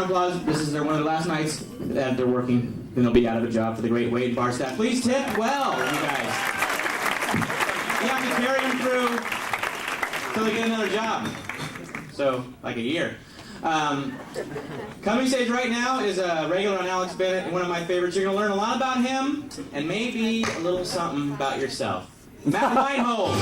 Applause. This is one of the last nights that they're working. Then they'll be out of a job for the great Wade bar staff. Please tip well, you guys. You have to carry them through until they get another job. So, like a year. Coming stage right now is a regular on Alex Bennett, one of my favorites. You're going to learn a lot about him and maybe a little something about yourself. Matt Weinhold.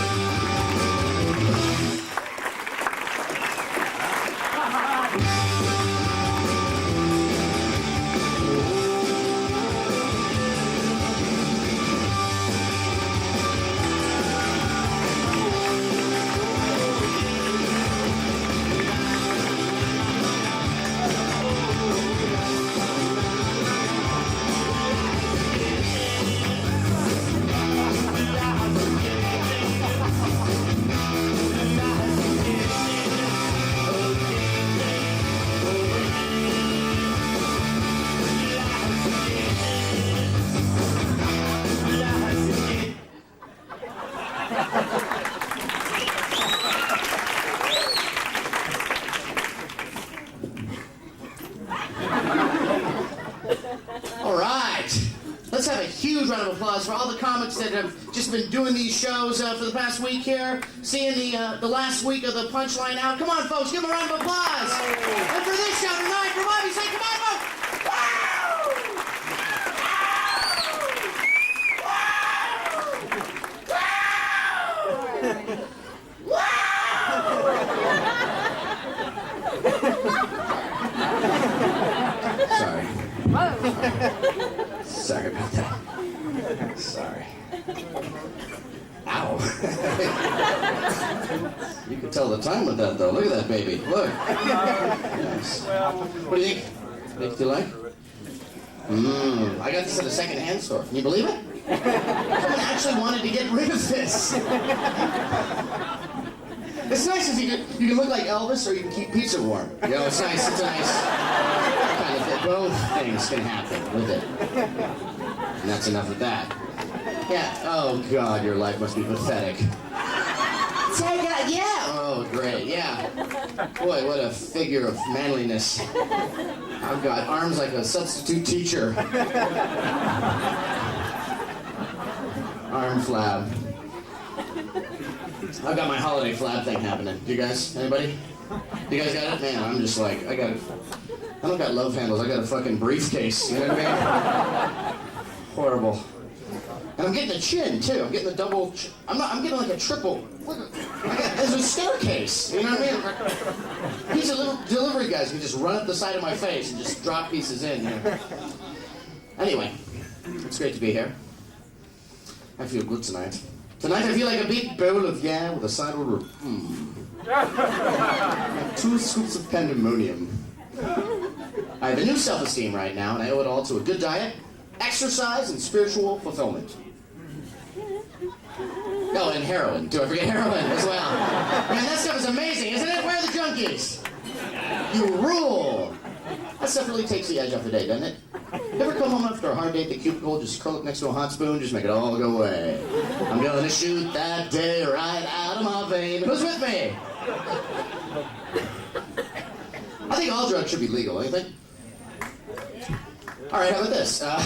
Let's have a huge round of applause for all the comics that have just been doing these shows for the past week here, seeing the last week of the Punch Line out. Come on, folks, give them a round of applause. And for this show tonight, for Bobby Slayton, come on, folks. Sorry. Sorry about that. Sorry. Ow. You can tell the time with that, though. Look at that baby. Look. Yes. What do you think? Do you like? I got this at a second-hand store. Can you believe it? Someone actually wanted to get rid of this. It's nice because you can look like Elvis or you can keep pizza warm. You know, it's nice. It's a nice kind of thing. Both things can happen with it. And that's enough of that. Yeah. Oh, God, your life must be pathetic. Yeah. Oh, great. Yeah. Boy, what a figure of manliness. I've got arms like a substitute teacher. Arm flab. I've got my holiday flab thing happening. Do you guys? Anybody? You guys got it? Man, I'm just like, I don't got love handles. I got a fucking briefcase. You know what I mean? Horrible. And I'm getting a chin, too. I'm getting a double I'm getting like a triple. There's a staircase. You know what I mean? These are little delivery guys who just run up the side of my face and just drop pieces in here. Anyway, it's great to be here. I feel good tonight. Tonight I feel like a big bowl of yam with a side order of and 2 scoops of pandemonium. I have a new self-esteem right now, and I owe it all to a good diet, exercise, and spiritual fulfillment. Oh, and heroin. Do I forget heroin as well? Man, that stuff is amazing, isn't it? Where are the junkies? You rule! That stuff really takes the edge off the day, doesn't it? You ever come home after a hard day at the cubicle, just curl up next to a hot spoon, just make it all go away? I'm gonna shoot that day right out of my vein. Who's with me? I think all drugs should be legal, don't you think? All right, how about this? What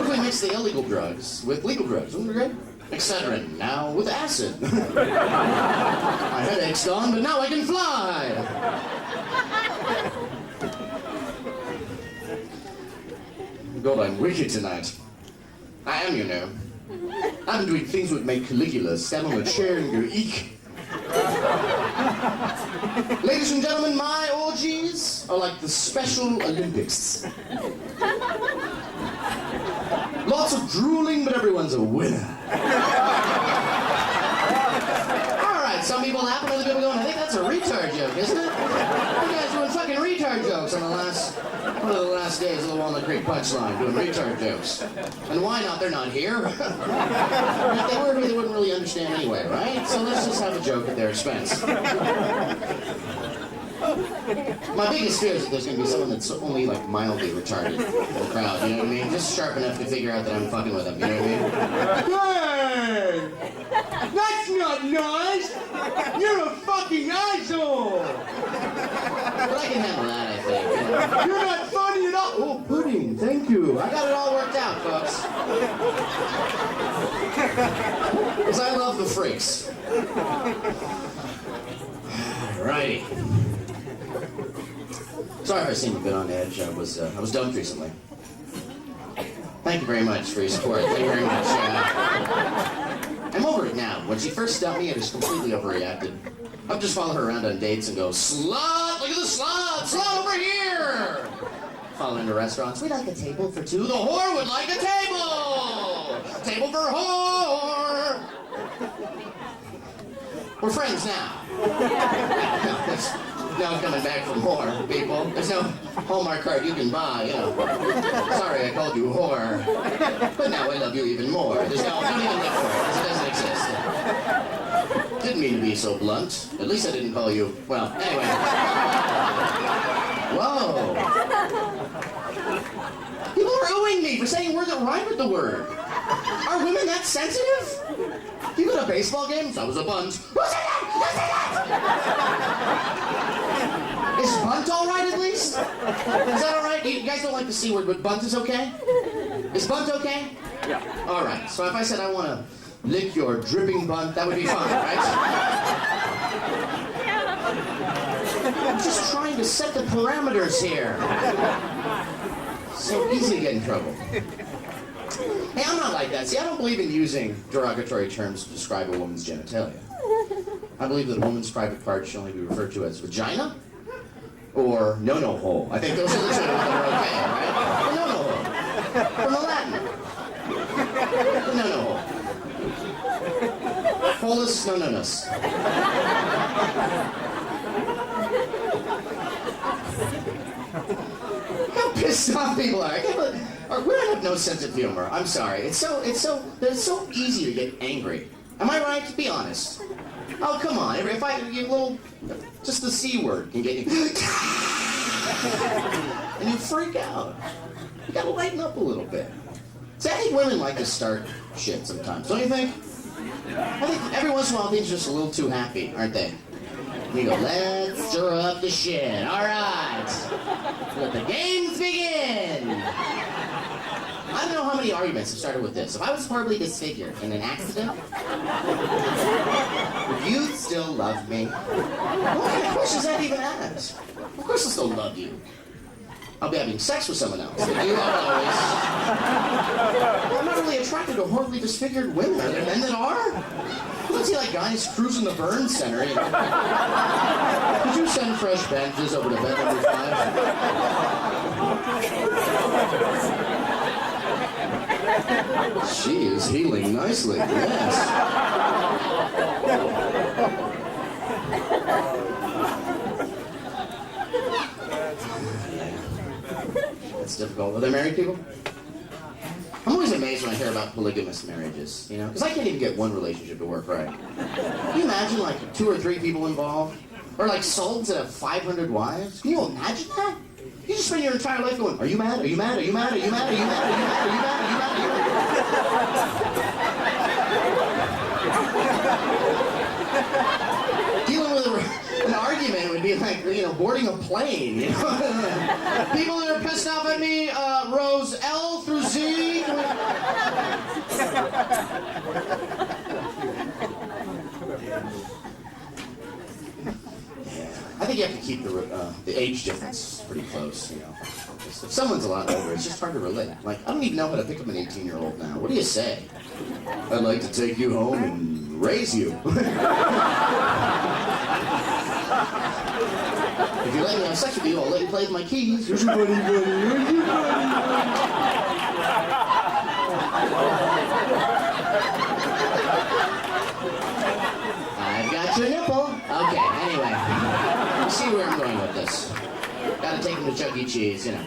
if we mix the illegal drugs with legal drugs? Wouldn't it be great? Excedrin, now with acid. My headache's gone, but now I can fly. God, I'm wicked tonight. I am, you know. I'm doing things that make Caligula stand on a chair and go eek. Ladies and gentlemen, my orgies are like the Special Olympics. Lots of drooling, but everyone's a winner. All right, some people laughing, other people going, I think that's a retard joke, isn't it? You guys doing fucking retard jokes on one of the last days of the Walnut Creek Punch Line, doing retard jokes. And why not? They're not here. If they were here, they wouldn't really understand anyway, right? So let's just have a joke at their expense. My biggest fear is that there's going to be someone that's only, like, mildly retarded in the crowd, you know what I mean? Just sharp enough to figure out that I'm fucking with them, you know what I mean? Hey! That's not nice! You're a fucking asshole! But I can handle that, I think. You're not funny at all. Oh, pudding, thank you. I got it all worked out, folks. Because I love the freaks. Alrighty. Sorry if I seem a bit on edge. I was dumped recently. Thank you very much for your support. Thank you very much. I'm over it now. When she first dumped me, I just completely overreacted. I'll just follow her around on dates and go, slut! Look at the slut! Slut over here! Follow her into restaurants. We'd like a table for two. The whore would like a table! Table for whore! We're friends now. Now I'm coming back for more, people. There's no Hallmark card you can buy, you know. Sorry I called you whore. But now I love you even more. There's no, don't even look for it, because it doesn't exist. Didn't mean to be so blunt. At least I didn't call you, well, anyway. Whoa. People are oohing me for saying words that rhyme with the word. Are women that sensitive? You go to baseball games? I was a bunt. Who said that? Who said that? Is bunt all right at least? Is that all right? You guys don't like the C word, but bunt is okay? Is bunt okay? Yeah. All right. So if I said I want to lick your dripping bunt, that would be fine, right? I'm just trying to set the parameters here. So easy to get in trouble. Hey, I'm not like that. See, I don't believe in using derogatory terms to describe a woman's genitalia. I believe that a woman's private parts should only be referred to as vagina or no-no hole. I think those are the two that are okay, right? The no-no hole. From the Latin. The no-no hole. Holus no-no-nus. How pissed off people are. We don't have no sense of humor. I'm sorry. It's so easy to get angry. Am I right? Be honest. Oh, come on. If I you little, just the C word can get you, and you freak out. You gotta lighten up a little bit. See, I think women like to start shit sometimes. Don't you think? I think every once in a while things are just a little too happy, aren't they? You go, let's stir up the shit. All right. Let the games begin. I don't know how many arguments have started with this. If I was horribly disfigured in an accident, would you still love me? What kind of questions that even ask? Of course I'll still love you. I'll be having sex with someone else. But you always. I'm not really attracted to horribly disfigured women. Are there men that are? You don't see like guys cruising the burn center, you know. Could you send fresh bandages over to bed number 5? She is healing nicely, yes. That's difficult. Are there married people? I'm always amazed when I hear about polygamous marriages, you know? Because I can't even get one relationship to work right. Can you imagine, like, 2 or 3 people involved? Or, like, sultans that have 500 wives? Can you imagine that? You just spend your entire life going, are you mad? Are you mad? Are you mad? Are you mad? Are you mad? Are you mad? Are you mad? Are you mad? Are you mad? Dealing with an argument would be like, you know, boarding a plane, you know? People that are pissed off at me, rows L through Z. I think you have to keep the age difference pretty close, you know. If someone's a lot older, it's just hard to relate. Like, I don't even know how to pick up an 18-year-old now. What do you say? I'd like to take you home and raise you. If you let me have sex with you, I'll let you play with my keys. Here's your buddy, buddy. Here's your buddy. I've got your nipple. Okay, anyway. You see where I'm going with this. Gotta take him to Chuck E. Cheese, you know.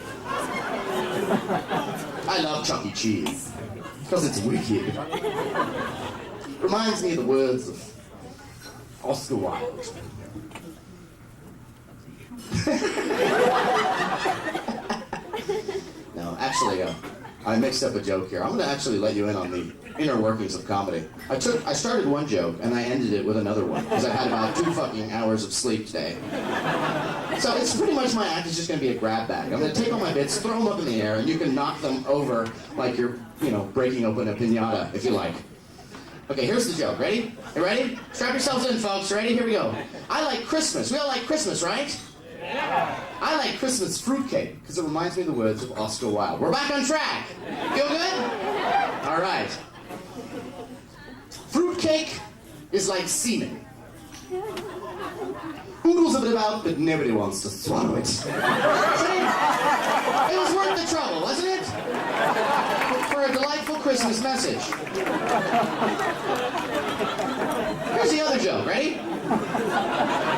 I love Chuck E. Cheese. Because it's wicked. Reminds me of the words of Oscar Wilde. No, actually, I mixed up a joke here. I'm going to actually let you in on the inner workings of comedy. I started one joke, and I ended it with another one, because I had about 2 fucking hours of sleep today. So it's pretty much my act is just going to be a grab bag. I'm going to take all my bits, throw them up in the air, and you can knock them over like you're, breaking open a piñata, if you like. Okay, here's the joke. Ready? You ready? Strap yourselves in, folks. Ready? Here we go. I like Christmas. We all like Christmas, right? Yeah. I like Christmas fruitcake because it reminds me of the words of Oscar Wilde. We're back on track. Feel good? All right. Fruitcake is like semen. Oodles of it about, but nobody wants to swallow it. See? It was worth the trouble, wasn't it? For a delightful Christmas message. Here's the other joke. Ready?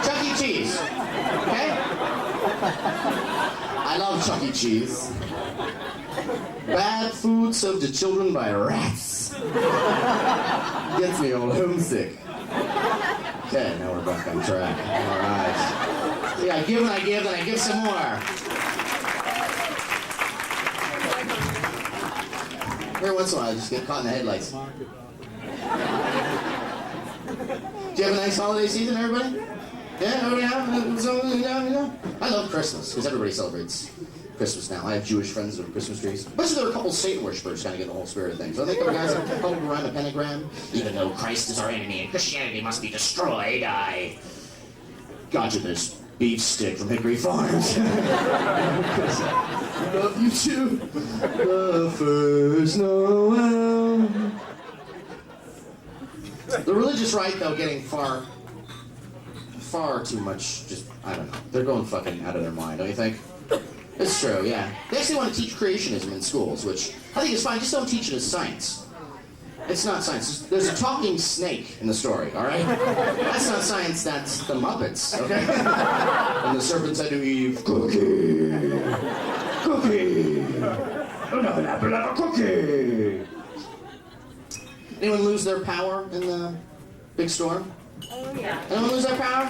Chuck E. Cheese. Okay? I love Chuck E. Cheese. Bad food served to children by rats. Gets me all homesick. Okay, now we're back on track. All right. See, I give and I give, and I give some more. Every once in a while, I just get caught in the headlights. Do you have a nice holiday season, everybody? Yeah, everybody have? I love Christmas, because everybody celebrates Christmas now. I have Jewish friends with Christmas trees. Especially there are a couple Satan worshippers kind of get the whole spirit of things. So I think the guys that hold around a pentagram, even though Christ is our enemy and Christianity must be destroyed, I got you this beef stick from Hickory Farms. Love you too. The first Noel. The religious right, though, getting far too much, just, I don't know. They're going fucking out of their mind, don't you think? It's true, yeah. They actually want to teach creationism in schools, which I think is fine. Just don't teach it as science. It's not science. There's a talking snake in the story, all right? That's not science, that's the Muppets, okay? And the serpent said to Eve, "Cookie! Cookie! Another apple of a cookie!" Anyone lose their power in the big storm? Oh, yeah. Anyone lose their power?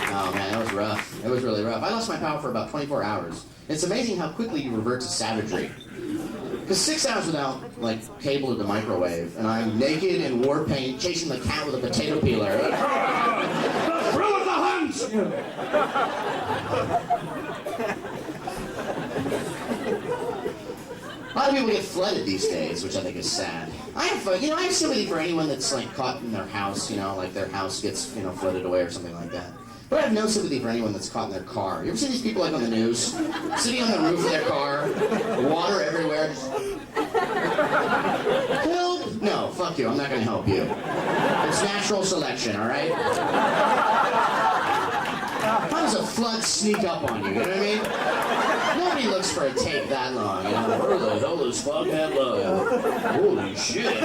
Oh man, that was rough. It was really rough. I lost my power for about 24 hours. It's amazing how quickly you revert to savagery. Because 6 hours without, cable to the microwave, and I'm naked in war paint, chasing the cat with a potato peeler. The thrill of the hunt! A lot of people get flooded these days, which I think is sad. I have sympathy for anyone that's, caught in their house, their house gets, flooded away or something like that. But I have no sympathy for anyone that's caught in their car. You ever see these people on the news? Sitting on the roof of their car, water everywhere. Help! No, fuck you, I'm not gonna help you. It's natural selection, alright? How does a flood sneak up on you, you know what I mean? Nobody looks for a take that long, Where the hell does fog have love? Holy shit.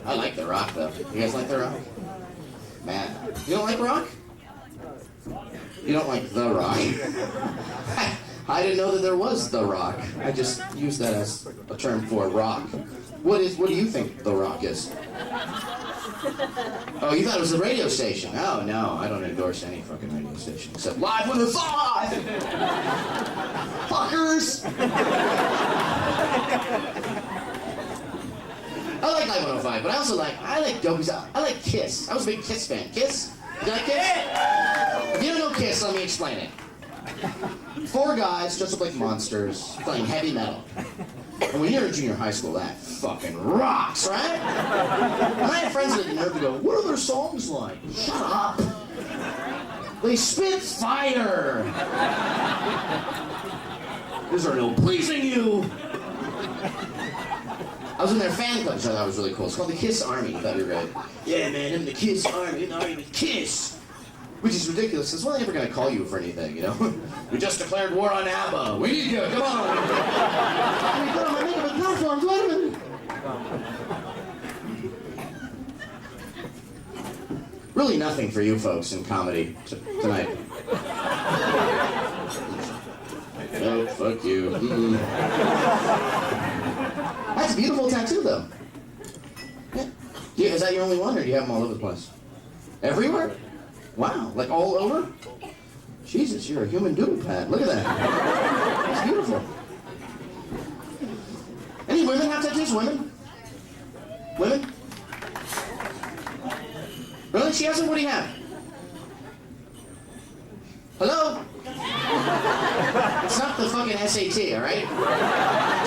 I like The Rock, though. You guys like The Rock? Man. You don't like Rock? You don't like The Rock? I didn't know that there was The Rock. I just used that as a term for rock. What do you think The Rock is? Oh, you thought it was a radio station. Oh, no, I don't endorse any fucking radio station except Live with a Thought! Fuckers! I like Live 105, but I like Dopey's. I like Kiss. I was a big Kiss fan. Kiss? You like Kiss? If you don't know Kiss, let me explain it. 4 guys dressed up like monsters playing heavy metal. And when you're in junior high school, that fucking rocks, right? And I had friends that had the nerve to go, "What are their songs like?" Shut up! They spit fire! These are no pleasing you! I was in their fan club, which I thought was really cool. It's called the Kiss Army. I thought you were right. Yeah, man, I'm the Kiss Army. I'm the Army with Kiss. Which is ridiculous, because when are they ever going to call you for anything, We just declared war on ABBA. We need you, come on! I mean, put on my makeup and platforms, wait a minute! Really nothing for you folks in comedy tonight. Oh, fuck you. That's a beautiful tattoo, though. Yeah. Is that your only one, or do you have them all over the place? Everywhere? Wow, like all over? Jesus, you're a human doodle pad. Look at that. It's beautiful. women have tattoos? Women? Women? Really? She has them? What do you have? Hello? It's not the fucking SAT, alright?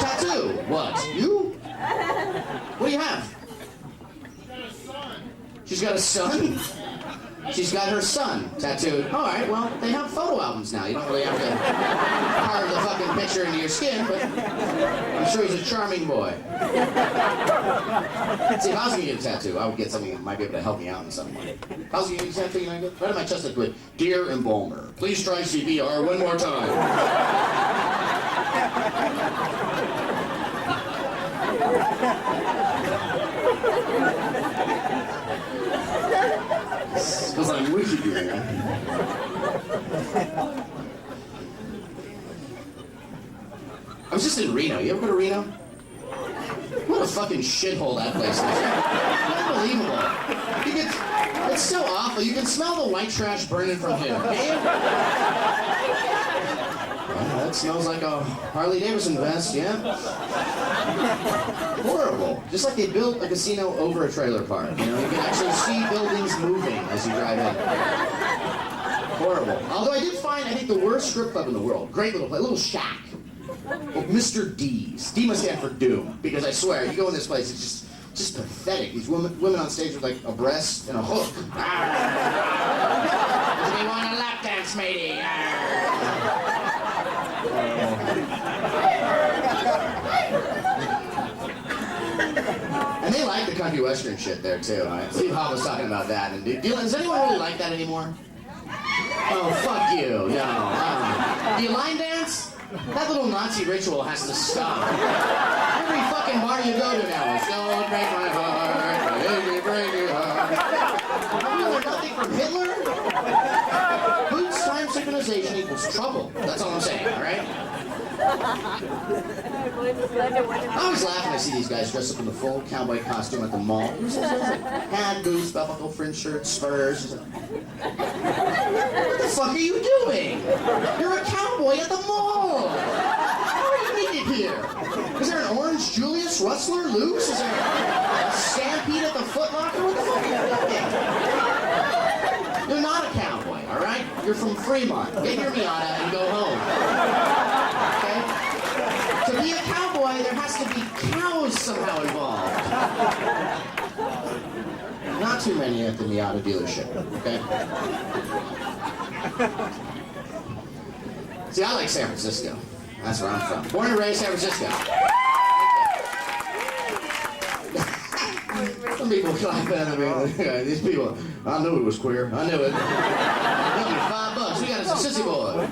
Tattoo. What? You? What do you have? She's got a son? She's got her son tattooed. Alright, well, they have photo albums now. You don't really have to carve the fucking picture into your skin, but I'm sure he's a charming boy. See, if I was gonna get a tattoo, I would get something that might be able to help me out in some way. If I was gonna get a tattoo, you know, right on my chest, I'd put, Dear Embalmer, please try CPR one more time. Because I'm with you, man. I was just in Reno. You ever go to Reno? What a fucking shithole that place is. Unbelievable. It's so awful. You can smell the white trash burning from here. Well, that smells like a Harley Davidson vest, yeah? Horrible. Just like they built a casino over a trailer park. You know, you can actually see buildings moving as you drive in. Horrible. Although I did find, I think, the worst strip club in the world. Great little place, a little shack. Well, Mr. D's. D must stand for Doom. Because I swear, you go in this place, it's just pathetic. These women on stage with like a breast and a hook. Do you want a lap dance, matey? And they like the country western shit there too. Right? Steve Hobb was talking about that. And does anyone really like that anymore? Oh, fuck you. No. Do you line dance? That little Nazi ritual has to stop. Every fucking bar you go to now is don't break my heart, baby, break your heart. You learn nothing from Hitler? Boots time synchronization equals trouble. That's all I'm saying, alright? I always laugh when I see these guys dressed up in the full cowboy costume at the mall. Hat, boots, belt buckle, fringe shirt, spurs. What the fuck are you doing? You're a cowboy at the mall. How are you needed here? Is there an orange Julius Rustler loose? Is there a stampede at the Foot Locker? What the fuck are you doing? You're not a cowboy, all right? You're from Fremont. Get your Miata and go home. Okay? To be a cowboy, there has to be cows somehow involved. Not too many at the Miata dealership, okay? See, I like San Francisco. That's where I'm from. Born and raised San Francisco. Some people clap at me. These people, I knew it was queer. I knew it. Got me $5. We got us a sissy boy.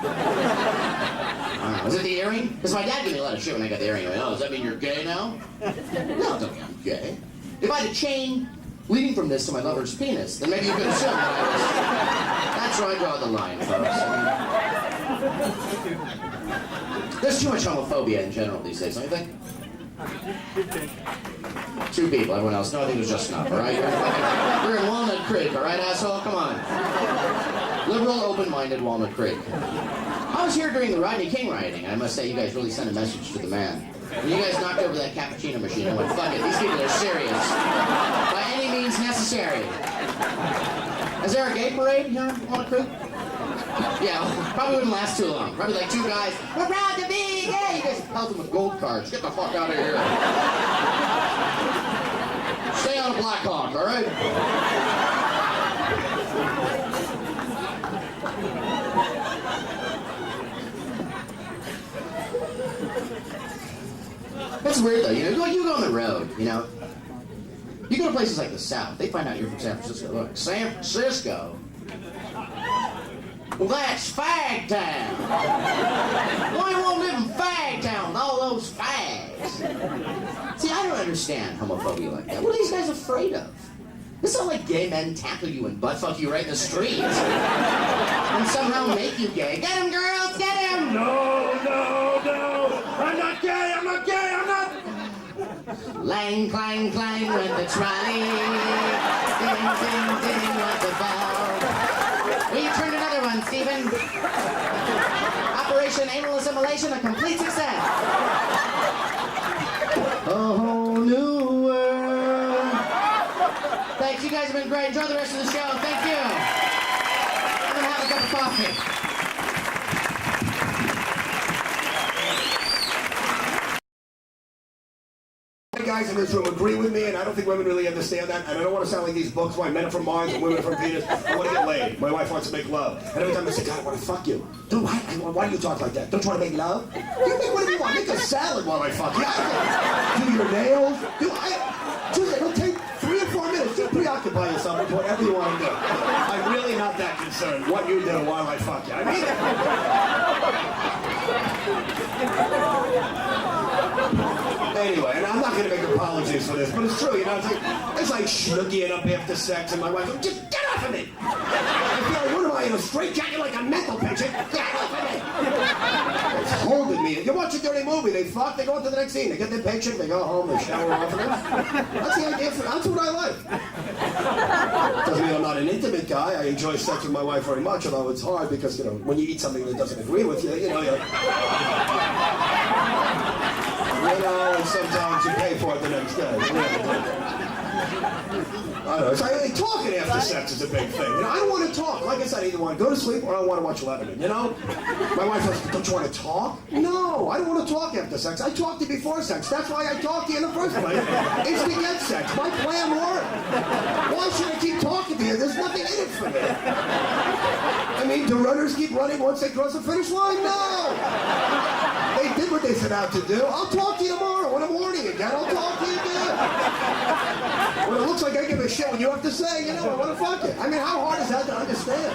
Was it the earring? Because my dad gave me a lot of shit when I got the earring. Like, oh, does that mean you're gay now? No, don't mean I'm gay. If I had a chain leading from this to my lover's penis, then maybe you could assume that I was... That's where I draw the line, folks. There's too much homophobia in general these days, don't you think? 2 people, everyone else. No, I think it was just enough, all right? You're in Walnut Creek, all right, asshole? Come on. Liberal, open-minded Walnut Creek. I was here during the Rodney King rioting, and I must say you guys really sent a message to the man. When you guys knocked over that cappuccino machine, I went, fuck it, these people are serious. By any means necessary. Is there a gay parade here in Walnut Creek? Yeah, probably wouldn't last too long. Probably like 2 guys, we're proud to be gay! You guys pelt them with gold cards. Get the fuck out of here. Stay out of Black Hawk, all right? That's weird though, you know, you go on the road, you know. You go to places like the South, they find out you're from San Francisco. Look, San Francisco? Well, that's Fag Town. Why won't live in Fag Town with all those fags? See, I don't understand homophobia like that. What are these guys afraid of? It's not like gay men tackle you and butt-fuck you right in the street. And somehow make you gay. Get him, girls, get him! No, no, no! I'm not gay, I'm not gay, I'm not... Lang, clang, clang, went the trolley. Ding, ding, ding, went the bell. Will you turn another one, Stephen? Operation Anal Assimilation, a complete success. A whole new world. Thanks, you guys have been great. Enjoy the rest of the show. Thank you. I'm gonna have a cup of coffee. Guys in this room agree with me, and I don't think women really understand that. And I don't want to sound like these books, why men are from Mars and women are from Venus. I want to get laid. My wife wants to make love. And every time I say, God, I want to fuck you. Dude, why do you talk like that? Don't you want to make love? You make whatever you want. Make a salad while I fuck you. Do your nails. Tuesday, it'll take 3 or 4 minutes. Just preoccupy yourself with whatever you want to do. I'm really not that concerned what you do while I fuck you. I mean it. Anyway, and I'm not going to make apologies for this, but it's true, you know, it's like schnooking up after sex, and my wife goes, just get off of me! I feel like, what am I, in a straitjacket like a mental patient? Get off of me! It's holding me. You watch a dirty movie, they fuck, they go on to the next scene, they get their paycheck, they go home, they shower off of them. That's the idea, that's what I like. Doesn't mean I'm not an intimate guy, I enjoy sex with my wife very much, although it's hard because, you know, when you eat something that doesn't agree with you, you know, you're... You know, and sometimes you pay for it the next day. I don't know. It's like talking after sex is a big thing. You know, I don't want to talk. Like I said, I either want to go to sleep or I want to watch Letterman. You know, my wife says, "Don't you want to talk?" No, I don't want to talk after sex. I talked to you before sex. That's why I talked to you in the first place. It's to get sex. My plan worked. Why should I keep talking to you? There's nothing in it for me. I mean, do runners keep running once they cross the finish line? No. They did what they set out to do. I'll talk to you tomorrow when I'm horny again. I'll talk to you again. When it looks like I give a shit when you have to say, you know, I want to fuck you. I mean, how hard is that to understand?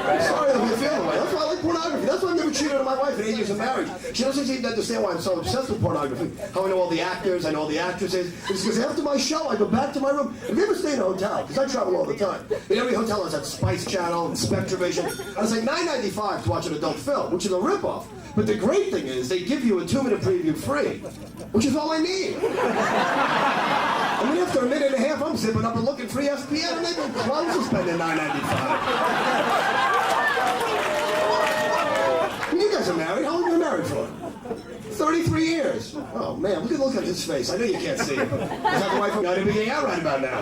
I'm sorry if you feel the way. That's why I like pornography. That's why I never cheated on my wife in 8 years of marriage. She doesn't seem to understand why I'm so obsessed with pornography. How I know all the actors, I know all the actresses. It's because after my show, I go back to my room. Have you ever stayed in a hotel? Because I travel all the time. And every hotel has that Spice Channel and Spectravision. And it's like $9.95 to watch an adult film, which is a ripoff. But the great thing is, they give you a 2-minute preview free, which is all I need. I mean, after a minute and a half, I'm zipping up and looking for ESPN, and they've been close to spending $9.95. You guys are married. How long have you been married for? 33 years. Oh, man, look at his face. I know you can't see it, but is that the wife I'm going to be getting out right about now?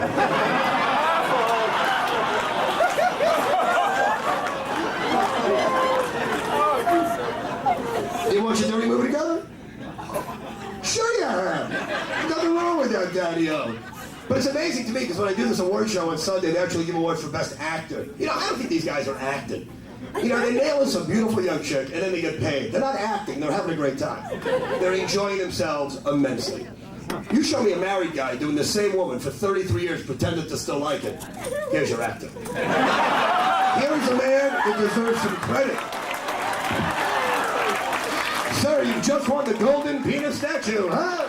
You watch a dirty movie together? Sure you have. Nothing wrong with that, Daddy-O. But it's amazing to me, because when I do this award show on Sunday, they actually give awards for Best Actor. You know, I don't think these guys are acting. You know, they nail some beautiful young chick, and then they get paid. They're not acting, they're having a great time. They're enjoying themselves immensely. You show me a married guy doing the same woman for 33 years, pretending to still like it. Here's your actor. Here is a man that deserves some credit. Sir, you just won the golden penis statue, huh?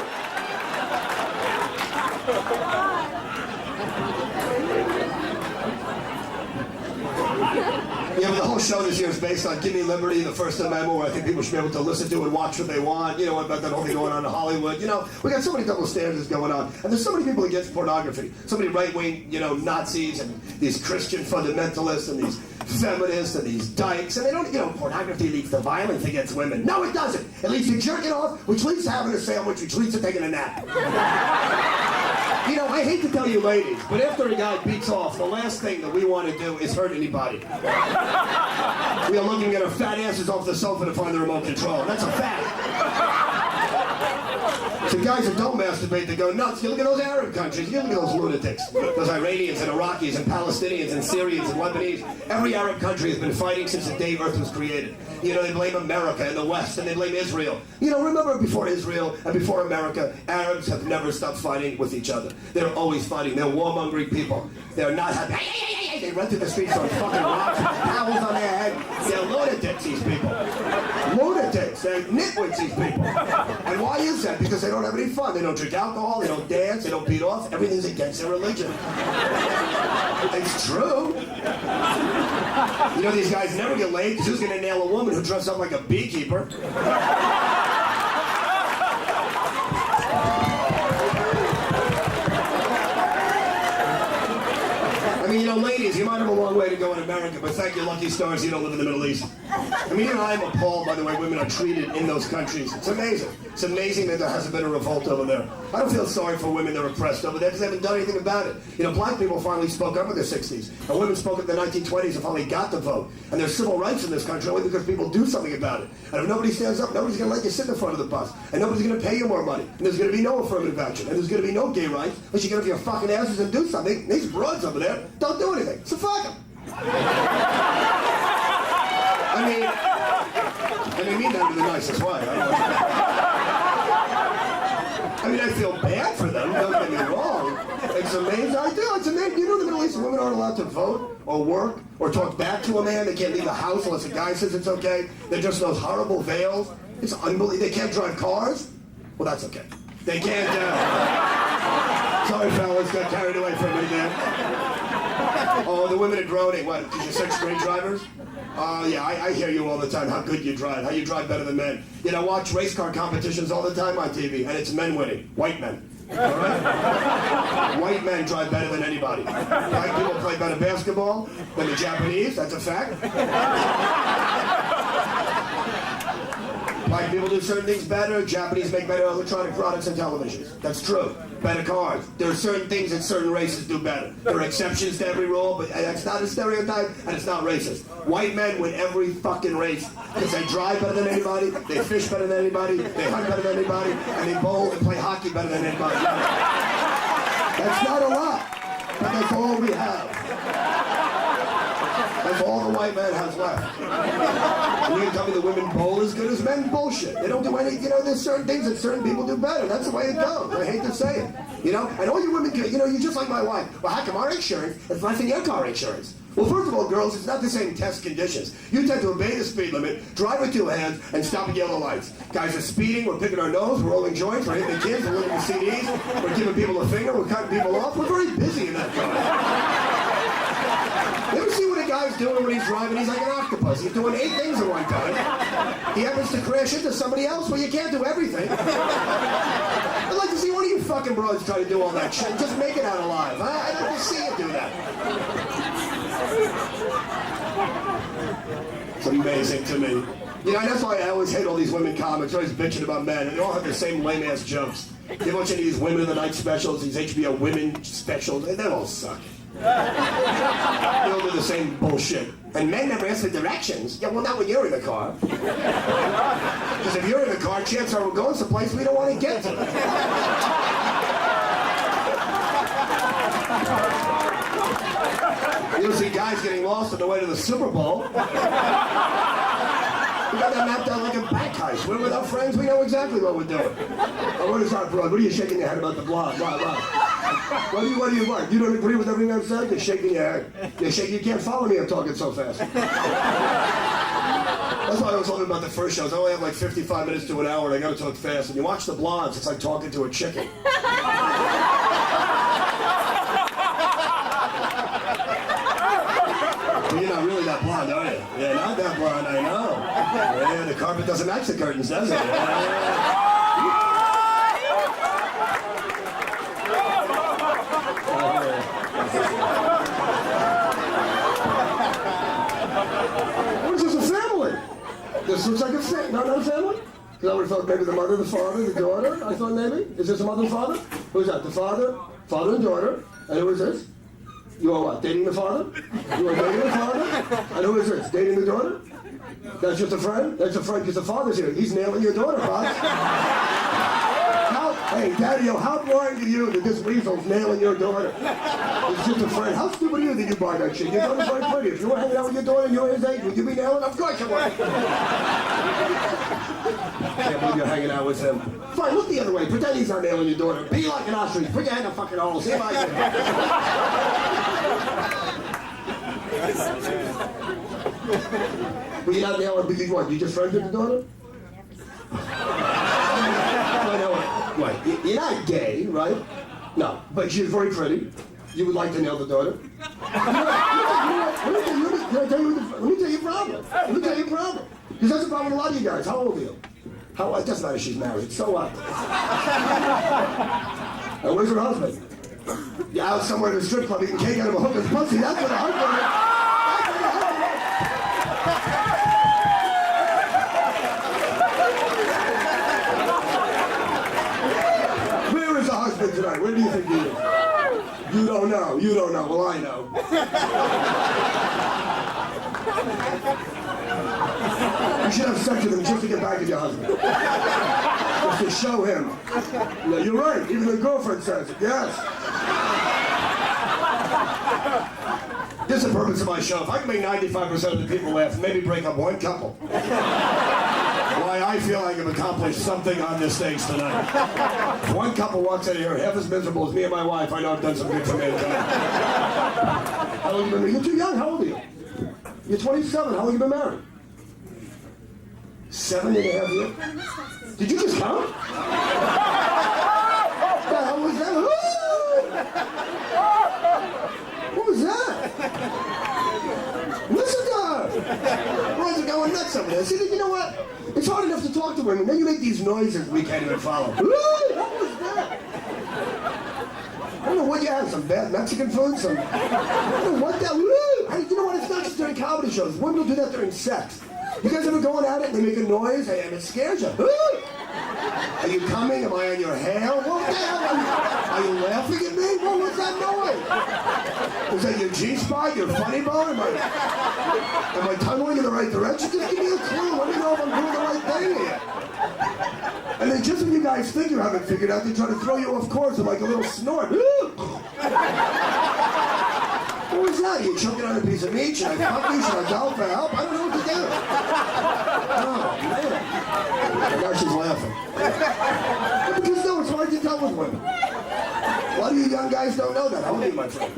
Yeah, but the whole show this year is based on Give Me Liberty, the First Amendment, where I think people should be able to listen to and watch what they want. You know, about that whole thing going on in Hollywood. You know, we got so many double standards going on. And there's so many people against pornography. So many right-wing, you know, Nazis and these Christian fundamentalists and these feminists and these dykes. And they don't, you know, pornography leads to violence against women. No, it doesn't. It leads to jerking off, which leads to having a sandwich, which leads to taking a nap. You know, I hate to tell you ladies, but after a guy beats off, the last thing that we want to do is hurt anybody. We are looking at our fat asses off the sofa to find the remote control. That's a fact. So guys that don't masturbate, they go nuts. You look at those Arab countries, you look at those lunatics. Those Iranians and Iraqis and Palestinians and Syrians and Lebanese. Every Arab country has been fighting since the day Earth was created. You know, they blame America and the West, and they blame Israel. You know, remember before Israel and before America, Arabs have never stopped fighting with each other. They're always fighting. They're warmongering people. They're not happy. They run through the streets on fucking rocks, towels on their head. They're lunatics, these people. Lunatics. They're nitwits, these people. And why is that? Because they don't have any fun. They don't drink alcohol. They don't dance. They don't beat off. Everything's against their religion. It's true. You know, these guys never get laid because who's going to nail a woman who dresses up like a beekeeper? I mean, you know, ladies, Ladies, you might have a long way to go in America, but thank your lucky stars you don't live in the Middle East. I mean, even I am appalled by the way women are treated in those countries. It's amazing. It's amazing that there hasn't been a revolt over there. I don't feel sorry for women that are oppressed over there because they haven't done anything about it. You know, black people finally spoke up in the 60s, and women spoke up in the 1920s and finally got the vote. And there's civil rights in this country only because people do something about it. And if nobody stands up, nobody's going to let you sit in front of the bus. And nobody's going to pay you more money. And there's going to be no affirmative action. And there's going to be no gay rights unless you get up your fucking asses and do something. These broads over there don't do anything. So fuck them. I mean that in the nicest way. I mean, I feel bad for them, don't get me wrong. It's amazing. I do. It's amazing. You know, in the Middle East, women aren't allowed to vote or work or talk back to a man. They can't leave the house unless a guy says it's okay. They're just those horrible veils. It's unbelievable. They can't drive cars. Well, that's okay. They can't. Sorry, fellas, got carried away for a minute there. Oh, the women are groaning. What? Because you're 6th grade drivers? Yeah, I hear you all the time, how good you drive, how you drive better than men. You know, I watch race car competitions all the time on TV, and it's men winning, white men. All right? White men drive better than anybody. Black people play better basketball than the Japanese, that's a fact. Black people do certain things better, Japanese make better electronic products and televisions. That's true. Better cars. There are certain things that certain races do better. There are exceptions to every rule, but that's not a stereotype, and it's not racist. White men win every fucking race because they drive better than anybody, they fish better than anybody, they hunt better than anybody, and they bowl and play hockey better than anybody. That's not a lot, but that's all we have. That's all the white man has left. And you can tell me the women bowl as good as men? Bullshit. They don't do any, you know, there's certain things that certain people do better. That's the way it goes. I hate to say it. You know, and all you women, you know, you're just like my wife. Well, how come our insurance is less than your car insurance? Well, first of all, girls, it's not the same test conditions. You tend to obey the speed limit, drive with 2 hands, and stop at yellow lights. Guys are speeding, we're picking our nose, we're rolling joints, we're hitting the kids, we're looking at CDs, we're giving people a finger, we're cutting people off. We're very busy in that car. You ever see what a guy's doing when he's driving? He's like an octopus. He's doing 8 things at one time. He happens to crash into somebody else. Well, you can't do everything. I'd like to see one of you fucking broads try to do all that shit. Just make it out alive. I'd like to see you do that. It's amazing to me. You know, that's why I always hate all these women comics. Always bitching about men. And they all have the same lame-ass jokes. You watch any of these Women of the Night specials, these HBO women specials, they all suck. They all do the same bullshit. And men never ask for directions. Yeah, well, not when you're in the car. Because if you're in the car, chances are we're going someplace we don't want to get to. You'll see guys getting lost on the way to the Super Bowl. We got that mapped out like a bank heist. We're with our friends, we know exactly what we're doing. Oh, what is our broad? What are you shaking your head about the blog? What do you want? You don't agree with everything I've said? You're shaking your head. You can't follow me, I'm talking so fast. That's why I was talking about the first shows. I only have like 55 minutes to an hour and I gotta talk fast. And you watch the blondes, it's like talking to a chicken. You're not really that blonde, are you? Yeah, not that blonde, I know. Yeah, the carpet doesn't match the curtains, does it? What is this, a family? This looks like a family. No, not a family? Because I would have thought maybe the mother, the father, the daughter. I thought maybe. Is this a mother and father? Who's that? The father and daughter. And who is this? You are what, dating the father? You are dating the father? And who is this, dating the daughter? That's just a friend? That's a friend because the father's here. He's nailing your daughter, Bob. Hey, Daddy-o, how blind are you that this weasel's nailing your daughter? It's just a friend. How stupid are you that you buy that shit? Your daughter's very pretty. If you were hanging out with your daughter and you were his age, would you be nailing? Of course you would. Can't believe you're hanging out with him. Fine, look the other way. Pretend he's not nailing your daughter. Be like an ostrich. Put your head in a fucking hole. See if I can. But you're not nailing because what? You just friends with the daughter? Right. You're not gay, right? No. But she's very pretty. You would like to nail the daughter. Let me tell you your problem. Let me tell you your problem. Because that's the problem with a lot of you guys. How old are you? It doesn't matter if she's married. So what? And where's her husband? You're out somewhere in a strip club eating cake out of a hooker's pussy. That's what a husband is. Where is the husband tonight? Where do you think he is? You don't know. You don't know. Well, I know. You should have sex with him just to get back at your husband. Just to show him. Yeah, you're right. Even the girlfriend says it. Yes. This is the purpose of my show. If I can make 95% of the people laugh, maybe break up one couple. Why, I feel like I've accomplished something on this stage tonight. If one couple walks out of here half as miserable as me and my wife, I know I've done some good for mankind. How long have you been married? You're too young. How old are you? You're 27. How long have you been married? 7.5 years? Did you just count? What the hell was that? What was that? Listen to her! Boys are going nuts over there. See, you know what? It's hard enough to talk to women. Then you make these noises we can't even follow. What was that? I don't know what you had. Some bad Mexican food? I don't know what that... You know what? It's not just during comedy shows. Women will do that during sex. You guys ever going at it and they make a noise and it scares you? Are you coming? Am I on your hair? What the hell? Are you laughing at me? What was that noise? Was that your G-spot? Your funny bone? Am I tunneling in the right direction? Just give me a clue. Let me know if I'm doing the right thing here. And then just when you guys think you haven't figured out, they try to throw you off course with like a little snort. What was that? Are you choking on a piece of meat? Should I fuck you? Should I go for help? I don't know what to do. Oh, man. And now she's laughing. Because no, it's hard to tell with women. A lot of you young guys don't know that. How old are you, my friend?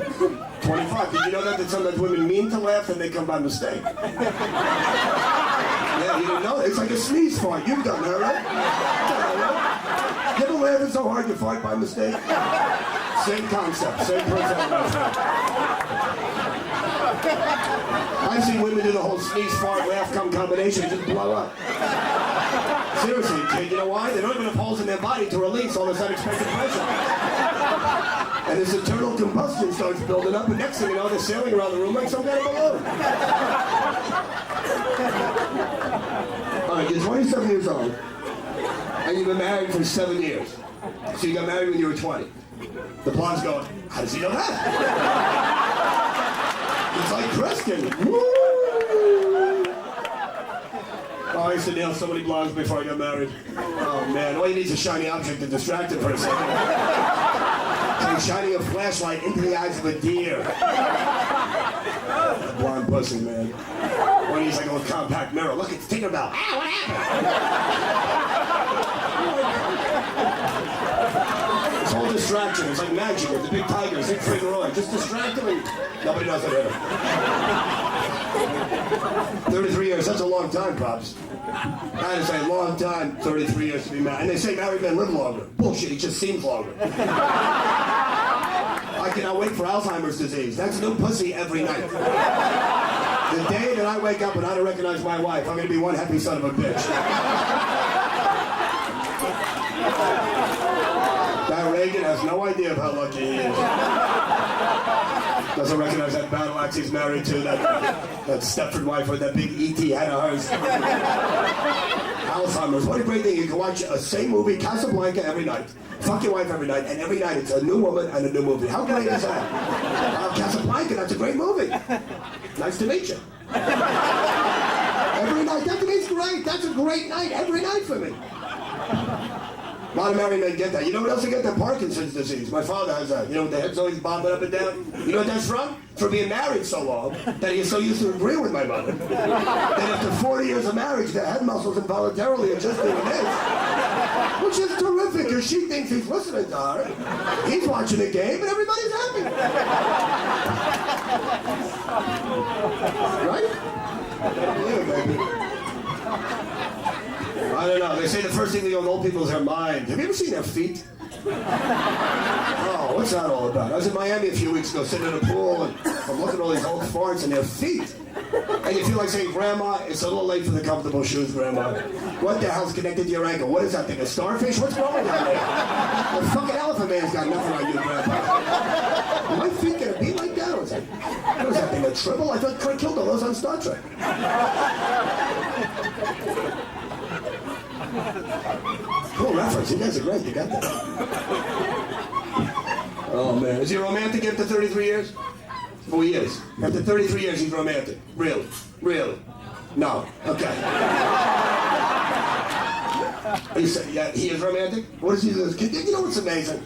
25. Did you know that sometimes women mean to laugh and they come by mistake? Yeah, you didn't know that. It's like a sneeze fart. You've done that, right? You ever laughing so hard you fart by mistake? Same concept, same principle. I've seen women do the whole sneeze, fart, laugh, come combination and just blow up. Seriously, kid, you know why? They don't even have holes in their body to release all this unexpected pressure. And this internal combustion starts building up, and next thing you know, they're sailing around the room like some kind of balloon. All right, you're 27 years old, and you've been married for 7 years. So you got married when you were 20. The blonde's going, how does he know that? It's like Kristen. Woo! Oh, I used to nail so many blondes before I got married. Oh, man. All you need is a shiny object to distract him for a second. It's like shining a flashlight into the eyes of a deer. Blonde pussy, man. One needs like a little compact mirror. Look, it's Tinkerbell. Ah, what happened? It's all distraction. It's like magic with the big tigers. Siegfried and Roy. Just distract them and nobody knows what hit him. 33 years, that's a long time, Pops. I say a long time, 33 years to be married. And they say married men live longer. Bullshit, it just seems longer. I cannot wait for Alzheimer's disease. That's new pussy every night. The day that I wake up and I don't recognize my wife, I'm going to be one happy son of a bitch. That Reagan has no idea of how lucky he is. Doesn't recognize that battle axe he's married to, that Stepford wife with that big E.T. head of hers. Alzheimer's. What a great thing. You can watch a same movie, Casablanca, every night. Fuck your wife every night, and every night it's a new woman and a new movie. How great is that? Casablanca, that's a great movie. Nice to meet you. Every night, that to me is great. That's a great night, every night for me. A lot of married men get that. You know what else they get? That Parkinson's disease. My father has that. You know, the head's always bobbing up and down. You know what that's from? For being married so long that he is so used to agreeing with my mother that after 40 years of marriage, the head muscles involuntarily are just doing this. Which is terrific, because she thinks he's listening to her. He's watching the game, and everybody's happy. Right? Yeah, baby. I don't know. They say the first thing they go on old people is their mind. Have you ever seen their feet? Oh, what's that all about? I was in Miami a few weeks ago, sitting in a pool, and I'm looking at all these old farts and their feet. And you feel like saying, Grandma, it's a little late for the comfortable shoes, Grandma. What the hell's connected to your ankle? What is that thing, a starfish? What's wrong with that? The fucking elephant man's got nothing on you, Grandpa. Are my feet gonna be like that? What is that thing, a triple? I thought Kurt killed all those on Star Trek. Cool reference. You guys are great. You got that. Oh, man. Is he romantic after 33 years? Oh, he is. After 33 years, he's romantic. Really? Really? No. Okay. He said, yeah, he is romantic? What does he do? You know what's amazing?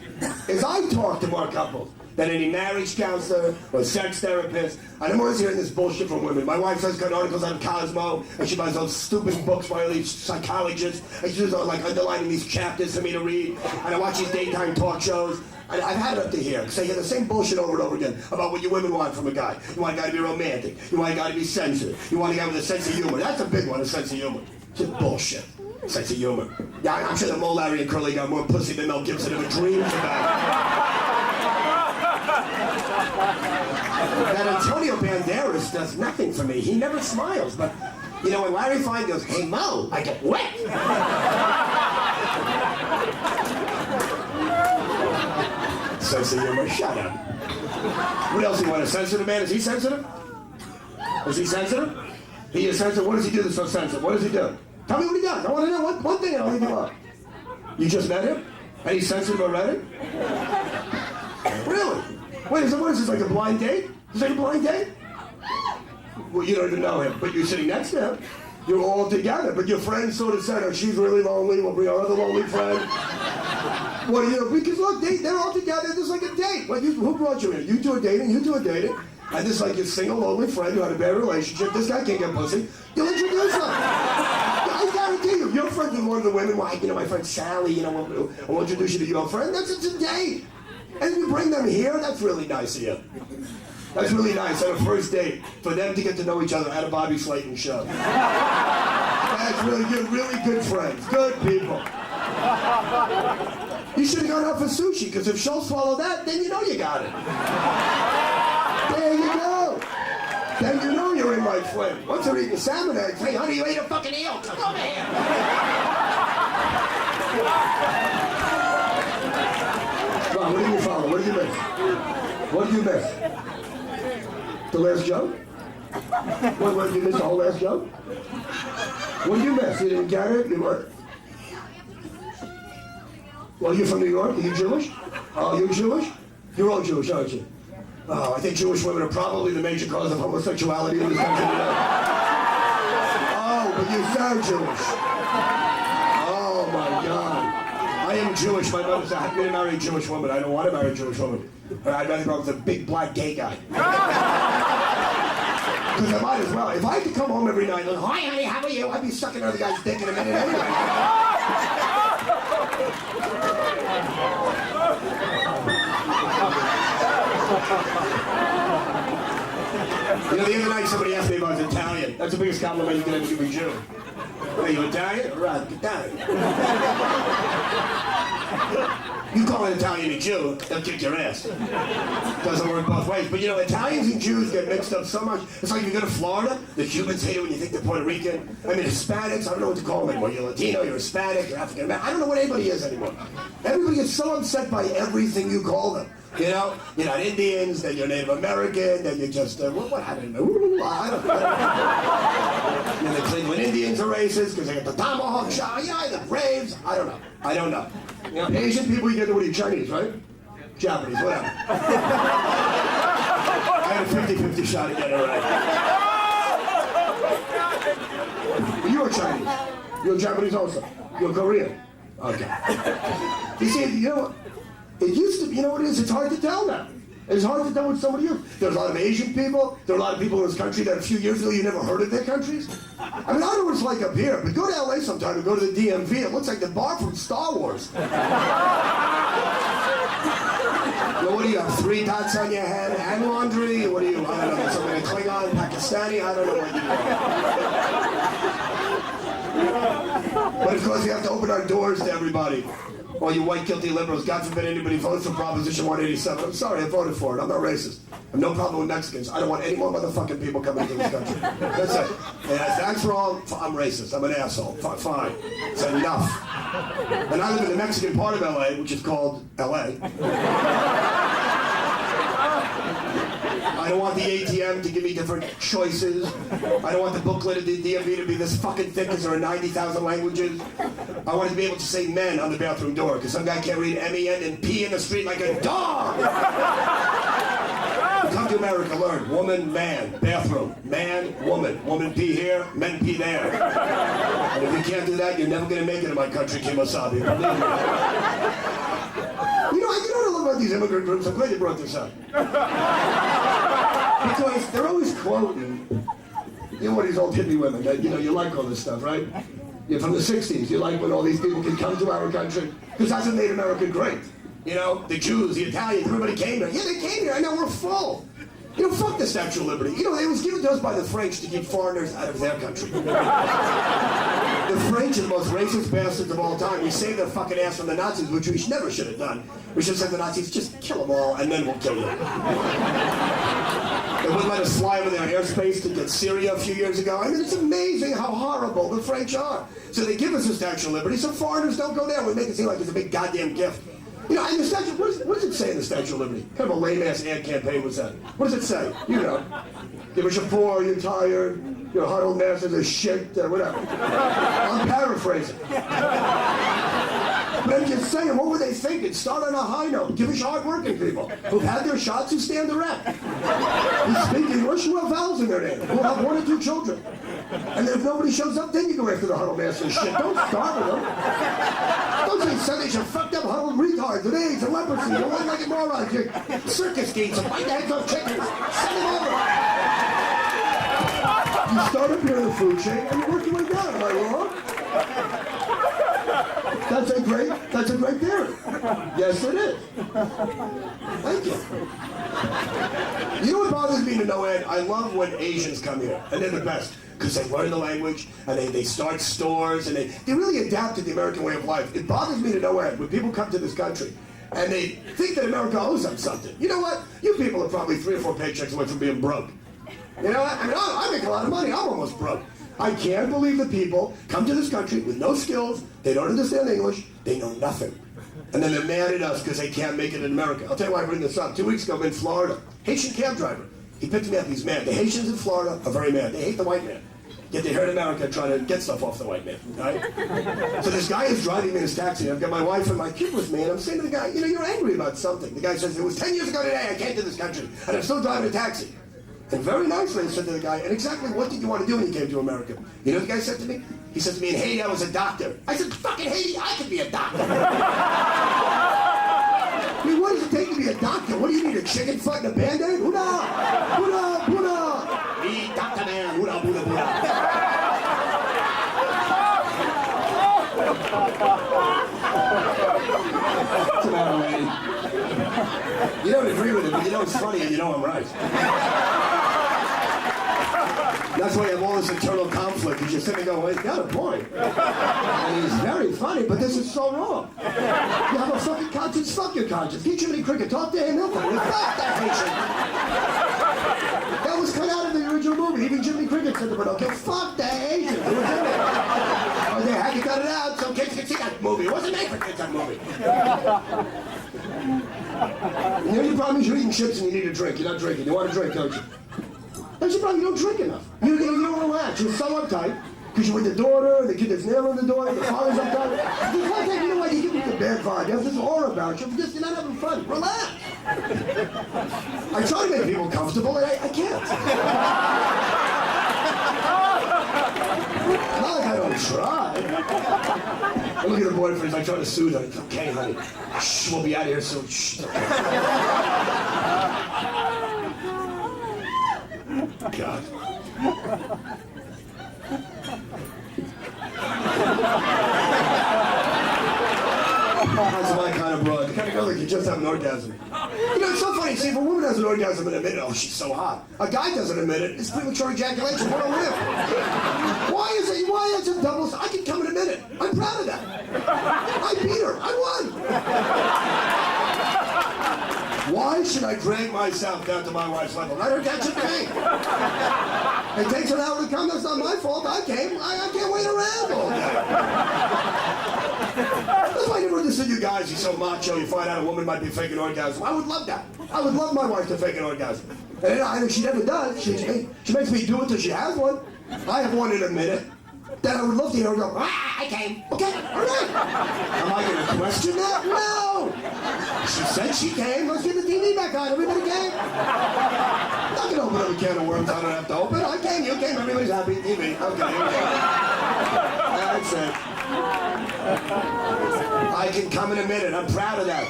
Is I talk to more couples than any marriage counselor or sex therapist. And I'm always hearing this bullshit from women. My wife says got articles on Cosmo, and she buys those stupid books by all these psychologists, and she's like underlining these chapters for me to read. And I watch these daytime talk shows. And I've had it up to here, because I hear the same bullshit over and over again about what you women want from a guy. You want a guy to be romantic. You want a guy to be sensitive. You want a guy with a sense of humor. That's a big one, a sense of humor. It's just bullshit. Sense of humor. Yeah, I'm sure that Mo, Larry, and Curly got more pussy than Mel Gibson ever dreamed about. That Antonio Banderas does nothing for me. He never smiles, but, you know, when Larry Fine goes, hey, Mo, I get wet. Sense of humor, shut up. What else do you want? A sensitive man? Is he sensitive? Is he sensitive? He is sensitive? What does he do that's so sensitive? What does he do? Tell me what he does. I want to know one thing and I'll leave you alone. You just met him? And he's sensitive already? Really? Wait, what is this, like a blind date? Is it a blind date? Well, you don't even know him, but you're sitting next to him. You're all together, but your friend sort of said, oh, she's really lonely, we'll bring our other lonely friend. What do you know? Because look, they're all together, there's like a date. Like, who brought you in? You two are dating, you two are dating. And this is like your single, lonely friend who had a bad relationship. This guy can't get pussy. You'll introduce him. I guarantee you, your friend with one of the women, well, you know, my friend Sally, you know, I'll introduce you to your friend. That's a date. And you bring them here, that's really nice of you. That's really nice at a first date for them to get to know each other at a Bobby Slayton show. That's really good, really good friends, good people. You should have gone out for sushi, because if she'll swallow that, then you know you got it. There you go. Then you know you're in right flame. Once they're eating salmon eggs, hey honey, you ate a fucking eel, come over here. Well, what did you follow? What did you miss? What did you miss? The last joke? What did you miss the whole last joke? What did you miss? You didn't get it? You were... Well, you're from New York? Are you Jewish? Oh, you're Jewish? You're all Jewish, aren't you? Oh, I think Jewish women are probably the major cause of homosexuality in this country today. Oh, but you sound Jewish. Oh, my God. I am Jewish. My mother said, I'm going to marry a Jewish woman. I don't want to marry a Jewish woman. I'd rather go with a big black gay guy. Because I might as well. If I had to come home every night and go, hi, honey, how are you? I'd be sucking another guy's dick in a minute anyway. You know, the other night somebody asked me if I was Italian. That's the biggest compliment you can ever give a Jew. Are you Italian? Right, Italian. You call an Italian a Jew, they'll kick your ass. Doesn't work both ways. But you know, Italians and Jews get mixed up so much. It's like if you go to Florida, the Cubans hate it when you think they're Puerto Rican. I mean, Hispanics, I don't know what to call them anymore. You're Latino, you're Hispanic, you're African American. I don't know what anybody is anymore. Everybody gets so upset by everything you call them. You know, you're not Indians, then you're Native American, then you're just, what happened? I don't know. And the Cleveland Indians are racist because they got the tomahawk shot. Yeah, the Braves. I don't know. You know, Asian people, you get to, what are you, Chinese, right? Japanese, whatever. I had a 50-50 shot again, all right. But you are Chinese. You're Japanese also. You're Korean. Okay. You see, you know what? It used to be, you know what it is? It's hard to tell now. It's hard to tell what somebody is. There's a lot of Asian people. There are a lot of people in this country that a few years ago you never heard of their countries. I mean, I don't know what it's like up here, but go to LA sometime and go to the DMV. It looks like the bar from Star Wars. Well, what do you have, 3 dots on your head and laundry? What do you, I don't know, something like Klingon, Pakistani? I don't know what you do. But of course, we have to open our doors to everybody. All you white guilty liberals, God forbid anybody votes for Proposition 187. I'm sorry, I voted for it. I'm not racist. I have no problem with Mexicans. I don't want any more motherfucking people coming into this country. That's it. And if that's wrong, I'm racist. I'm an asshole. Fine. It's enough. And I live in the Mexican part of LA, which is called LA. I don't want the ATM to give me different choices. I don't want the booklet of the DMV to be this fucking thick because there are 90,000 languages. I want to be able to say men on the bathroom door because some guy can't read MEN and pee in the street like a dog. Come to America, learn. Woman, man, bathroom. Man, woman. Woman pee here, men pee there. And if you can't do that, you're never going to make it in my country, Kimosabe. Believe me. You know what I love about these immigrant groups? I'm glad you brought this up. Because they're always quoting, you know what, these old hippie women, that, you know, you like all this stuff, right? You're from the 60s, you like when all these people can come to our country, because that's what made America great. You know, the Jews, the Italians, everybody came here. Yeah, they came here, I know, we're full. You know, fuck the Statue of Liberty. You know, it was given to us by the French to keep foreigners out of their country. The French are the most racist bastards of all time. We saved their fucking ass from the Nazis, which we never should have done. We should have said to the Nazis, just kill them all, and then we'll kill you. They wouldn't let us fly over their airspace to get Syria a few years ago. I mean, it's amazing how horrible the French are. So they give us the Statue of Liberty, so foreigners don't go there. We make it seem like it's a big goddamn gift. You know, and the statue, what does it say in the Statue of Liberty? Kind of a lame-ass ad campaign was that? What does it say? You know, give us your poor, you're tired, your huddled masses are shit, whatever. I'm paraphrasing. But I'm just saying, what were they thinking? Start on a high note. Give us hard-working people who've had their shots, who stand erect, who speak English, who have vowels in their name, who have 1 or 2 children. And then if nobody shows up, then you go after the huddled masses and shit. Don't start with them. Don't say Sundays are fucked up huddled retards with AIDS and leprosy. You one-legged morons. You're circus geeks and bite the heads off chickens. Send them over. You start up here in the food chain and you work your way down. Am I wrong? That's a great theory. Yes, it is. Thank you. You know what bothers me to no end? I love when Asians come here, and they're the best, because they learn the language, and they start stores, and they really adapt to the American way of life. It bothers me to no end when people come to this country, and they think that America owes them something. You know what? You people are probably 3 or 4 paychecks away from being broke. You know what? I mean, I make a lot of money. I'm almost broke. I can't believe that people come to this country with no skills, they don't understand English, they know nothing. And then they're mad at us because they can't make it in America. I'll tell you why I bring this up. 2 weeks ago, I'm in Florida. Haitian cab driver. He picked me up, he's mad. The Haitians in Florida are very mad. They hate the white man. Yet they heard America trying to get stuff off the white man, right? So this guy is driving me in his taxi. I've got my wife and my kid with me, and I'm saying to the guy, you know, you're angry about something. The guy says, it was 10 years ago today I came to this country, and I'm still driving a taxi. And very nicely, I said to the guy, and exactly what did you want to do when you came to America? You know what the guy said to me? He said to me, in Haiti, I was a doctor. I said, fucking Haiti, I could be a doctor. I mean, what does it take to be a doctor? What do you need, a chicken foot and a Band-Aid? Hoodah! Hoodah! Hoodah! Me, Dr. Man, hoodah, hoodah, hoodah. What's the matter, lady? You don't agree with it, but you know it's funny and you know I'm right. That's why you have all this internal conflict. You just sit and go, well, he's got a point. And he's very funny, but this is so wrong. You have a fucking conscience, fuck your conscience. Get Jiminy Cricket, talk to him, he'll fuck that Haitian. That was cut out of the original movie. Even Jiminy Cricket said, but okay, fuck the Haitian. It was in there. Oh, they had to cut it out so kids could see that movie. It wasn't made for kids, that movie. You know your problem is you're eating chips and you need a drink. You're not drinking. You want a drink, don't you? That's your problem. You don't drink enough. You don't relax. You're so uptight because you're with the daughter, the kid that's nailing the daughter, the father's uptight. You know what? You give me the bad vibe. You have this aura about you. You're not having fun. Relax. I try to make people comfortable, and I can't. Not like I don't try. I look at the boyfriends. I try to soothe them. It's okay, honey. Shh, we'll be out of here soon. Shh. God. That's my kind of broad. The kind of girl that you just have an orgasm. You know, it's so funny. See, if a woman has an orgasm in a minute, oh, she's so hot. A guy doesn't admit it. It's premature ejaculation. What a whim. Why is it? Why is it double? I can come in a minute. I'm proud of that. I beat her. I won. Why should I drag myself down to my wife's level? Let her catch a thing. It takes an hour to come. That's not my fault. I came. I can't wait around all day. That's why I never understood you guys. You're so macho. You find out a woman might be faking an orgasm. I would love that. I would love my wife to fake an orgasm. And I think she never does. She makes me do it till she has one. I have one in a minute. Then I would love to hear her go, I came. Okay, all right. Am I going to question that? No. She said she came. Let's get the TV back on. Everybody came. I'm not going to open up a can of worms I don't have to open. I came, you came, everybody's happy. TV. Okay, here we go. That's it. I can come in a minute. I'm proud of that.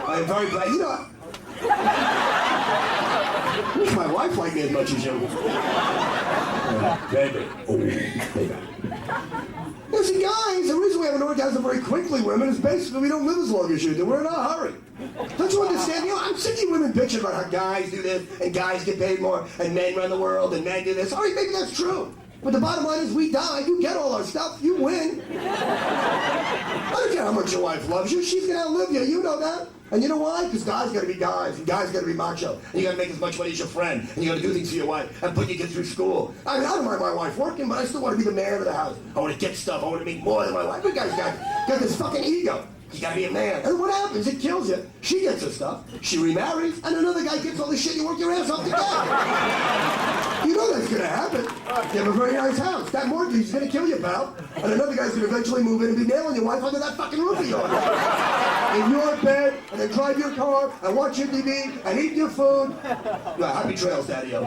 I am very proud. You know what? I wish my wife liked me as much as you. Baby. Oh, baby. Listen, guys, the reason we have an orgasm very quickly, women, is basically we don't live as long as you do. We're in a hurry. Don't you understand? You know, I'm sick of women bitching about how guys do this, and guys get paid more, and men run the world, and men do this. All right, maybe that's true. But the bottom line is we die. You get all our stuff. You win. I don't care how much your wife loves you. She's going to outlive you. You know that. And you know why? Because guys got to be guys, and guys got to be macho. And you got to make as much money as your friend, and you got to do things for your wife, and put your kids through school. I mean, I don't mind my wife working, but I still want to be the man of the house. I want to get stuff. I want to make more than my wife. You guys got this fucking ego. You got to be a man. And what happens? It kills you. She gets her stuff. She remarries, and another guy gets all the shit you work your ass off to get. You know that's going to happen. You have a very nice house. That mortgage is going to kill you, pal. And another guy's going to eventually move in and be nailing your wife under that fucking roof of yours. In your bed, and then drive your car, and watch your TV, and eat your food. No, happy trails, Daddy-O.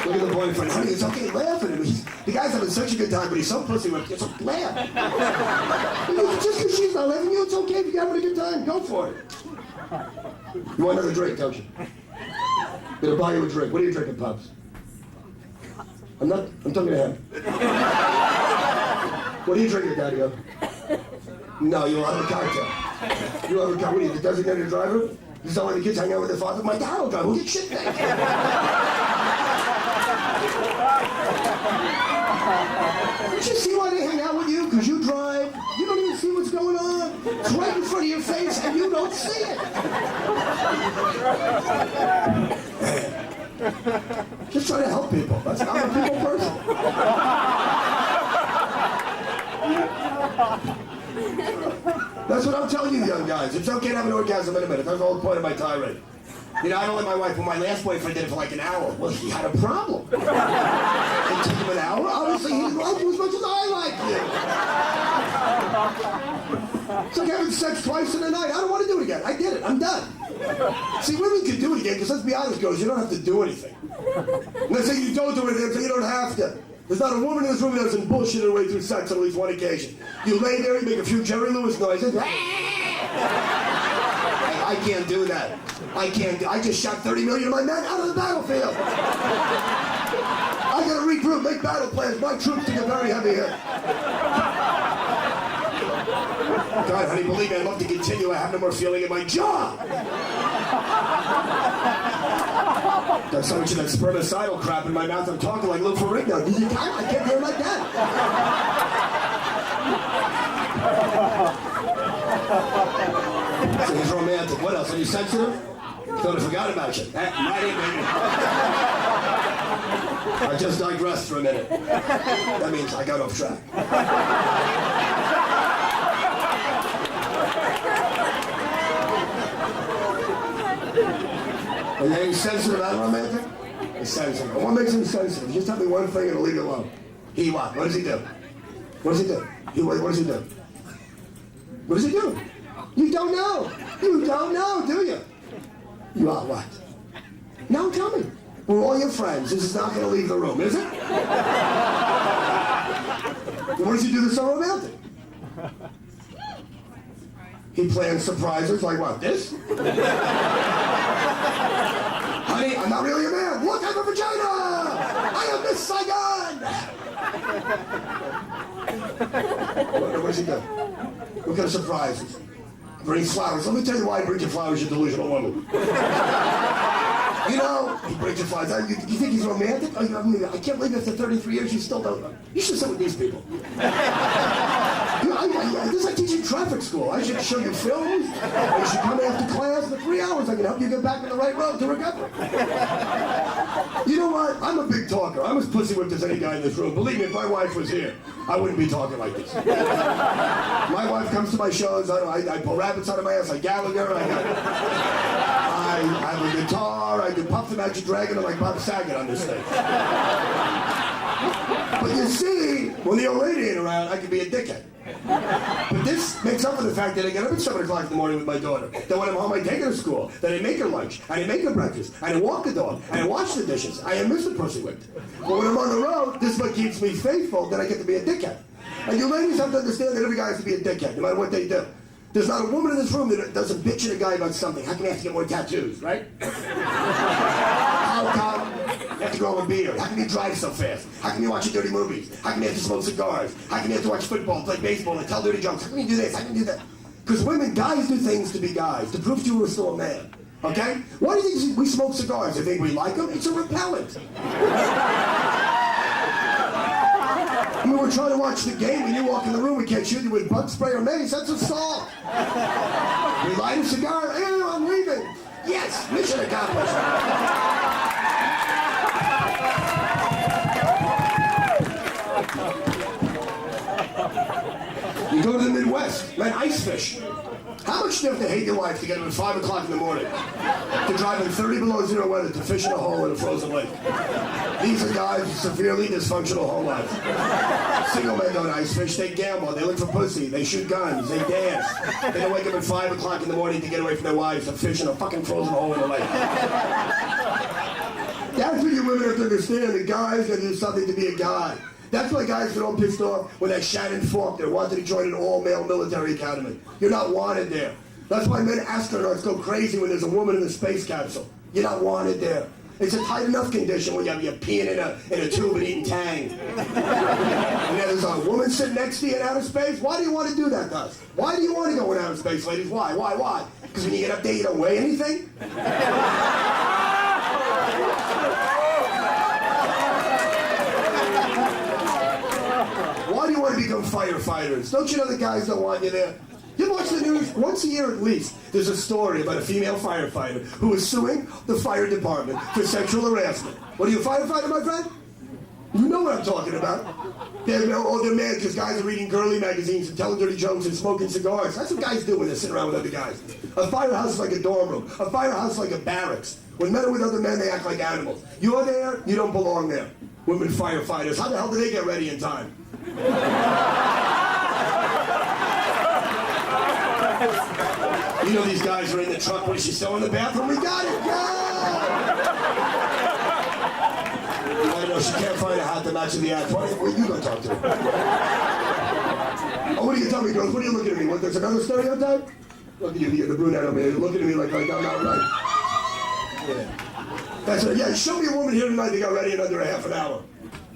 Look at the boyfriend. Honey, it's okay, laugh at him. The guy's having such a good time, but he's so pussy with it. So laugh. Just because she's not loving you, it's okay if you're having a good time. Go for it. You want another drink, don't you? I'm gonna buy you a drink. What are you drinking, Pops? I'm talking to him. What are you drinking, Daddy-O? No, you'll have a cocktail. You'll have a cocktail. What are you, the designated driver? This is how the kids hang out with their father? My dad will drive. We'll get shit back. Don't you see why they hang out with you? Because you drive. You don't even see what's going on. It's right in front of your face and you don't see it. Just try to help people. I'm a people person. That's what I'm telling you, young guys. It's okay to have an orgasm in a minute. That's the whole point of my tirade. You know, I don't let my wife, but my last boyfriend did it for like an hour. Well, he had a problem. It took him an hour. Obviously, he didn't like you as much as I like you. It's like having sex twice in a night. I don't want to do it again. I did it. I'm done. See, women can do it again, because let's be honest, girls, you don't have to do anything. And let's say you don't do anything, so you don't have to. There's not a woman in this room that doesn't bullshit her way through sex on at least one occasion. You lay there, you make a few Jerry Lewis noises. I can't do that. I just shot 30 million of my men out of the battlefield. I gotta regroup, make battle plans. My troops take a very heavy hit. God, honey, believe me, I'd love to continue. I have no more feeling in my jaw. There's so much of that spermicidal crap in my mouth. I'm talking like Lou Ferrigno. I can't hear like that. So he's romantic. What else? Are you sensitive? Thought I forgot about you. Right in, baby. I just digressed for a minute. That means I got off track. Are you sensitive about romantic? He's sensitive. What makes him sensitive? Just tell me one thing and I'll leave you alone. He what? What does he do? What does he do? What does he do? What does he do? You don't know. You don't know, do you? You are what? No, tell me. We're all your friends. This is not going to leave the room, is it? What does he do that's so romantic? He plans surprises like what, this? Honey, I'm not really a man. Look, I have a vagina! I am Miss Saigon! What does he do? What kind of surprises? Bring flowers. Let me tell you why I bring you flowers, you delusional woman. You know, he breaks his flies. You think he's romantic? I can't believe after 33 years you still don't. You should sit with these people. This is like teaching traffic school. I should show you films. Or you should come after class for 3 hours. I can help you get back on the right road to recovery. You know what? I'm a big talker. I'm as pussy whipped as any guy in this room. Believe me, if my wife was here, I wouldn't be talking like this. My wife comes to my shows. I pull rabbits out of my ass. I Gallagher. I have a guitar. I can Puff the Magic Dragon. I'm like Bob Saget on this stage. But you see, when the old lady ain't around, I can be a dickhead. But this makes up for the fact that I get up at 7 o'clock in the morning with my daughter. That when I'm home, I take her to school. That I make her lunch. I make her breakfast. I walk the dog. I wash the dishes. I am Mr. Pussy Whipped. But when I'm on the road, this is what keeps me faithful, that I get to be a dickhead. And you ladies have to understand that every guy has to be a dickhead, no matter what they do. There's not a woman in this room that doesn't bitch at a guy about something. How come you have to get more tattoos, right? How come you have to grow a beard? How come you drive so fast? How come you watch dirty movies? How come you have to smoke cigars? How come you have to watch football, play baseball, and tell dirty jokes? How come you do this? How come you do that? Because guys do things to be guys, to prove to you we're still a man. Okay? Why do you think we smoke cigars? You think we like them? It's a repellent. I mean, we're trying to watch the game, and you walk in the room, we can't shoot you with bug spray or mace. That's assault. We light a cigar. Hey, I'm leaving. Yes, mission accomplished. You go to the Midwest, man, ice fish. How much do you have to hate your wife to get up at 5 o'clock in the morning to drive in 30 below zero weather to fish in a hole in a frozen lake? These are guys with severely dysfunctional home lives. Single men don't ice fish, they gamble, they look for pussy, they shoot guns, they dance. They don't wake up at 5 o'clock in the morning to get away from their wives to fish in a fucking frozen hole in a lake. That's what you women have to understand, that guys gotta do something to be a guy. That's why guys get all pissed off when that Shannon Falk there wanted to join an all-male military academy. You're not wanted there. That's why men astronauts go crazy when there's a woman in the space capsule. You're not wanted there. It's a tight enough condition when you're peeing in a tube and eating Tang. And then there's a woman sitting next to you in outer space. Why do you want to do that to us? Why do you want to go in outer space, ladies? Why? Because when you get up there, you don't weigh anything? Why do you want to become firefighters? Don't you know the guys don't want you there? You watch the news once a year at least. There's a story about a female firefighter who is suing the fire department for sexual harassment. What are you, a firefighter, my friend? You know what I'm talking about. They're mad because guys are reading girly magazines and telling dirty jokes and smoking cigars. That's what guys do when they're sitting around with other guys. A firehouse is like a dorm room. A firehouse is like a barracks. When men are with other men, they act like animals. You're there, you don't belong there. Women firefighters, how the hell do they get ready in time? You know these guys are in the truck. What is she still in the bathroom? We got it, go! I know she can't find a hat to match the act. Well, you go talk to her. Oh, what are you telling me, girls? What are you looking at me? What, there's another stereotype? Look at you, the brunette over here. You're looking at me like I'm not right. Yeah. That's it. Yeah, show me a woman here tonight that got ready in under a half an hour.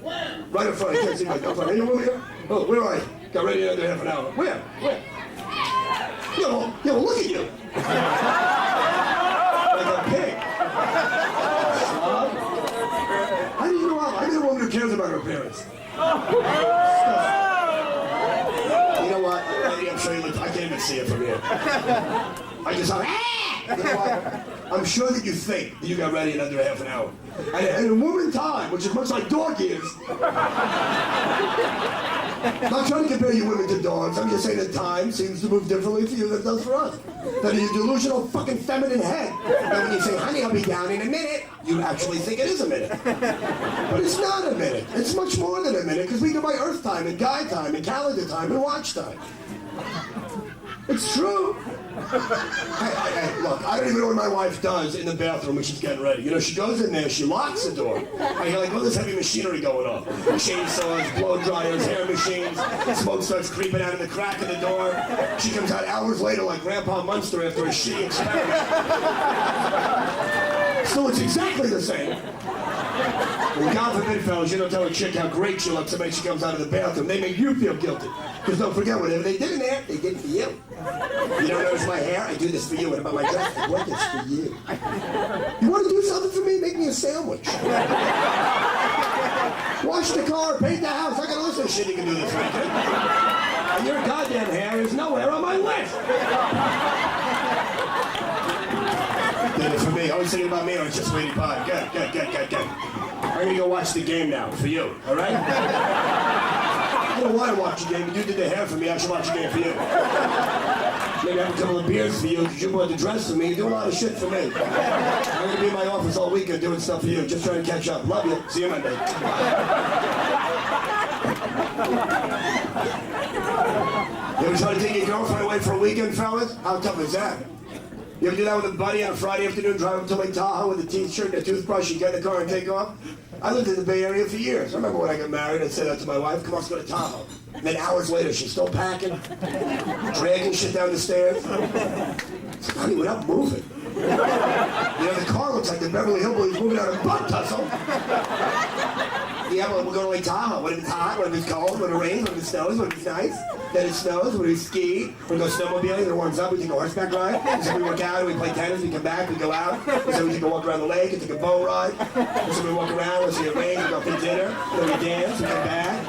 Where? Right up front. I can't see my up front. Any woman here? Oh, where are you? Got ready in under half an hour. Where? Yo, look at you. Like a pig. How do you know how? I need a woman who cares about her parents. You know what? I'm sure you look. I can't even see it from here. I just thought, you know what? I'm sure that you think that you got ready in under half an hour. And in woman time, which is much like dog years. I'm not trying to compare you women to dogs. I'm just saying that time seems to move differently for you than it does for us. That in your delusional fucking feminine head, that when you say, honey, I'll be down in a minute, you actually think it is a minute. But it's not a minute. It's much more than a minute, because we go by Earth time and guy time and calendar time and watch time. It's true. Look, I don't even know what my wife does in the bathroom when she's getting ready. You know, she goes in there, she locks the door. I hear like all this heavy machinery going on. Chainsaws, blow dryers, hair machines. Smoke starts creeping out of the crack of the door. She comes out hours later like Grandpa Munster after a shitty experiment. So it's exactly the same. And God forbid, fellas, you don't tell a chick how great she looks the minute she comes out of the bathroom. They make you feel guilty. Because don't forget, whatever they did in there, they did it for you. You don't notice my hair? I do this for you. What about my dress? I work this for you. You want to do something for me? Make me a sandwich. Wash the car, paint the house. I gotta listen to shit you can do this weekend. And your goddamn hair is nowhere on my list. Did it for me. Always thinking about me, or it's just sweetie pie. Good. I'm gonna go watch the game now, for you, all right? I don't want to watch the game, but you did the hair for me, I should watch the game for you. Maybe have a couple of beers for you, because you bought the dress for me, you do a lot of shit for me. I'm gonna be in my office all weekend doing stuff for you, just trying to catch up. Love you. See you Monday. You ever try to take your girlfriend away for a weekend, fellas? How tough is that? You ever do that with a buddy on a Friday afternoon, drive up to Lake Tahoe with a t-shirt and a toothbrush, you get in the car and take off? I lived in the Bay Area for years. I remember when I got married, I'd say that to my wife, come on, let's go to Tahoe. And then hours later, she's still packing, dragging shit down the stairs. I said, honey, we're not moving. You know, the car looks like the Beverly Hillbillies moving out of butt tussle. Yeah, but we'll go to Lake Tahoe. What if it's hot? What if it's cold? What if it rains? What if it snows? What if it's nice? Then it snows. What if we ski? We go snowmobiling. Then it warms up. We take a horseback ride. And so we work out. We play tennis. We come back. We go out. And so we take a walk around the lake and take a boat ride. And so we walk around. We see it rain. We go for dinner. Then we dance. We come back.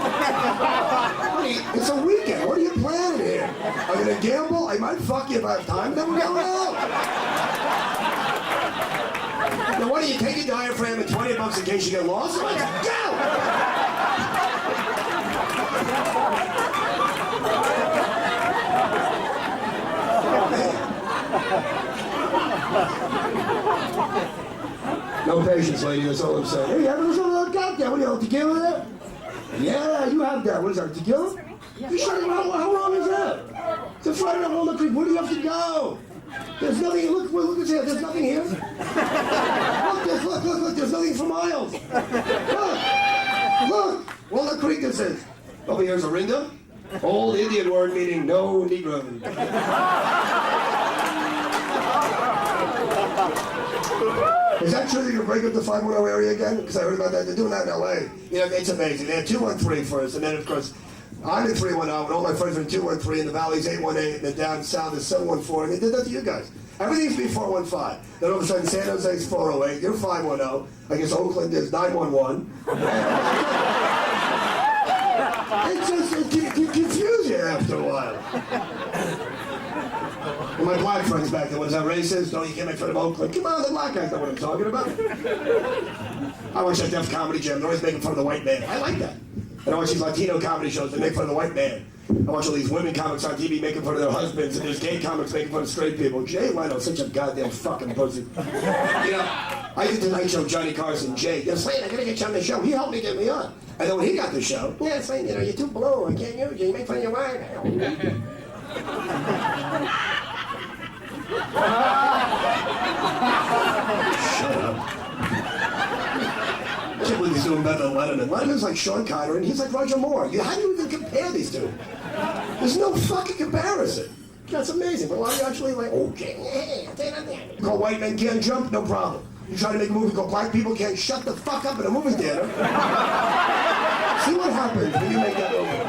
Honey, it's a weekend. What are you planning here? Are you gonna gamble? I might fuck you if I have time. Then we're going out. Now, what do you take a diaphragm and $20 in case you get lost? Let's go! No patience, lady, that's all I'm saying. Hey, you have a little goddamn, what do you have, tequila there? Yeah, you have that. What is that, tequila? You sure? How long is that? It's a Friday night Walnut Creek. Where do you have to go? There's nothing. Look at here. There's nothing here. Look, there's nothing for miles. Look. Walnut Creek, this is. Over here's Orinda. Old Indian word meaning no Negro. Is that true that you break up the 510 area again? Because I heard about that. They're doing that in L.A. You know, it's amazing. They had 213 first, and then, of course, I'm in 310, and all my friends are in 213, and the Valley's 818, and then down south is 714, and they did that to you guys. Everything's be 415. Then all of a sudden, San Jose's 408, you're 510. I guess Oakland is 911. It just confuse you after a while. And my black friends back there, was that racist? No, you can't make fun of Oakland. Come on, the black guys know what I'm talking about. I watch that Def Comedy Jam. They're always making fun of the white man. I like that. And I watch these Latino comedy shows that make fun of the white man. I watch all these women comics on TV making fun of their husbands, and there's gay comics making fun of straight people. Jay Leno's such a goddamn fucking pussy. You know, I did the Tonight Show, Johnny Carson, Jay. You know, Slayton, I gotta get you on the show. He helped me get me on. And then when he got the show, yeah, Slayton, you know, you're too blue. I can't use you. You make fun of your wife. Shut up. I can't believe he's doing better than Letterman. Letterman's like Sean Connery, and he's like Roger Moore. How do you even compare these two? There's no fucking comparison. That's amazing. But a lot of you actually like, okay, yeah. Call white men can't jump, no problem. You try to make a movie called Black People Can't Shut the Fuck Up in a movie theater. See what happens when you make that movie.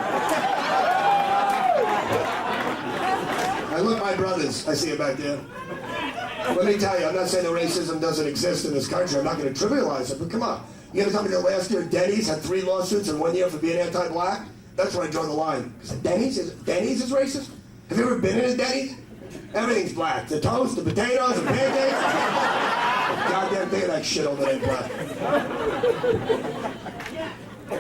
I love my brothers. I see you back there. Let me tell you, I'm not saying that racism doesn't exist in this country. I'm not going to trivialize it, but come on. You gonna tell me that last year Denny's had 3 lawsuits in 1 year for being anti-black? That's where I draw the line. Denny's is racist? Have you ever been in a Denny's? Everything's black. The toast, the potatoes, the pancakes. Goddamn thing of that shit over there black.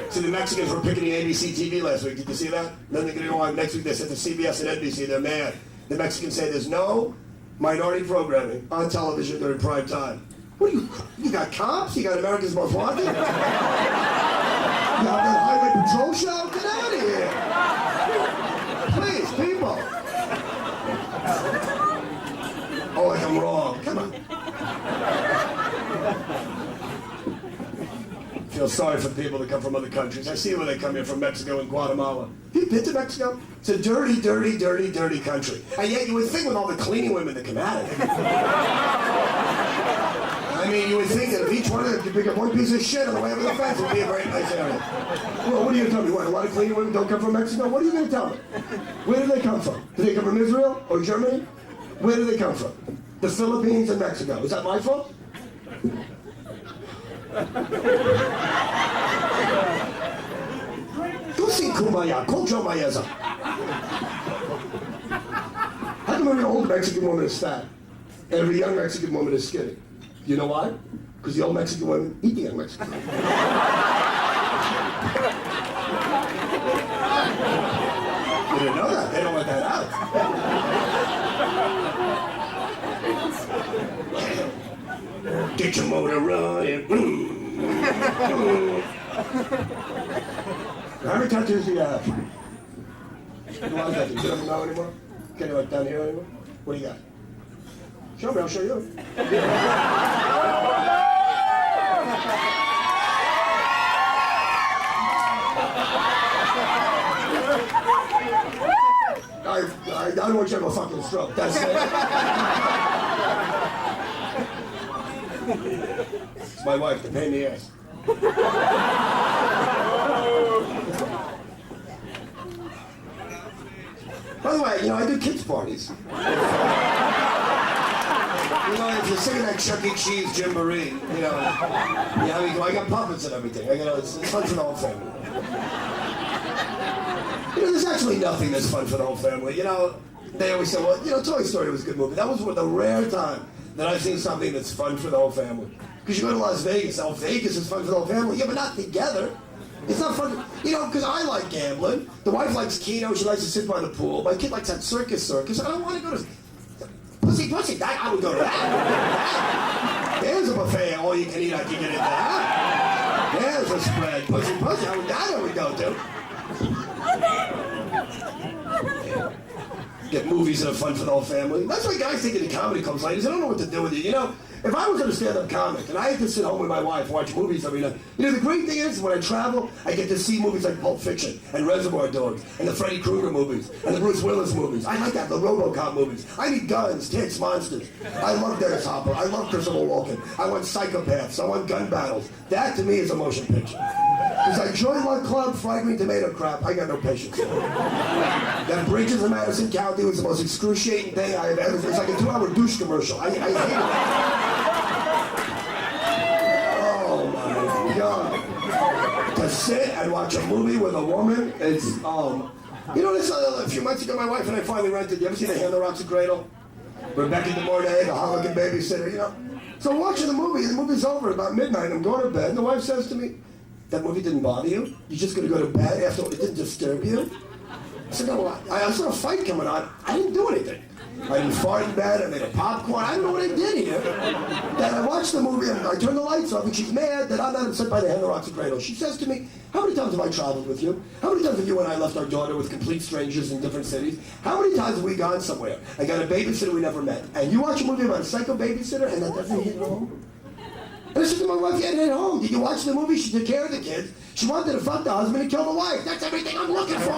See, the Mexicans were picketing ABC TV last week. Did you see that? Then they're going to go on next week. They said to CBS and NBC, they're mad. The Mexicans say there's no minority programming on television during prime time. What you got cops? You got America's Most Wanted? You got the Highway Patrol show? Get out of here! Please, people. Oh, like I'm wrong. Come on. I feel sorry for the people that come from other countries. I see where they come here from Mexico and Guatemala. Have you been to Mexico? It's a dirty, dirty, dirty, dirty country. And yet you would think with all the cleaning women that come out of it. I mean, you would think that if each one of them could pick up one piece of shit on the way over the fence, it would be a very nice area. Well, what are you going to tell me? What, a lot of clean women don't come from Mexico? What are you going to tell me? Where do they come from? Do they come from Israel or Germany? Where do they come from? The Philippines and Mexico. Is that my fault? Go sing Kumbaya. Call Joe Maeza. How come every old Mexican woman is fat? Every young Mexican woman is skinny. You know why? Because the old Mexican women eat the young Mexican women. You didn't know that. They don't let that out. Get your motor running. How many tattoos do you have? A lot of tattoos. You don't know anymore? Can you like down here anymore? What do you got? Show me, I'll show you. I don't want you to have a fucking stroke. That's it. It's my wife, the pain in the ass. By the way, you know, I do kids' parties. You know, if you're singing like Chuck E. Cheese, Jim Marie, you know, I got puppets and everything. It's fun for the whole family. You know, there's actually nothing that's fun for the whole family. You know, they always say, well, you know, Toy Story was a good movie. That was the rare time that I've seen something that's fun for the whole family. Because you go to Las Vegas, Vegas is fun for the whole family. Yeah, but not together. It's not fun, you know, because I like gambling. The wife likes Keno. She likes to sit by the pool. My kid likes that circus. I don't want to go to Pussy. I would go to that. There's a buffet. All you can eat. I can get into that. There's a spread. Pussy. I would go to. Get movies that are fun for the whole family. That's why guys think of the comedy clubs ladies. I don't know what to do with it. You know, if I was a stand-up comic and I had to sit home with my wife and watch movies every night, you know, the great thing is when I travel, I get to see movies like Pulp Fiction and Reservoir Dogs and the Freddy Krueger movies and the Bruce Willis movies. I like that, the RoboCop movies. I need guns, tits, monsters. I love Dennis Hopper. I love Christopher Walken. I want psychopaths. I want gun battles. That, to me, is a motion picture. Because I joined my club, fried green tomato crap. I got no patience for it. That Bridges in Madison County was the most excruciating thing I have ever seen. It's like a 2-hour douche commercial. I hate it. Oh my God. To sit and watch a movie with a woman, it's, you know, this, a few months ago, my wife and I finally rented, you ever seen The Hand That Rocks the Cradle? Rebecca De Mornay, the Hollywood babysitter, you know? So I'm watching the movie, and the movie's over at about midnight, I'm going to bed, and the wife says to me, that movie didn't bother you? You're just going to go to bed after it didn't disturb you? I said, no, I saw a fight coming on. I didn't do anything. I didn't fart in bed. I made a popcorn. I don't know what I did here. Then I watched the movie, and I turned the lights off, and she's mad that I'm not upset by The Hand That Rocks the Cradle. She says to me, how many times have I traveled with you? How many times have you and I left our daughter with complete strangers in different cities? How many times have we gone somewhere? I got a babysitter we never met. And you watch a movie about a psycho babysitter, and that doesn't hit home? And I said to my wife, you hadn't hit home. Did you watch the movie? She took care of the kids. She wanted to fuck the husband and kill the wife. That's everything I'm looking for.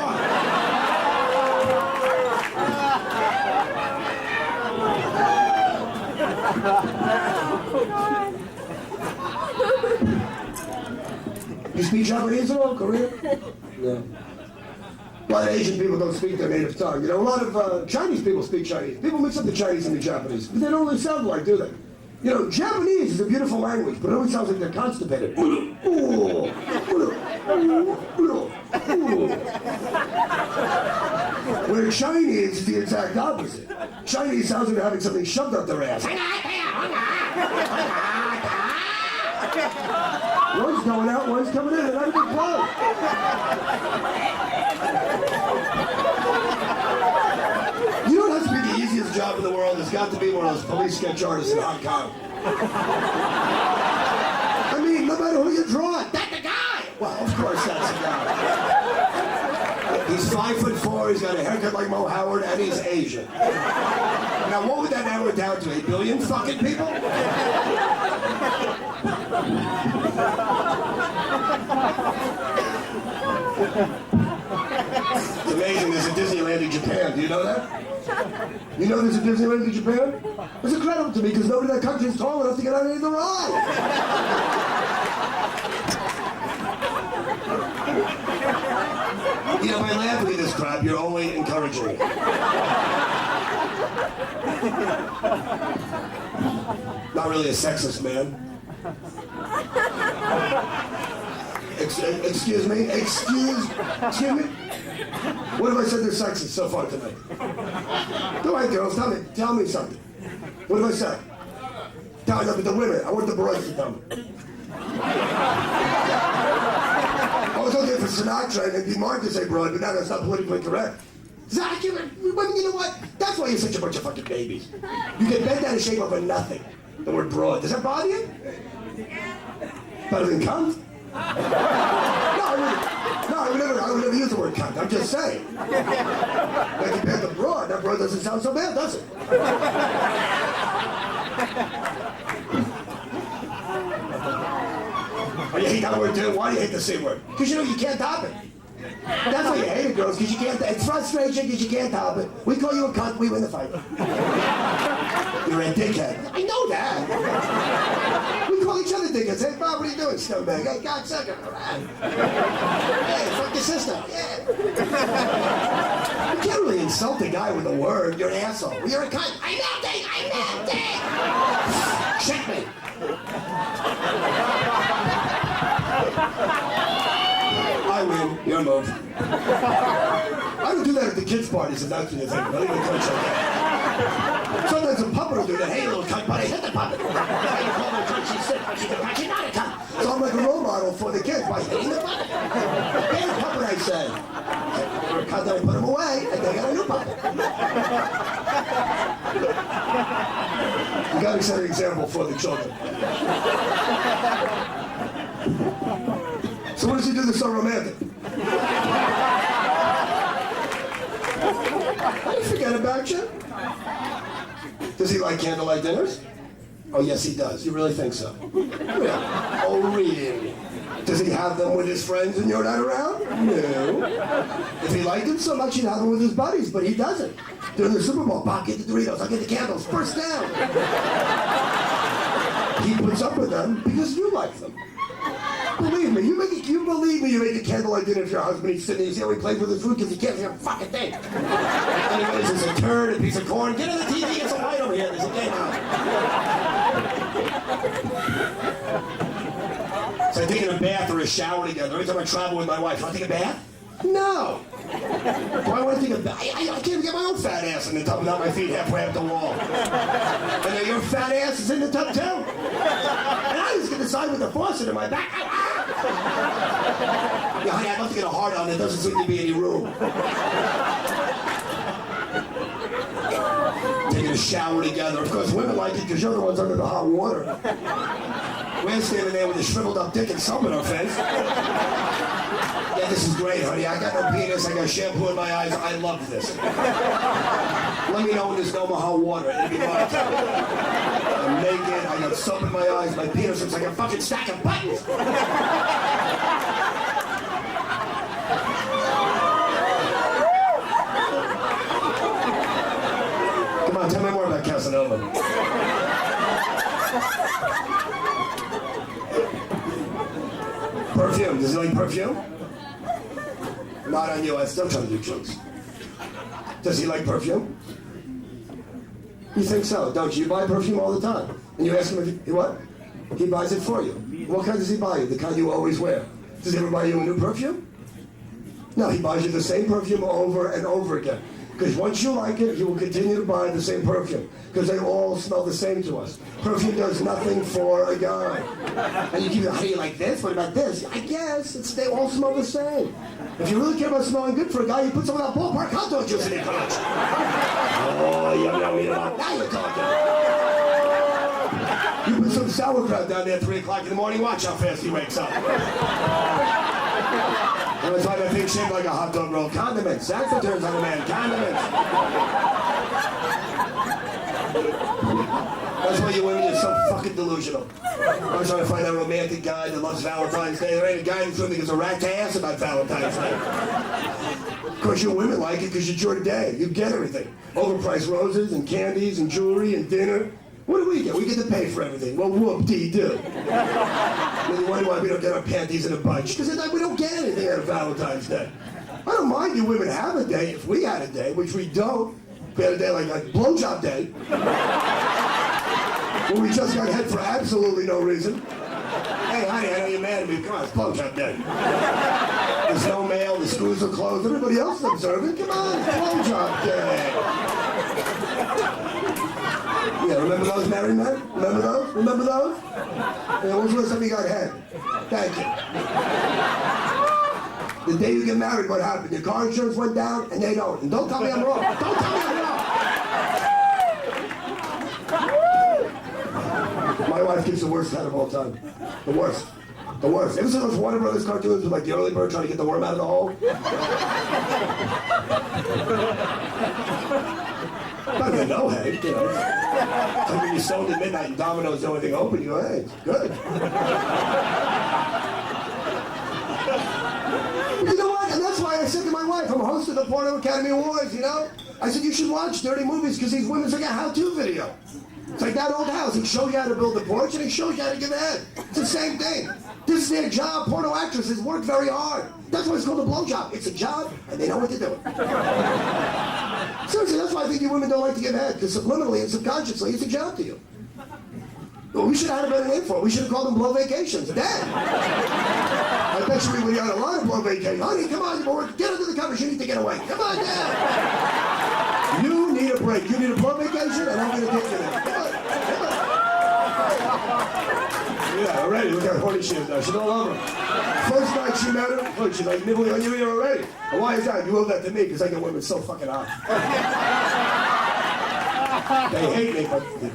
You speak Japanese at all, Korean? No. A lot of Asian people don't speak their native tongue. You know, a lot of Chinese people speak Chinese. People mix up the Chinese and the Japanese. But they don't really sound like, do they? You know, Japanese is a beautiful language, but it always sounds like they're constipated. Where Chinese is the exact opposite. Chinese sounds like they're having something shoved up their ass. One's going out, one's coming in, and not a big blow. You know what has to be the easiest job in the world? It's got to be one of those police sketch artists in Hong Kong. I mean, no matter who you draw it, that's the guy! Well, of course that's the guy. He's 5'4", he's got a haircut like Mo Howard, and he's Asian. Now, what would that narrow it down to? 8 billion fucking people? It's amazing, there's a Disneyland in Japan. Do you know that? You know there's a Disneyland in Japan? It's incredible to me because nobody in that country is tall enough to get on any of the rides. You know, by laughing at this crap, you're only encouraging me. Not really a sexist man. Excuse me? Excuse me? What have I said that's sexist so far tonight? Go ahead, girls, tell me something. What have I said? Tell me the women. I want the boys to tell me. I was okay for Sinatra and it'd be Mark to say broad, but now that's not politically correct. Zach, women, you know what? That's why you're such a bunch of fucking babies. You get bent out of shape over nothing. The word broad. Does that bother you? Better than cunt? No, I would never use the word cunt. I'm just saying. Like compared to broad, that broad doesn't sound so bad, does it? Oh, you hate that word too? Why do you hate the C word? Because you know you can't top it. That's why you hate it, girls, because you can't. It's frustration because you can't top it. We call you a cunt, we win the fight. You're a dickhead. I know that. We call each other dickheads. Hey, Bob, what are you doing, scumbag? Hey, God, suck it. All right. Hey, fuck your sister. Yeah. You can't really insult a guy with a word. You're an asshole. You're a cunt. I'm melting. Checkmate. I win. Your move. I don't do that at the kids' parties, if that's what you think. I leave the coach like that. Sometimes a puppet will do that. Hey, little cunt, buddy, hit the puppet. You call her a cunt, she's sick, but she's a cunt, she's not a cunt. So I'm like a role model for the kids by hitting the puppet. Hey, the puppet, I say. For a cunt, I put him away, and they got a new puppet. You got to set an example for the children. So what does he do that's so romantic? I didn't forget about you. Does he like candlelight dinners? Oh, yes, he does. You really think so? Really? Oh, really? Does he have them with his friends and you're not around? No. If he liked them so much, he'd have them with his buddies, but he doesn't. During the Super Bowl, Bob, get the Doritos, I'll get the candles, first down. He puts up with them because you like them. Believe me, you believe me, you make a candlelight dinner if your husband eats sitting, you see how he plays with his food because he can't see a fucking thing. Anyways, it's a turd, a piece of corn. Get on the TV, get some light over here. There's a game on. It's like taking a bath or a shower together. Every time I travel with my wife, do I take a bath? No. Do I want to take a bath? I can't even get my own fat ass in the tub without my feet halfway up the wall. And then your fat ass is in the tub too. And I just get to decide with the faucet in my back. Yeah, honey, I'd love to get a hard on. There doesn't seem to be any room. Taking a shower together. Of course, women like it because you're the ones under the hot water. We're standing there with a shriveled up dick and some in our face. Yeah, this is great, honey. I got no penis. I got shampoo in my eyes. I love this. Let me know when there's no more hot water. It'll be fine. I'm naked. I got soap in my eyes. My penis looks like a fucking stack of buttons. Come on, tell me more about Casanova. Perfume. Does he like perfume? Not on you. I'm still trying to do jokes. Does he like perfume? You think so, don't you? You buy perfume all the time. And you ask him if he what? He buys it for you. What kind does he buy you? The kind you always wear. Does he ever buy you a new perfume? No, he buys you the same perfume over and over again. Because once you like it, you will continue to buy the same perfume. Because they all smell the same to us. Perfume does nothing for a guy. And you keep how do you like this? What about this? I guess they all smell the same. If you really care about smelling good for a guy, you put some of that ballpark hot dog juice in your crotch. Oh, you know, now you're talking. You put some sauerkraut down there at 3 o'clock in the morning, watch how fast he wakes up. And that's why that thing shaped like a hot dog roll. Condiments. That's what turns on a man. Condiments. That's why you women are so fucking delusional. I was trying to find a romantic guy that loves Valentine's Day. There ain't a guy in this room that gives a rat's ass about Valentine's Day. course, you women like it because it's your day. You get everything. Overpriced roses and candies and jewelry and dinner. What do we get? We get to pay for everything. Well, whoop-dee-doo. Then you wonder why we don't get our panties in a bunch. Because we don't get anything out of Valentine's Day. I don't mind you women have a day if we had a day, which we don't. If we had a day like blowjob day. Where we just got head for absolutely no reason. Hey, honey, I know you're mad at me. Come on, it's blowjob day. There's no mail, the schools are closed, everybody else is observing. Come on, it's blowjob day. Yeah, remember those married men? Remember those? Remember those? Yeah, when was the last time you got head? Thank you. The day you get married, what happened? Your car insurance went down, and they don't. And don't tell me I'm wrong. Don't tell me I'm wrong. My wife gives the worst head of all time. The worst. The worst. Ever seen those Warner Brothers cartoons with like the early bird trying to get the worm out of the hole? Not gonna know, hey, you know. Like when you're stoned at midnight and Domino's the only thing open, you go, hey, it's good. You know what? And that's why I said to my wife, I'm a host of the Porno Academy Awards, you know? I said, you should watch dirty movies because these women's like a how-to video. It's like that old house. It shows you how to build a porch and it shows you how to give head. It's the same thing. This is their job. Porno actresses work very hard. That's why it's called a blowjob. It's a job and they know what to do. Seriously, that's why I think you women don't like to give head, because subliminally and subconsciously it's a job to you. Well, we should have had a better name for it. We should have called them blow vacations. Damn. I bet you we would have had a lot of blow vacations. Honey, come on, get under the covers. You need to get away. Come on down. You need a break. You need a blow vacation, and I'm going to take you there. Come on. Come on. Yeah, already. Look how horny she is now. She's all over. First night she met her, look, she's like nibbling on your ear already. And why is that? You owe that to me, because I get women so fucking hot. They hate me, but you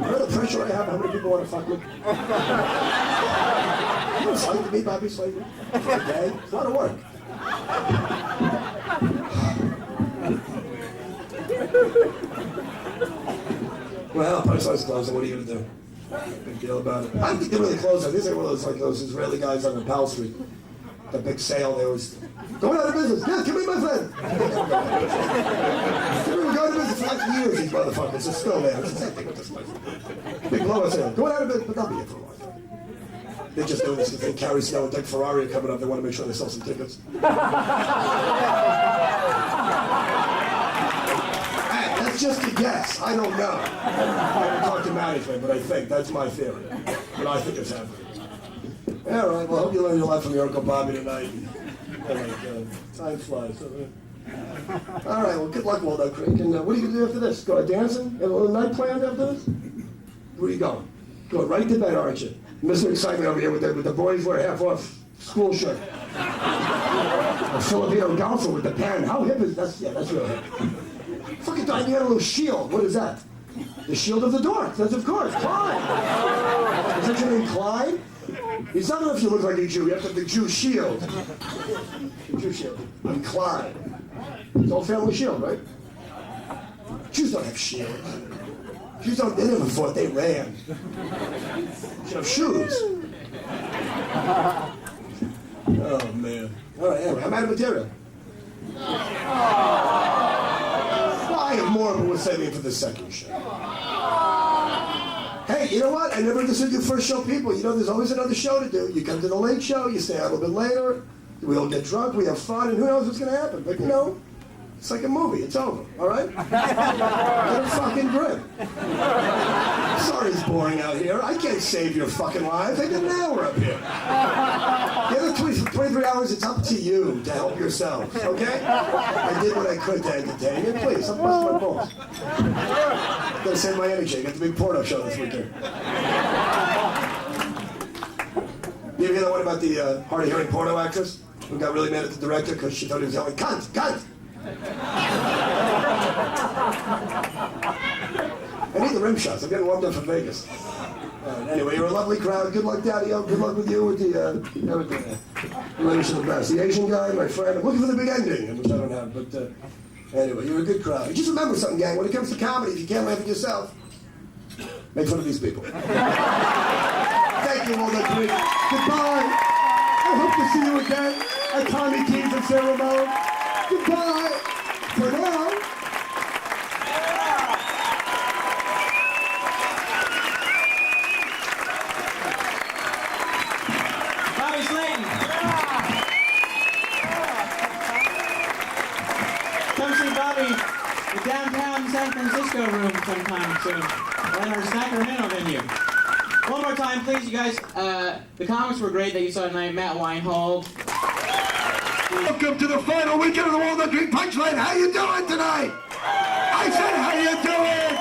know the pressure I have, how many people want to fuck with? You know, it's like to me, Bobby Slayton. Okay? It's a lot of work. Well, Punch Line's closing. What are you going to do? Big deal about it. I don't think they're really closing. These are one of those, like those Israeli guys on the Powell Street. The big sale, they was going out of business. Yeah, come in, my friend. Come in, we're going out of business for like years, these motherfuckers. It's still there. It's the same thing with this place. Big blowout sale. Going out of business, but they'll be here for a while. They're just doing this because they carry Snow and Dick Ferrari are coming up. They want to make sure they sell some tickets. That's just a guess. I don't know. I haven't talked to management, but I think that's my theory. But I think it's happening. All right, well, I hope you learn your life from your Uncle Bobby tonight. Time flies. All right, well, good luck, Walnut Creek. And what are you going to do after this? Go dancing? Have a little night planned after this? Where are you going? Going right to bed, aren't you? Mr. Excitement over here with the boys wear half-off school shirt. A Filipino golfer with the pen. How hip is that? Yeah, that's real hip. Fucking thought you had a little shield. What is that? The shield of the dork. That's of course. Clyde. Is that your name, Clyde? It's not enough if you look like a Jew. You have to have the Jew shield. The Jew shield. I'm Clyde. It's all family shield, right? Jews don't have shields. Jews don't. They never fought. They ran. You have shoes. Oh man. All right. Anyway, I'm out of material. I have more, but we'll save it for the second show. Hey, you know what? I never understood your first show people. You know, there's always another show to do. You come to the late show, you stay out a little bit later, we all get drunk, we have fun, and who knows what's going to happen. But, you know, it's like a movie. It's over, all right? Let it fucking grip. Sorry it's boring out here. I can't save your fucking lives. I did an hour up here. The other 23 hours, it's up to you to help yourselves, okay? I did what I could to entertain you. Please, I'm busting my balls. I'm gonna save my energy. I got the big porno show this weekend. You ever hear that one about the hard of hearing porno actress who got really mad at the director because she thought he was yelling, cunt, cunt! I need the rim shots. I'm getting warmed up for Vegas. Anyway, you're a lovely crowd. Good luck, Daddy-O. Good luck with you with the everything. Ladies the best. The Asian guy, my friend. I'm looking for the big ending, which I don't have. But anyway, you're a good crowd. Just remember something, gang. When it comes to comedy, if you can't laugh at yourself, make fun of these people. Thank you, Walnut Creek. Goodbye. I hope to see you again at Tommy T's and Sarah Moe. see Bobby in downtown San Francisco room sometime soon. And our Sacramento venue. One more time, please, you guys. The comics were great that you saw tonight. Matt Weinhold. Welcome to the final weekend of the Walnut Creek Punch Line. How you doing tonight? I said, how you doing?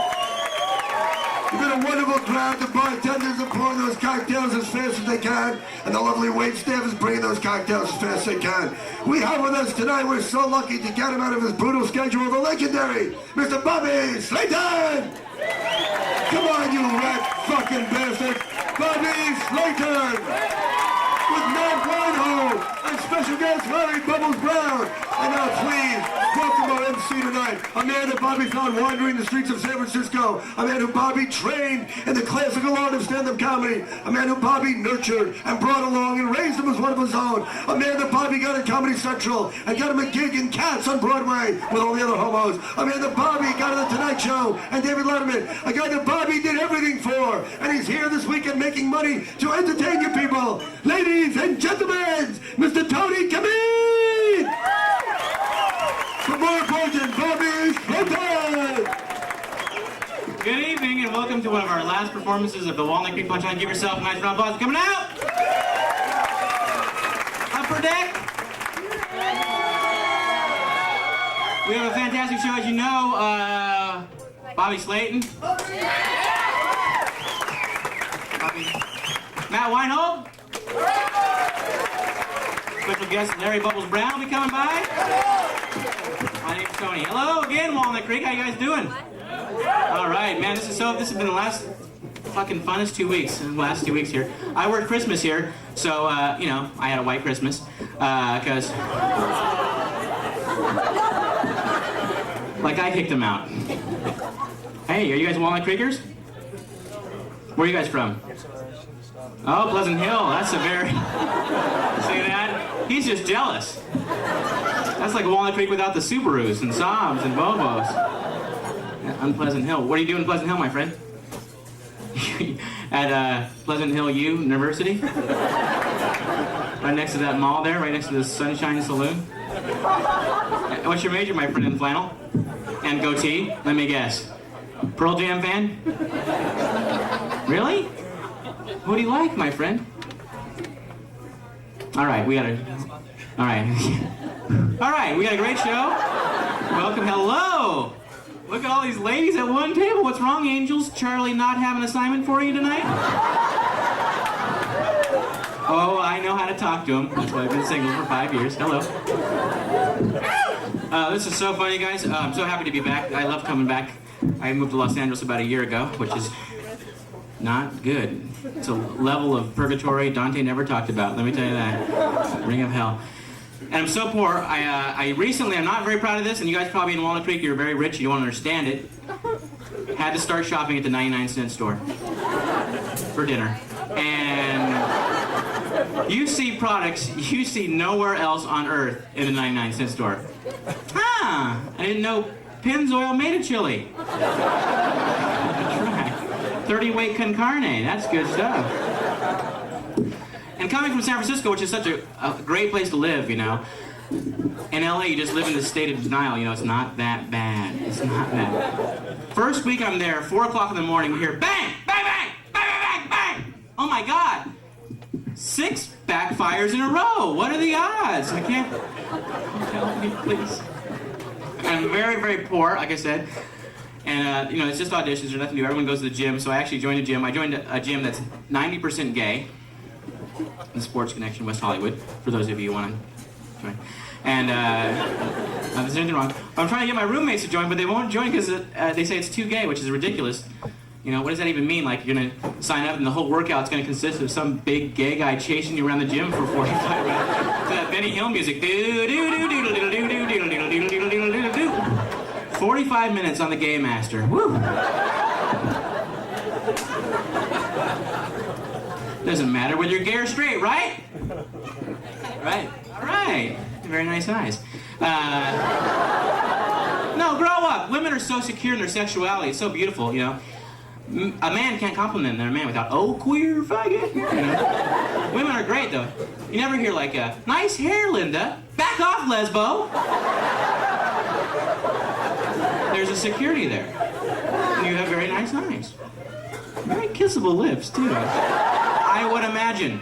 You've been a wonderful crowd. The bartenders are pouring those cocktails as fast as they can, and the lovely wait staff is bringing those cocktails as fast as they can. We have with us tonight, we're so lucky to get him out of his brutal schedule, the legendary Mr. Bobby Slayton! Come on, you rat fucking bastard! Bobby Slayton! With Matt Weinhold and special guest Larry Bubbles Brown. And now please welcome our MC tonight, a man that Bobby found wandering the streets of San Francisco, a man who Bobby trained in the classical art of stand-up comedy, a man who Bobby nurtured and brought along and raised him as one of his own, a man that Bobby got at Comedy Central and got him a gig in Cats on Broadway with all the other homos, a man that Bobby got at The Tonight Show and David Letterman, a guy that Bobby did everything for, and he's here this weekend making money to entertain you people. Ladies and gentlemen, Mr. Tony Camin! For more important, Bobby Slayton! Good evening and welcome to one of our last performances of the Walnut Creek Punch Line. Give yourself a nice round of applause. Coming out! Upper deck! We have a fantastic show, as you know. Bobby Slayton. Matt Weinhold. Special guest Larry Bubbles Brown will be coming by. My name's Tony. Hello again, Walnut Creek. How you guys doing? All right, man. This has been the last fucking funnest 2 weeks. The last 2 weeks here. I worked Christmas here, so you know, I had a white Christmas because like I kicked them out. Hey, are you guys Walnut Creekers? Where are you guys from? Oh, Pleasant Hill. That's a very... See that? He's just jealous. That's like Walnut Creek without the Subarus and Saabs and Volvos. Unpleasant Hill. What are you doing in Pleasant Hill, my friend? At Pleasant Hill U University? Right next to that mall there, right next to the Sunshine Saloon? What's your major, my friend, in flannel? And goatee? Let me guess. Pearl Jam fan? Really? What do you like, my friend? All right, we got a great show. Welcome, hello. Look at all these ladies at one table. What's wrong, angels? Charlie not have an assignment for you tonight? Oh, I know how to talk to him. That's why I've been single for 5 years. Hello. This is so funny, guys. I'm so happy to be back. I love coming back. I moved to Los Angeles about a year ago, which is not good. It's a level of purgatory Dante never talked about, let me tell you that. Ring of hell. And I'm so poor, I'm not very proud of this, and you guys probably in Walnut Creek, you're very rich, you don't understand it. Had to start shopping at the 99-cent store for dinner. And you see products you see nowhere else on earth in the 99-cent store. I didn't know Pennzoil made a chili. 30-weight con carne, that's good stuff. And coming from San Francisco, which is such a great place to live, you know, in LA you just live in this state of denial, you know, it's not that bad. It's not bad. First week I'm there, 4 o'clock in the morning, we hear bang, bang, bang, bang, bang, bang, bang. Oh my God. 6 backfires in a row. What are the odds? I can't, help me, please. I'm very, very poor, like I said. And, you know, it's just auditions, there's nothing to do. Everyone goes to the gym, so I actually joined a gym. I joined a gym that's 90% gay. The Sports Connection, West Hollywood, for those of you who want to join. And, there's anything wrong. I'm trying to get my roommates to join, but they won't join because they say it's too gay, which is ridiculous. You know, what does that even mean? Like, you're going to sign up and the whole workout's going to consist of some big gay guy chasing you around the gym for 45 minutes. To that Benny Hill music. 45 minutes on the Gay Master. Woo! Doesn't matter whether you're gay or straight, right? Right. All right. Very nice eyes. No, grow up. Women are so secure in their sexuality. It's so beautiful, you know. A man can't compliment their man without, oh, queer faggot. You know? Women are great, though. You never hear like, nice hair, Linda. Back off, lesbo. there's a security there. And you have very nice eyes. Very kissable lips, too. I would imagine.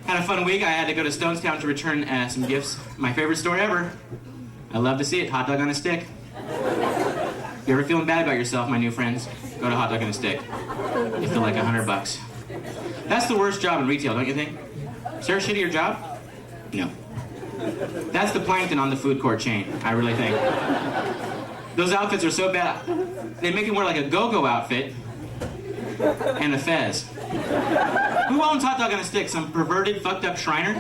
Had a fun week. I had to go to Stonestown to return some gifts. My favorite store ever. I love to see it. Hot dog on a stick. If you're ever feeling bad about yourself, my new friends, go to Hot Dog on a Stick. You feel like $100. That's the worst job in retail, don't you think? Is there a shittier job? No. That's the plankton on the food court chain, I really think. Those outfits are so bad. They make him wear like a go-go outfit and a fez. Who owns Hot Dog on a Stick? Some perverted, fucked up Shriner?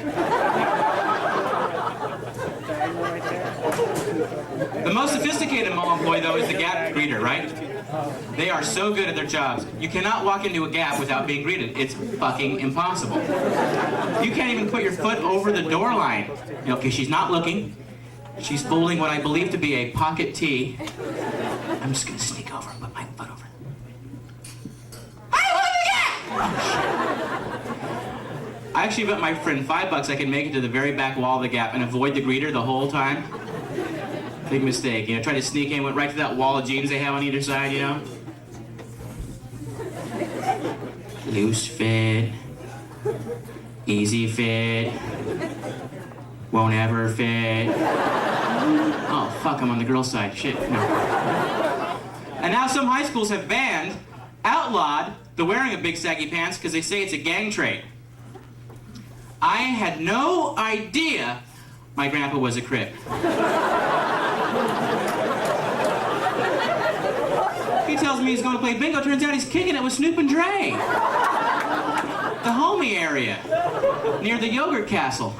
The most sophisticated mall employee, though, is the Gap greeter, right? They are so good at their jobs. You cannot walk into a Gap without being greeted. It's fucking impossible. You can't even put your foot over the door line. Okay, she's not looking. She's folding what I believe to be a pocket tee. I'm just gonna sneak over and put my foot over. I actually bet my friend $5 I could make it to the very back wall of the Gap and avoid the greeter the whole time. Big mistake, you know, tried to sneak in, went right to that wall of jeans they have on either side, you know? Loose fit, easy fit, won't ever fit. Oh, fuck, I'm on the girl's side, shit, no. And now some high schools have banned, outlawed, the wearing of big saggy pants because they say it's a gang trait. I had no idea my grandpa was a Crip. He tells me he's going to play bingo. Turns out he's kicking it with Snoop and Dre. The homie area, near the yogurt castle.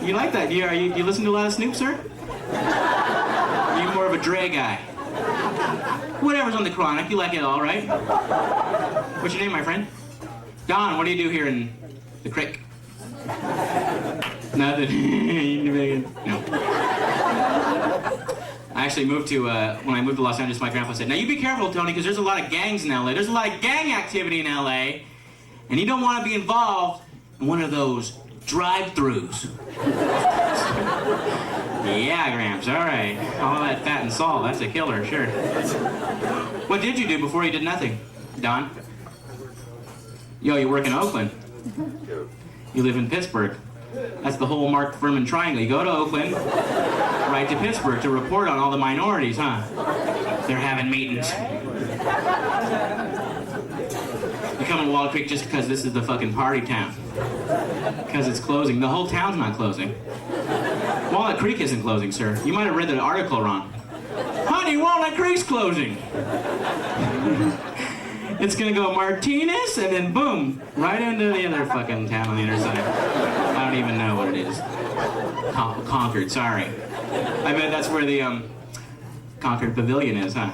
You like that? You listen to a lot of Snoop, sir? You're more of a Dre guy. Whatever's on the chronic, you like it all, right? What's your name, my friend? Don, what do you do here in the crick? Nothing. No. I actually moved to, when I moved to Los Angeles, my grandpa said, now you be careful, Tony, because there's a lot of gangs in LA. There's a lot of gang activity in LA, and you don't want to be involved in one of those drive-thrus. Yeah, Gramps, all right. All that fat and salt, that's a killer, sure. What did you do before you did nothing, Don? Yo, you work in Oakland. You live in Pittsburgh. That's the whole Mark Furman triangle. You go to Oakland, right to Pittsburgh to report on all the minorities, huh? They're having meetings. You come to Walnut Creek just because this is the fucking party town. Because it's closing. The whole town's not closing. Walnut Creek isn't closing, sir. You might have read the article wrong. Honey, Walnut Creek's closing. It's gonna go Martinez and then boom, right into the other fucking town on the other side. I don't even know what it is. Concord, sorry. I bet that's where the Concord Pavilion is, huh?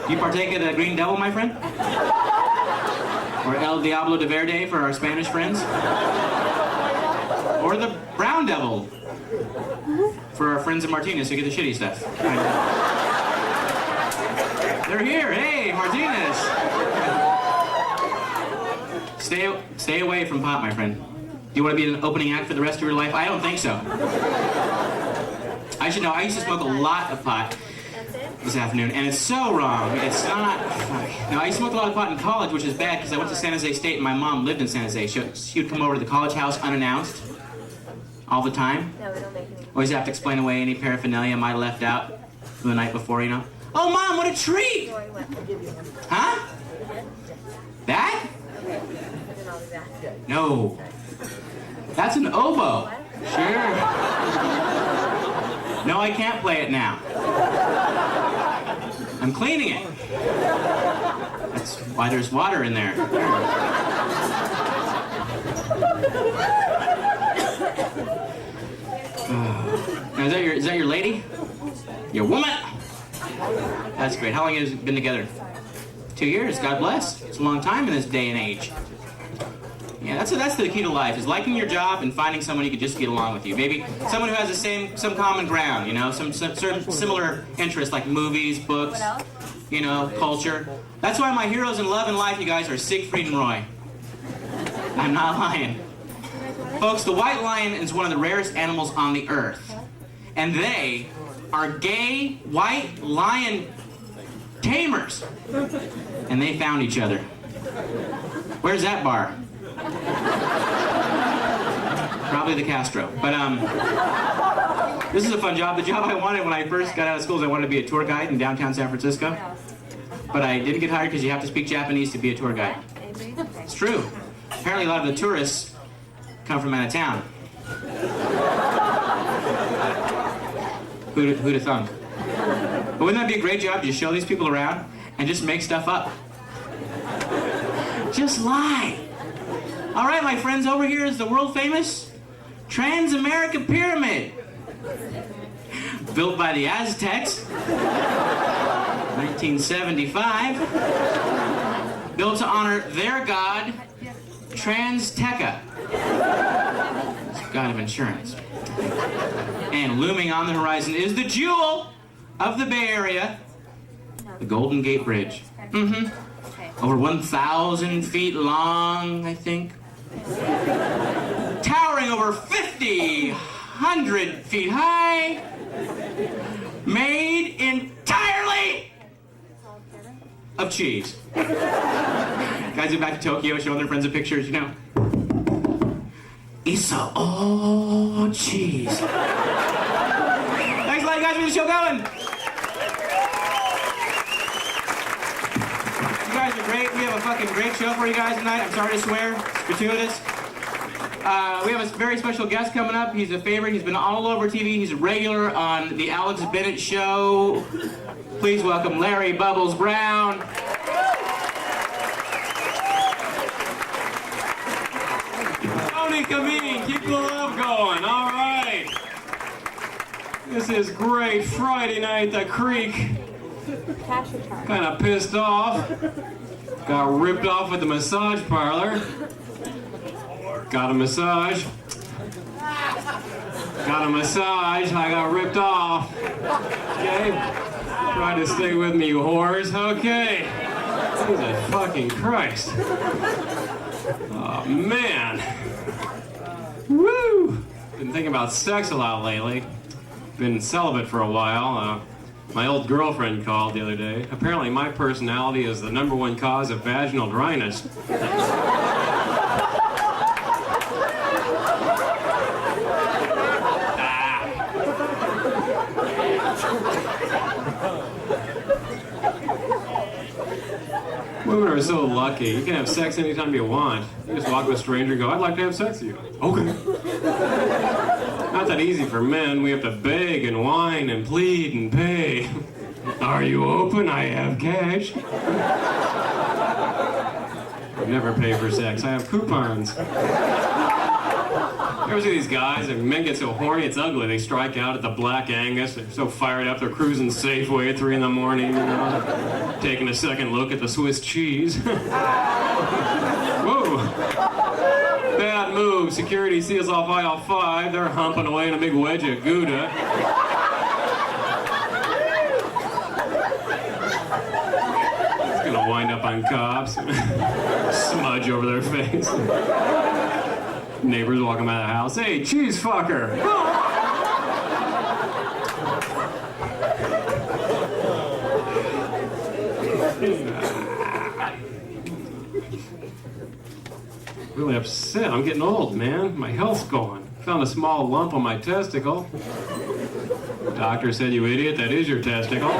You partake of the Green Devil, my friend? Or El Diablo de Verde for our Spanish friends? Or the Brown Devil for our friends in Martinez who get the shitty stuff. They're here. Hey, Martinez. Stay away from pot, my friend. Do you want to be an opening act for the rest of your life? I don't think so. I should know. I used to smoke a lot of pot this afternoon, and it's so wrong. It's not. No, I smoked a lot of pot in college, which is bad because I went to San Jose State and my mom lived in San Jose. She would come over to the college house unannounced all the time. No, we don't make any. Always have to explain away any paraphernalia I might have left out from the night before, you know. Oh, Mom, what a treat! Huh? That? No. That's an oboe. Sure. No, I can't play it now. I'm cleaning it. That's why there's water in there. Now, is that your lady? Your woman? That's great. How long have you been together? 2 years. God bless. It's a long time in this day and age. Yeah, that's the key to life, is liking your job and finding someone who can just get along with you. Maybe someone who has some common ground, you know, some similar interests like movies, books, you know, culture. That's why my heroes in love and life, you guys, are Siegfried and Roy. I'm not lying. Folks, the white lion is one of the rarest animals on the earth. And they are gay white lion tamers. And they found each other. Where's that bar? Probably the Castro. But this is a fun job. The job I wanted when I first got out of school is I wanted to be a tour guide in downtown San Francisco. But I didn't get hired because you have to speak Japanese to be a tour guide. It's true. Apparently a lot of the tourists come from out of town. Who'd have thunk? But wouldn't that be a great job? Just show these people around and just make stuff up. Just lie. All right, my friends, over here is the world famous Trans-American Pyramid. Built by the Aztecs, 1975. Built to honor their god, Trans-Teca, god of insurance. And looming on the horizon is the jewel of the Bay Area, the Golden Gate Bridge. Over 1,000 feet long, I think. Towering over 100 feet high. Made entirely of cheese. Guys are back to Tokyo showing their friends the pictures, you know. It's all cheese. Thanks a lot, guys, for the show going. You guys are great. We have a fucking great show for you guys tonight. I'm sorry to swear. It's gratuitous. We have a very special guest coming up. He's a favorite. He's been all over TV. He's a regular on the Alex Bennett Show. Please welcome Larry Bubbles Brown. Tony Camin, keep the love going. All right. This is great. Friday night at the Creek. Kind of pissed off. Got ripped off at the massage parlor. Got a massage. Got a massage. I got ripped off. Okay? Try to stay with me, you whores. Okay. Jesus fucking Christ. Oh, man. Woo! Been thinking about sex a lot lately. Been celibate for a while. My old girlfriend called the other day. Apparently my personality is the #1 cause of vaginal dryness. Women are so lucky. You can have sex anytime you want. You just walk up to a stranger and go, I'd like to have sex with you. Okay. Not that easy for men. We have to beg and whine and plead and pay. Are you open? I have cash. I never pay for sex. I have coupons. You ever see these guys, and men get so horny it's ugly, they strike out at the Black Angus, they're so fired up, they're cruising Safeway at 3 in the morning, you know, taking a second look at the Swiss cheese. Whoa! Bad move, security seals off aisle 5, they're humping away in a big wedge of Gouda. It's gonna wind up on cops, smudge over their face. Neighbors walking by the house. Hey, cheese fucker! Really upset. I'm getting old, man. My health's going. Found a small lump on my testicle. The doctor said, you idiot, that is your testicle.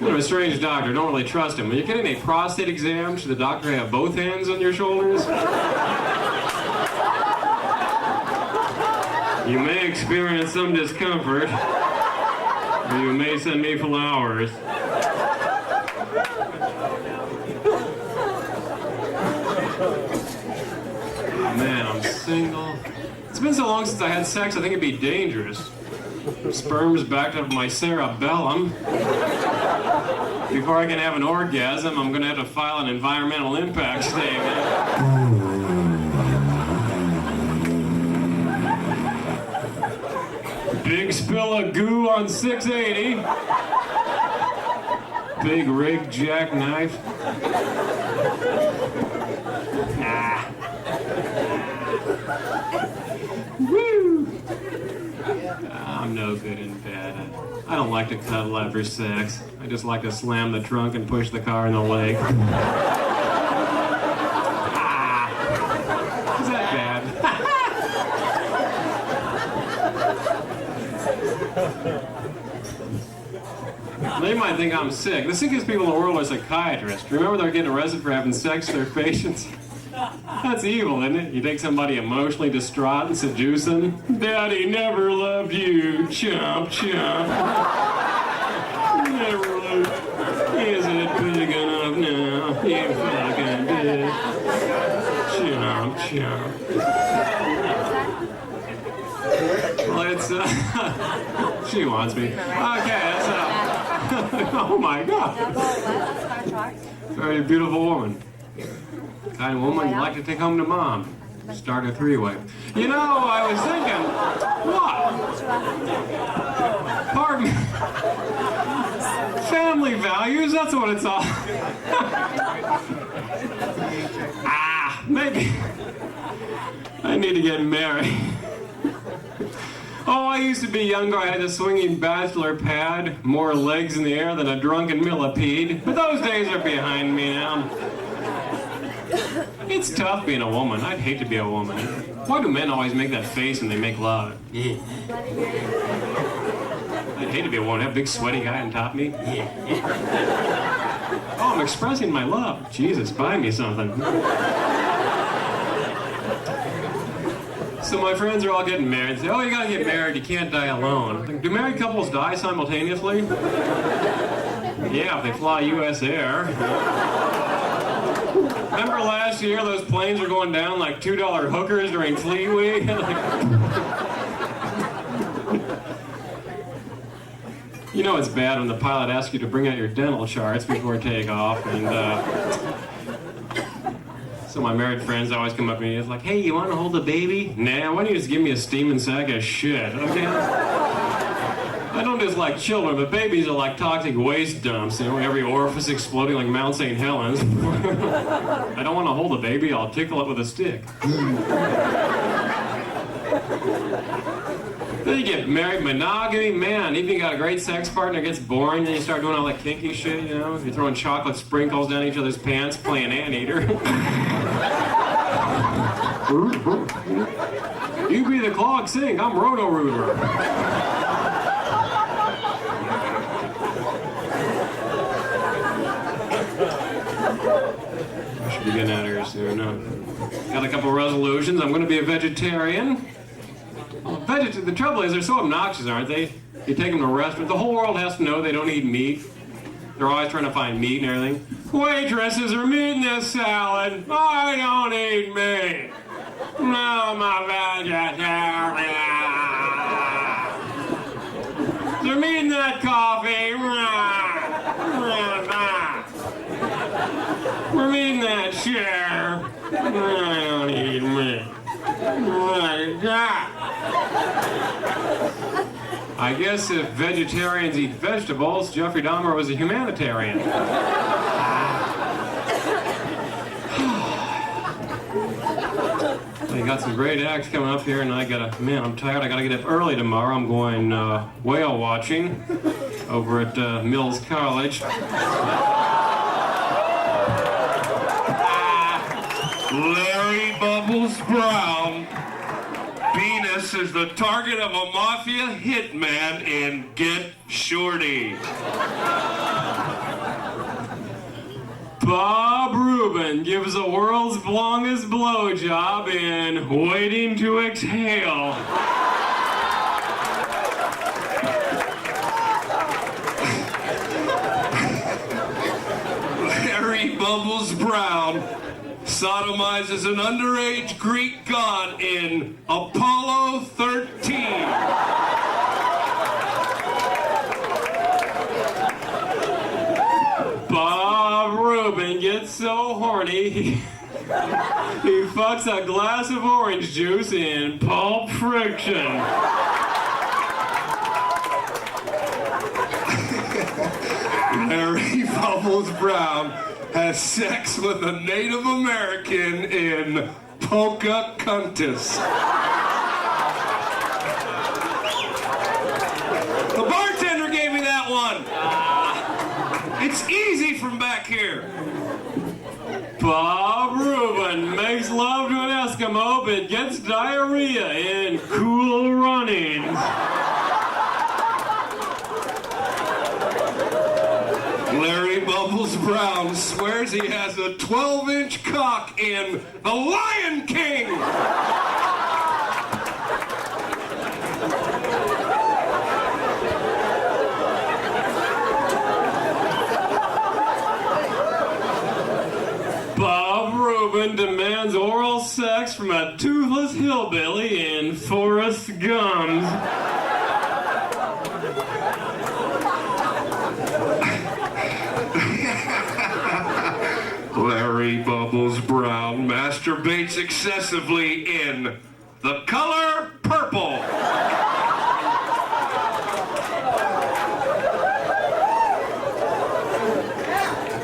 Kind of a strange doctor, don't really trust him. When you're getting a prostate exam, should the doctor have both hands on your shoulders? You may experience some discomfort, or you may send me flowers. Oh, man, I'm single. It's been so long since I had sex, I think it'd be dangerous. Sperm's backed up my cerebellum. Before I can have an orgasm, I'm gonna have to file an environmental impact statement. Big spill of goo on 680. big rig jackknife. Nah. Woo! I'm no good in bed. I don't like to cuddle after sex. I just like to slam the trunk and push the car in the leg. Is that bad? They might think I'm sick. The sickest people in the world are psychiatrists. Remember, they're getting arrested for having sex with their patients? That's evil, isn't it? You take somebody emotionally distraught and seduce them. Daddy never loved you, chomp, chomp. Never loved. Is it big enough now? You fucking bitch. Chomp, chomp. Well, it's, she wants me. Okay, that's, oh my God. Very beautiful woman. Kind of woman you'd like to take home to mom. Start a three-way. You know, I was thinking, what? Pardon me. Family values, that's what it's all. Maybe. I need to get married. Oh, I used to be younger. I had a swinging bachelor pad, more legs in the air than a drunken millipede. But those days are behind me now. It's tough being a woman. I'd hate to be a woman. Why do men always make that face when they make love? Yeah. I'd hate to be a woman. Have a big sweaty guy on top of me. Yeah. Oh, I'm expressing my love. Jesus, buy me something. So my friends are all getting married. They say, oh, you gotta get married. You can't die alone. Like, do married couples die simultaneously? Yeah, if they fly U.S. Air. Remember last year those planes were going down like $2 hookers during Fleet Week? You know it's bad when the pilot asks you to bring out your dental charts before takeoff, and so my married friends always come up to me and it's like, hey, you want to hold the baby? Nah, why don't you just give me a steaming sack of shit, okay? I don't just like children, but babies are like toxic waste dumps, you know, every orifice exploding like Mount St. Helens. I don't want to hold a baby, I'll tickle it with a stick. Then you get married, monogamy, man, even if you got a great sex partner, it gets boring, then you start doing all that kinky shit, you know? You're throwing chocolate sprinkles down each other's pants, playing anteater. You be the clog sink, I'm Roto-Rooter. I should be getting out of here soon. Got a couple resolutions. I'm going to be a vegetarian. The trouble is, they're so obnoxious, aren't they? You take them to a restaurant, the whole world has to know they don't eat meat. They're always trying to find meat and everything. Waitress, there meat in this salad? I don't eat meat. No, I'm a vegetarian. Is there meat in that coffee? We're meat in that chair. I don't eat meat. I guess if vegetarians eat vegetables, Jeffrey Dahmer was a humanitarian. I got some great acts coming up here, and man, I'm tired. I gotta get up early tomorrow. I'm going whale watching over at Mills College. Larry Bubbles Brown. Venus is the target of a mafia hitman in Get Shorty. Bob Rubin gives the world's longest blowjob in Waiting to Exhale. Larry Bubbles Brown sodomizes an underage Greek god in Apollo 13. Bob Rubin gets so horny, he fucks a glass of orange juice in Pulp Friction. Larry Bubbles Brown has sex with a Native American in Pocahontas. The bartender gave me that one. It's easy from back here. Bob Rubin makes love to an Eskimo but gets diarrhea in Cool Runnings. Larry Bubbles Brown swears he has a 12-inch cock in The Lion King. Bob Rubin demands oral sex from a toothless hillbilly in Forrest Gump. Larry Bubbles Brown masturbates excessively in The Color Purple.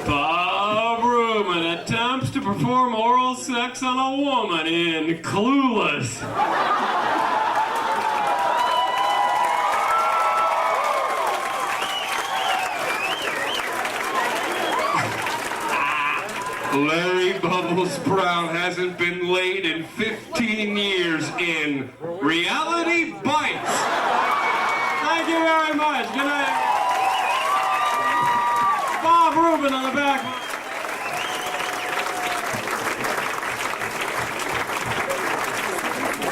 Bob Rubin attempts to perform oral sex on a woman in Clueless. Larry Bubbles Brown hasn't been laid in 15 years in Reality Bites. Thank you very much. Good night. Bob Rubin on the back.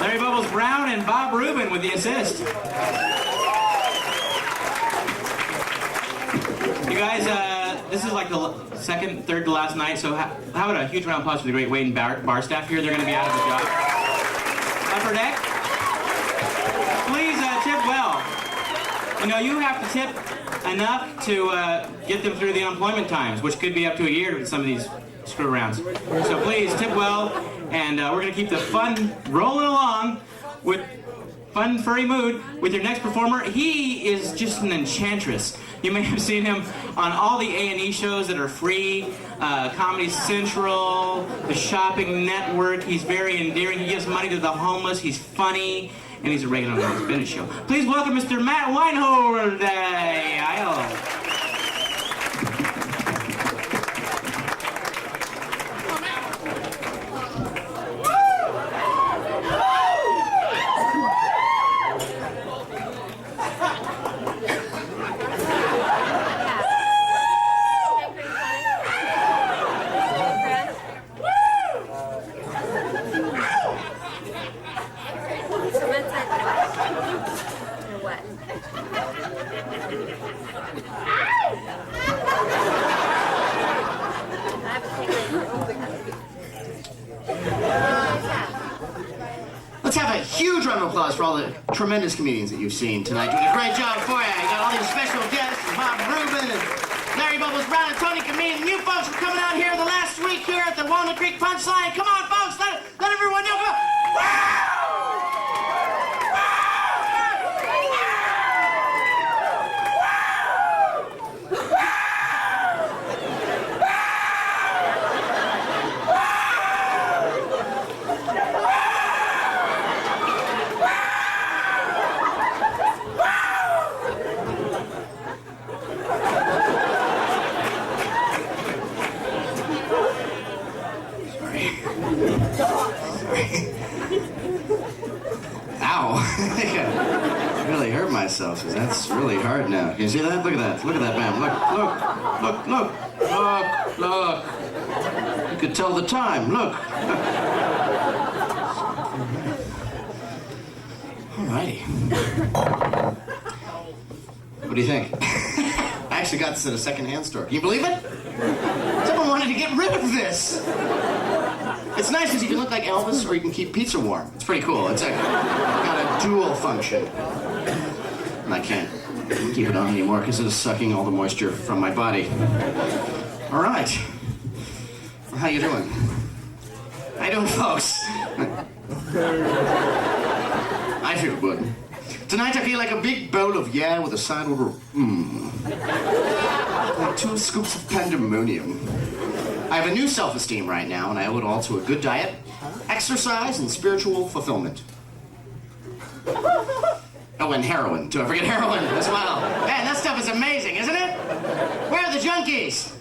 Larry Bubbles Brown and Bob Rubin with the assist. You guys, this is like the second, third to last night, so how about a huge round of applause for the great Wade and bar staff here? They're going to be out of a job. Upper deck, please tip well. You know, you have to tip enough to get them through the unemployment times, which could be up to a year with some of these screw arounds. So please tip well, and we're going to keep the fun rolling along with fun, furry mood with your next performer. He is just an enchantress. You may have seen him on all the A&E shows that are free, Comedy Central, the Shopping Network. He's very endearing. He gives money to the homeless. He's funny, and he's a regular on the Business Show. Please welcome Mr. Matt Weinhold. Let's have a huge round of applause for all the tremendous comedians that you've seen tonight. Doing a great job for you. You got all these special guests, Bob Rubin and Larry Bubbles Brown and Tony Camin. And you folks for coming out here the last week here at the Walnut Creek Punch Line. Come on, folks, let everyone know. Come on. Ow. I really hurt myself, because that's really hard now. Can you see that? Look at that. Look at that, man. Look. You could tell the time. Look. Alrighty. What do you think? I actually got this at a second-hand store. Can you believe it? Someone wanted to get rid of this. It's nice because you can look like Elvis or you can keep pizza warm. It's pretty cool. It's got a dual function. And I can't keep it on anymore because it is sucking all the moisture from my body. All right. Well, how you doing? How you doing, folks? I feel good. Tonight I feel like a big bowl of yeah with a side order of mmm. 2 scoops of pandemonium. I have a new self-esteem right now, and I owe it all to a good diet, exercise, and spiritual fulfillment. Oh, and heroin. Do I forget heroin as well? Man, that stuff is amazing, isn't it? Where are the junkies?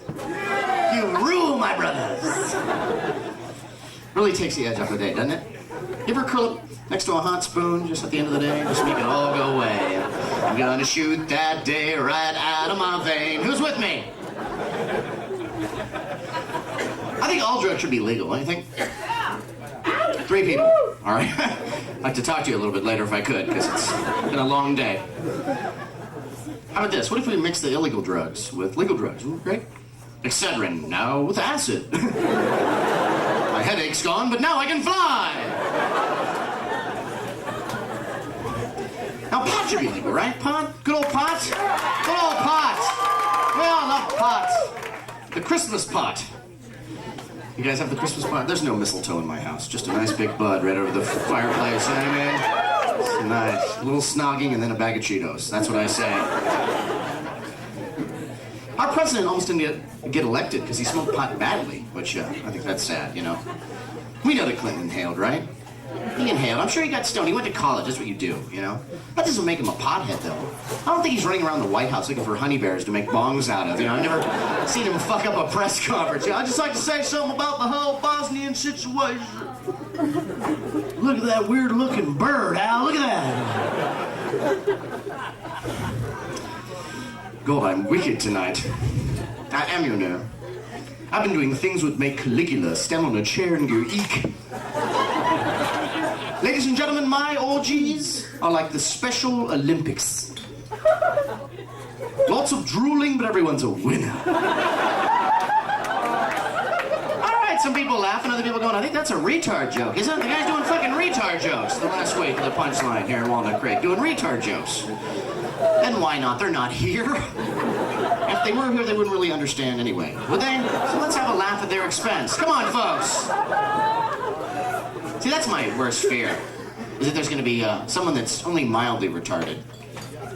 You rule, my brothers. Really takes the edge off the day, doesn't it? You ever curl up next to a hot spoon just at the end of the day? Just make it all go away. I'm gonna shoot that day right out of my vein. Who's with me? I think all drugs should be legal, don't you think? 3 people. All right. I'd like to talk to you a little bit later if I could, because it's been a long day. How about this? What if we mix the illegal drugs with legal drugs? Right? Excedrin, now with acid. My headache's gone, but now I can fly. Now pot should be legal, right? Pot? Good old pot? Good old pot. We all love pot. The Christmas pot. You guys have the Christmas pot? There's no mistletoe in my house. Just a nice big bud right over the fireplace. You know what I mean? It's nice. A little snogging and then a bag of Cheetos. That's what I say. Our president almost didn't get elected because he smoked pot badly, which I think that's sad, you know. We know that Clinton inhaled, right? He inhaled. I'm sure he got stoned. He went to college. That's what you do, you know? That doesn't make him a pothead, though. I don't think he's running around the White House looking for honey bears to make bongs out of. You know, I've never seen him fuck up a press conference. You know, I'd just like to say something about the whole Bosnian situation. Look at that weird-looking bird, Al. Look at that. God, I'm wicked tonight. I am, you know. I've been doing things that make Caligula stand on a chair and go eek. Ladies and gentlemen, my orgies are like the Special Olympics. Lots of drooling, but everyone's a winner. All right, some people laughing, other people going, I think that's a retard joke, isn't it? The guy's doing fucking retard jokes the last week at the Punch Line here in Walnut Creek, doing retard jokes. And why not? They're not here. If they were here, they wouldn't really understand anyway, would they? So let's have a laugh at their expense. Come on, folks. See, that's my worst fear, is that there's going to be someone that's only mildly retarded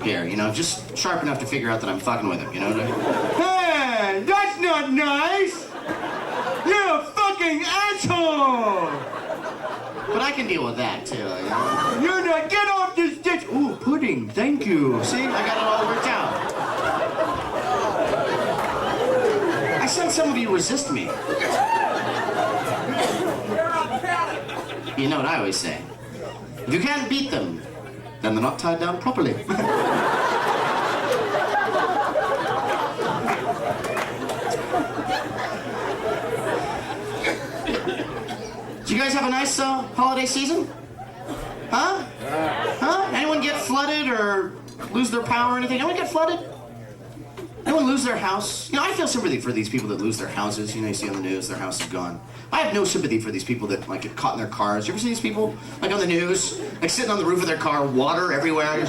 here, you know, just sharp enough to figure out that I'm fucking with him, you know? Hey, that's not nice! You're a fucking asshole! But I can deal with that, too, you know? You're not, get off this ditch! Ooh, pudding, thank you. See, I got it all worked out. I sense some of you resist me. You know what I always say. If you can't beat them, then they're not tied down properly. Did you guys have a nice holiday season? Huh? Huh? Anyone get flooded or lose their power or anything? Anyone get flooded? Anyone lose their house? You know, I feel sympathy for these people that lose their houses. You know, you see on the news, their house is gone. I have no sympathy for these people that, like, get caught in their cars. You ever see these people, like, on the news? Like, sitting on the roof of their car, water everywhere.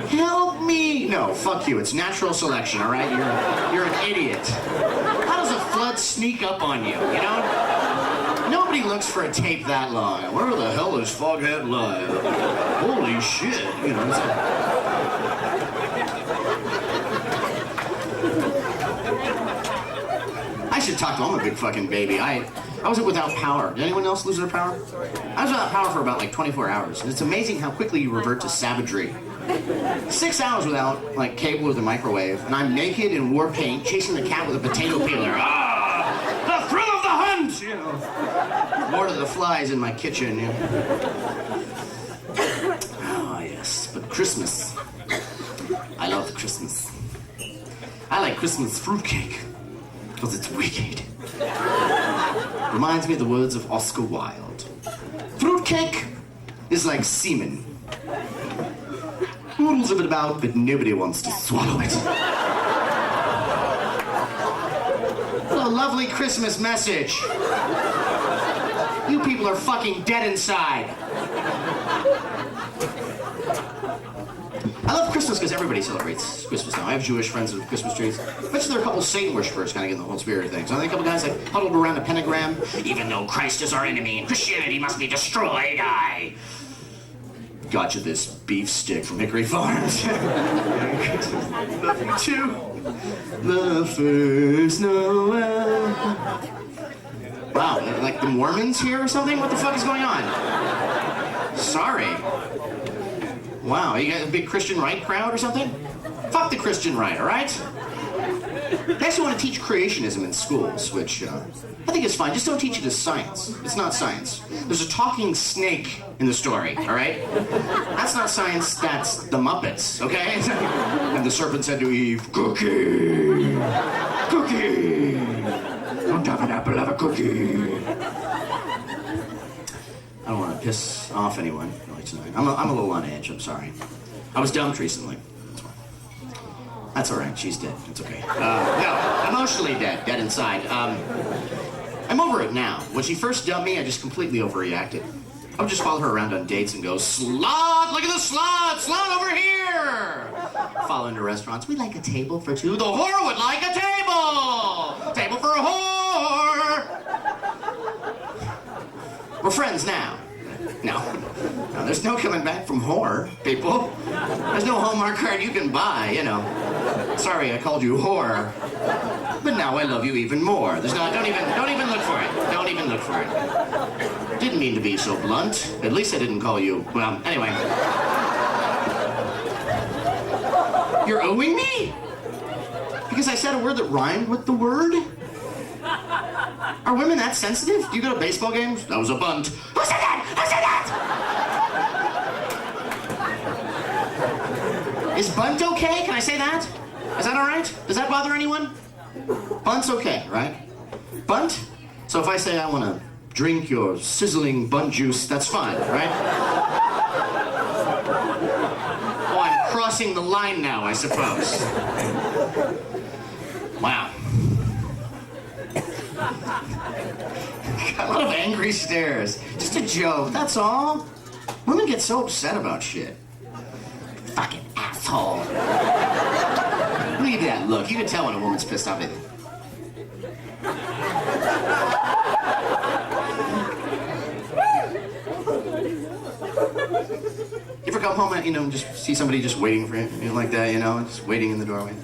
Help me! No, fuck you. It's natural selection, all right? You're an idiot. How does a flood sneak up on you, you know? Nobody looks for a tape that long. Where the hell is Foghead Live? Holy shit, you know. I should talk to him. I'm a big fucking baby. I was without power. Did anyone else lose their power? I was without power for about like 24 hours. And it's amazing how quickly you revert to savagery. 6 hours without like cable or the microwave, and I'm naked in war paint chasing the cat with a potato peeler. Ah! The thrill of the hunt! You know. Lord of the Flies in my kitchen. You know. Oh yes, but Christmas. I love Christmas. I like Christmas fruitcake. Because it's wicked. Reminds me of the words of Oscar Wilde. Fruitcake is like semen. Oodles of it about, but nobody wants to swallow it. What a lovely Christmas message. You people are fucking dead inside. I love Christmas because everybody celebrates Christmas now. I have Jewish friends with Christmas trees. I bet you there are a couple Satan worshippers kind of getting the whole spirit of things. I think a couple guys like huddled around a pentagram. Even though Christ is our enemy and Christianity must be destroyed, got you this beef stick from Hickory Farms. Love you too. The first Noel. Wow, like the Mormons here or something? What the fuck is going on? Sorry. Wow, you got a big Christian right crowd or something? Fuck the Christian right, all right? They actually want to teach creationism in schools, which I think is fine. Just don't teach it as science. It's not science. There's a talking snake in the story, all right? That's not science, that's the Muppets, okay? And the serpent said to Eve, "Cookie! Cookie! Don't have an apple, have a cookie." I don't want to piss off anyone really tonight. I'm a little on edge, I'm sorry. I was dumped recently. That's all right, she's dead. It's okay. No, emotionally dead inside. I'm over it now. When she first dumped me, I just completely overreacted. I would just follow her around on dates and go, "Slut! Look at the slut! Slut over here!" Follow into restaurants. "We like a table for two." "The whore would like a table! Table for a whore!" We're friends now. No, there's no coming back from whore, people. There's no Hallmark card you can buy, you know. Sorry, I called you whore, but now I love you even more. There's not. Don't even look for it. Don't even look for it. Didn't mean to be so blunt. At least I didn't call you. Well, anyway. You're owing me? Because I said a word that rhymed with the word? Are women that sensitive? Do you go to baseball games? That was a bunt. Who said that? Who said that? Is bunt okay? Can I say that? Is that all right? Does that bother anyone? Bunt's okay, right? Bunt? So if I say I want to drink your sizzling bunt juice, that's fine, right? Oh, I'm crossing the line now, I suppose. Wow. Got a lot of angry stares. Just a joke, that's all. Women get so upset about shit. Fucking asshole. Look at that look. You can tell when a woman's pissed off. You ever come home and, just see somebody just waiting for you, like that, just waiting in the doorway?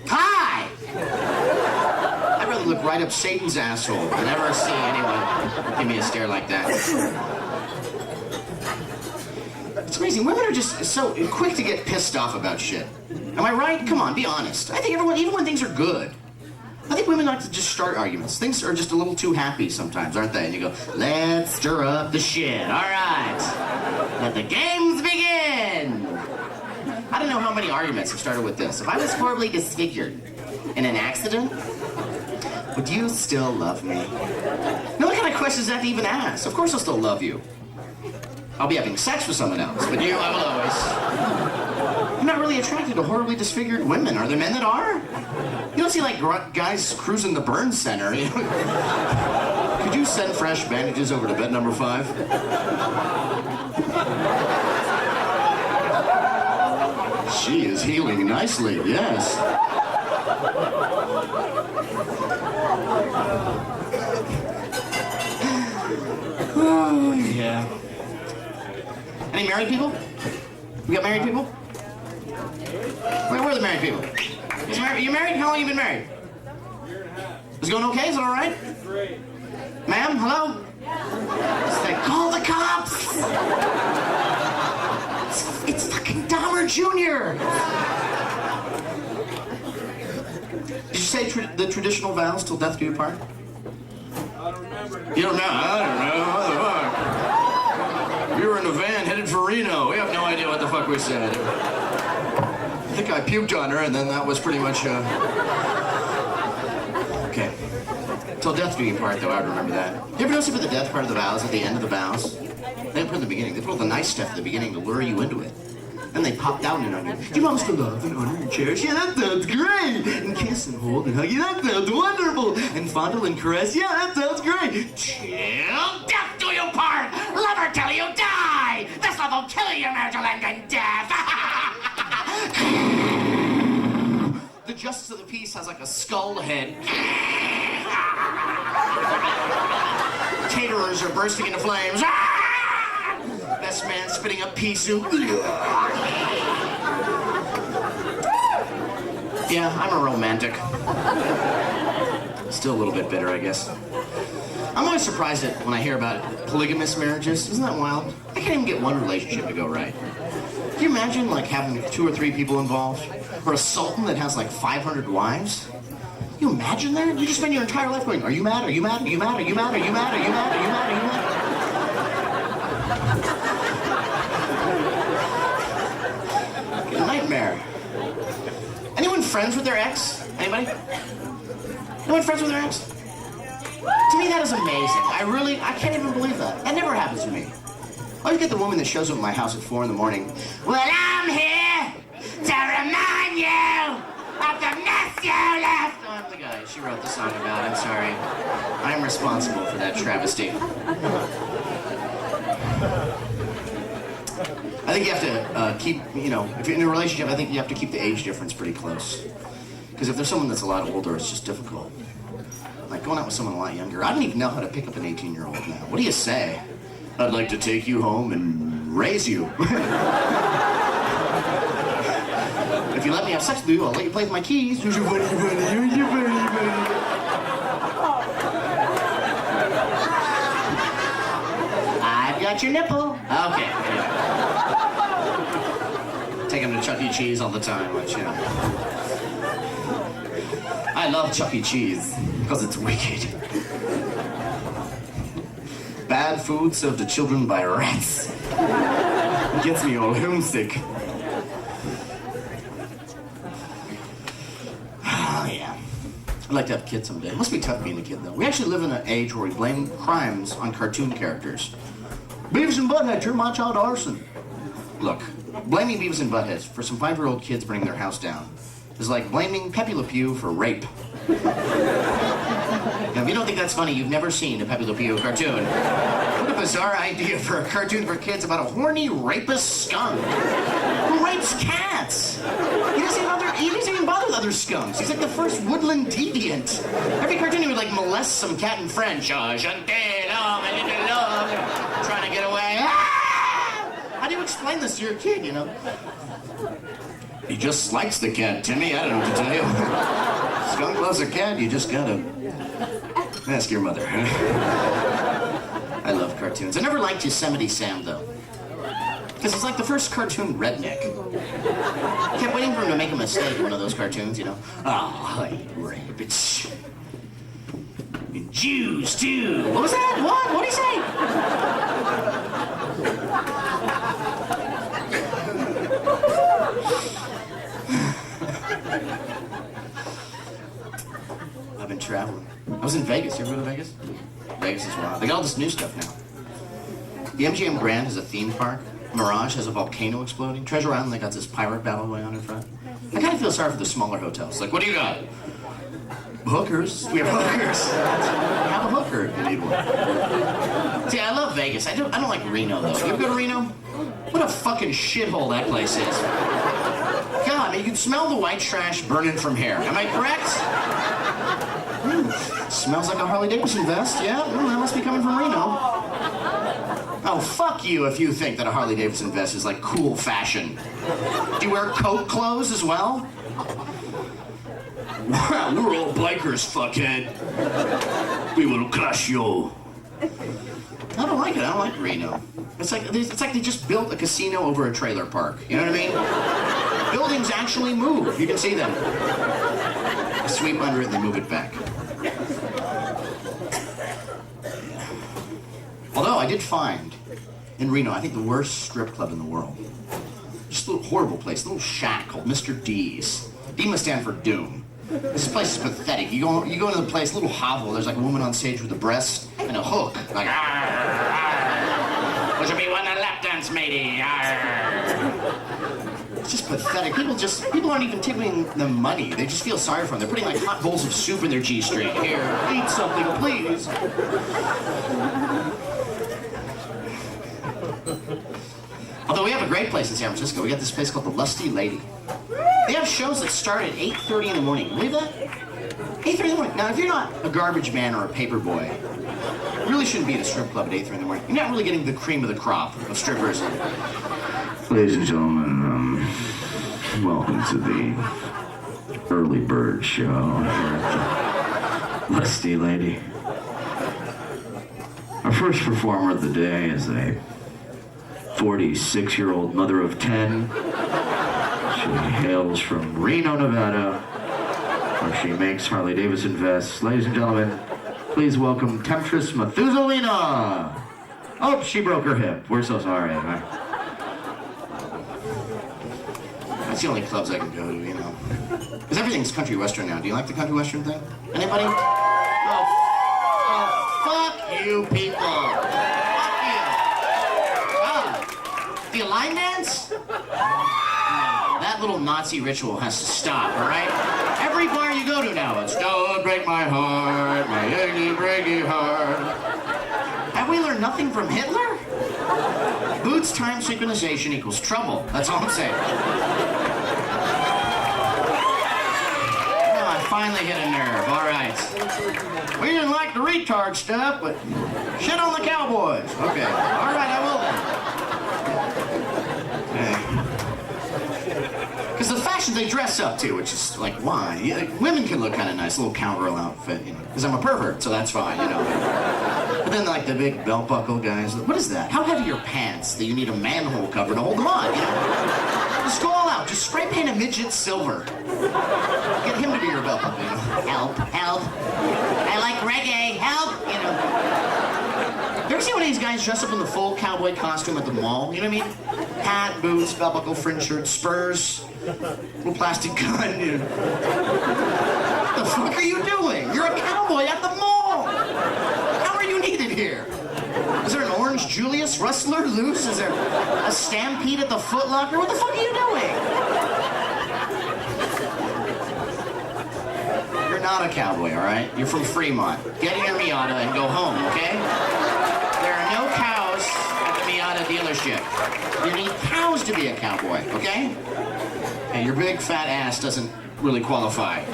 Hi! I'd rather look right up Satan's asshole than ever see anyone give me a stare like that. It's amazing. Women are just so quick to get pissed off about shit. Am I right? Come on, be honest. I think everyone, even when things are good, I think women like to just start arguments. Things are just a little too happy sometimes, aren't they? And you go, "Let's stir up the shit. All right. Let the games begin." I don't know how many arguments have started with this. If I was horribly disfigured in an accident, would you still love me? Now, what kind of question is that to even ask? Of course I'll still love you. I'll be having sex with someone else, but you, I will always. I'm not really attracted to horribly disfigured women. Are there men that are? You don't see, like, guys cruising the burn center. Could you send fresh bandages over to bed number 5? She is healing nicely, yes. Oh, yeah. Any married people? We got married people? Where are the married people? You married? How long have you been married? Is it going okay? Is it all right? Great. Ma'am, hello? Say, call the cops! It's fucking Dahmer Jr. Did you say the traditional vows till death do you part? I don't remember. You don't know? I don't know. What the fuck? We were in a van headed for Reno. We have no idea what the fuck we said. I think I puked on her, and then that was pretty much, Okay. Till death do you part, though, I would remember that. You ever notice they put the death part of the vows at the end of the vows? They didn't put it in the beginning. They put all the nice stuff at the beginning to lure you into it. Then they pop down in on you. Do you promise to love and honor and cherish? Yeah, that sounds great! And kiss and hold and hug you. That sounds wonderful! And fondle and caress. Yeah, that sounds great! Till death do you part! Love her till you die! This love will kill you, marital end in death! The justice of the peace has like a skull head. Caterers are bursting into flames. best man spitting up pea soup. Yeah, I'm a romantic. Still a little bit bitter, I guess. I'm always surprised when I hear about polygamous marriages. Isn't that wild? I can't even get one relationship to go right. Can you imagine, like, having 2 or 3 people involved? Or a sultan that has, like, 500 wives? Can you imagine that? You just spend your entire life going, are you mad? Are you mad? Are you mad? Are you mad? Are you mad? Are you mad? Are you mad? Are you mad? A nightmare. Anyone friends with their ex? Anybody? Anyone friends with their ex? To me, that is amazing. I can't even believe that. That never happens to me. I always get the woman that shows up at my house at 4 in the morning. Well, I'm here to remind you of the mess you left. Oh, I'm the guy she wrote the song about. I'm sorry. I'm responsible for that travesty. I think you have to keep, if you're in a relationship, I think you have to keep the age difference pretty close. Because if there's someone that's a lot older, it's just difficult. Like going out with someone a lot younger. I don't even know how to pick up an 18-year-old now. What do you say? I'd like to take you home and raise you. If you let me have sex with you, I'll let you play with my keys. I've got your nipple. Okay. Take him to Chuck E. Cheese all the time. I love Chuck E. Cheese because it's wicked. Bad food served to children by rats. It gets me all homesick. Oh, yeah. I'd like to have kids someday. It must be tough being a kid, though. We actually live in an age where we blame crimes on cartoon characters. Beavis and Butthead, you're my child arson. Look, blaming Beavis and Butthead for some 5-year-old kids burning their house down is like blaming Pepe Le Pew for rape. Now, if you don't think that's funny, you've never seen a Pepe Le Pew cartoon. What a bizarre idea for a cartoon for kids about a horny rapist skunk who rapes cats. He doesn't even bother with other skunks. He's like the first woodland deviant. Every cartoon he would like molest some cat in French. Trying to get away. How do you explain this to your kid, He just likes the cat, Timmy. I don't know what to tell you. Skunk loves a cat, you just gotta ask your mother. I love cartoons. I never liked Yosemite Sam, though. Because he's like the first cartoon redneck. I kept waiting for him to make a mistake in one of those cartoons, Oh, rabbits. And Jews, too. What was that? What? What'd he say? I've been traveling. I was in Vegas. You ever go to Vegas? Vegas is wild. They got all this new stuff now. The MGM Grand has a theme park. Mirage has a volcano exploding. Treasure Island, they got this pirate battle going on in front. I kind of feel sorry for the smaller hotels. Like, what do you got? Hookers. We have hookers. Have a hooker if you need one. See, I love Vegas. I don't like Reno, though. You ever go to Reno? What a fucking shithole that place is. God, you can smell the white trash burning from here. Am I correct? Smells like a Harley Davidson vest. Yeah, that must be coming from Reno. Oh, fuck you if you think that a Harley Davidson vest is like cool fashion. Do you wear coat clothes as well? Wow, we're all bikers, fuckhead. We will crush you. I don't like it. I don't like Reno. It's like they just built a casino over a trailer park. You know what I mean? Buildings actually move. You can see them. They sweep under it, they move it back. Although I did find in Reno, I think the worst strip club in the world. Just a little horrible place, a little shack called Mr. D's. D must stand for Doom. This place is pathetic. You go into the place, a little hovel. There's like a woman on stage with a breast and a hook. Like, would you be one a lap dance, matey? It's just pathetic. People aren't even tipping them money. They just feel sorry for them. They're putting like hot bowls of soup in their G-string. Here, eat something, please. Although we have a great place in San Francisco. We got this place called the Lusty Lady. They have shows that start at 8:30 in the morning. Believe that? 8:30 in the morning. Now, if you're not a garbage man or a paper boy, you really shouldn't be at a strip club at 8:30 in the morning. You're not really getting the cream of the crop of strippers. Ladies and gentlemen, welcome to the Early Bird Show here at the Lusty Lady. Our first performer of the day is a 46-year-old mother of 10. She hails from Reno, Nevada, where she makes Harley-Davidson vests. Ladies and gentlemen, please welcome Temptress Methuselina. Oh, she broke her hip. We're so sorry. That's the only clubs I can go to, you know. Because everything's country western now. Do you like the country western thing? Anybody? Oh, fuck you people. Fuck you. Oh, do you line dance? That little Nazi ritual has to stop, all right? Every bar you go to now, it's don't break my heart, my achy, breaky heart. Have we learned nothing from Hitler? Boots time synchronization equals trouble. That's all I'm saying. Oh, I finally hit a nerve. All right. We didn't like the retard stuff, but shit on the Cowboys. Okay. All right, I will then. Okay. Because the fashion they dress up to, which is like, why? Yeah, like, women can look kind of nice, a little cowgirl outfit, you know. Because I'm a pervert, so that's fine, you know. But then, like, the big belt buckle guys, what is that? How heavy are your pants that you need a manhole cover to hold them on, you know? Just go all out. Just spray paint a midget silver. Get him to be your belt buckle, you know? Help, help. I like reggae, help, you know. You ever see one of these guys dressed up in the full cowboy costume at the mall? You know what I mean? Hat, boots, belt buckle, fringe shirt, spurs, little plastic gun, you know. What the fuck are you doing? You're a cowboy at the mall! How are you needed here? Is there an Orange Julius Rustler loose? Is there a stampede at the Foot Locker? What the fuck are you doing? You're not a cowboy, all right? You're from Fremont. Get in your Miata and go home, okay? There are no cows at the Miata dealership. You need cows to be a cowboy, okay? And your big fat ass doesn't really qualify.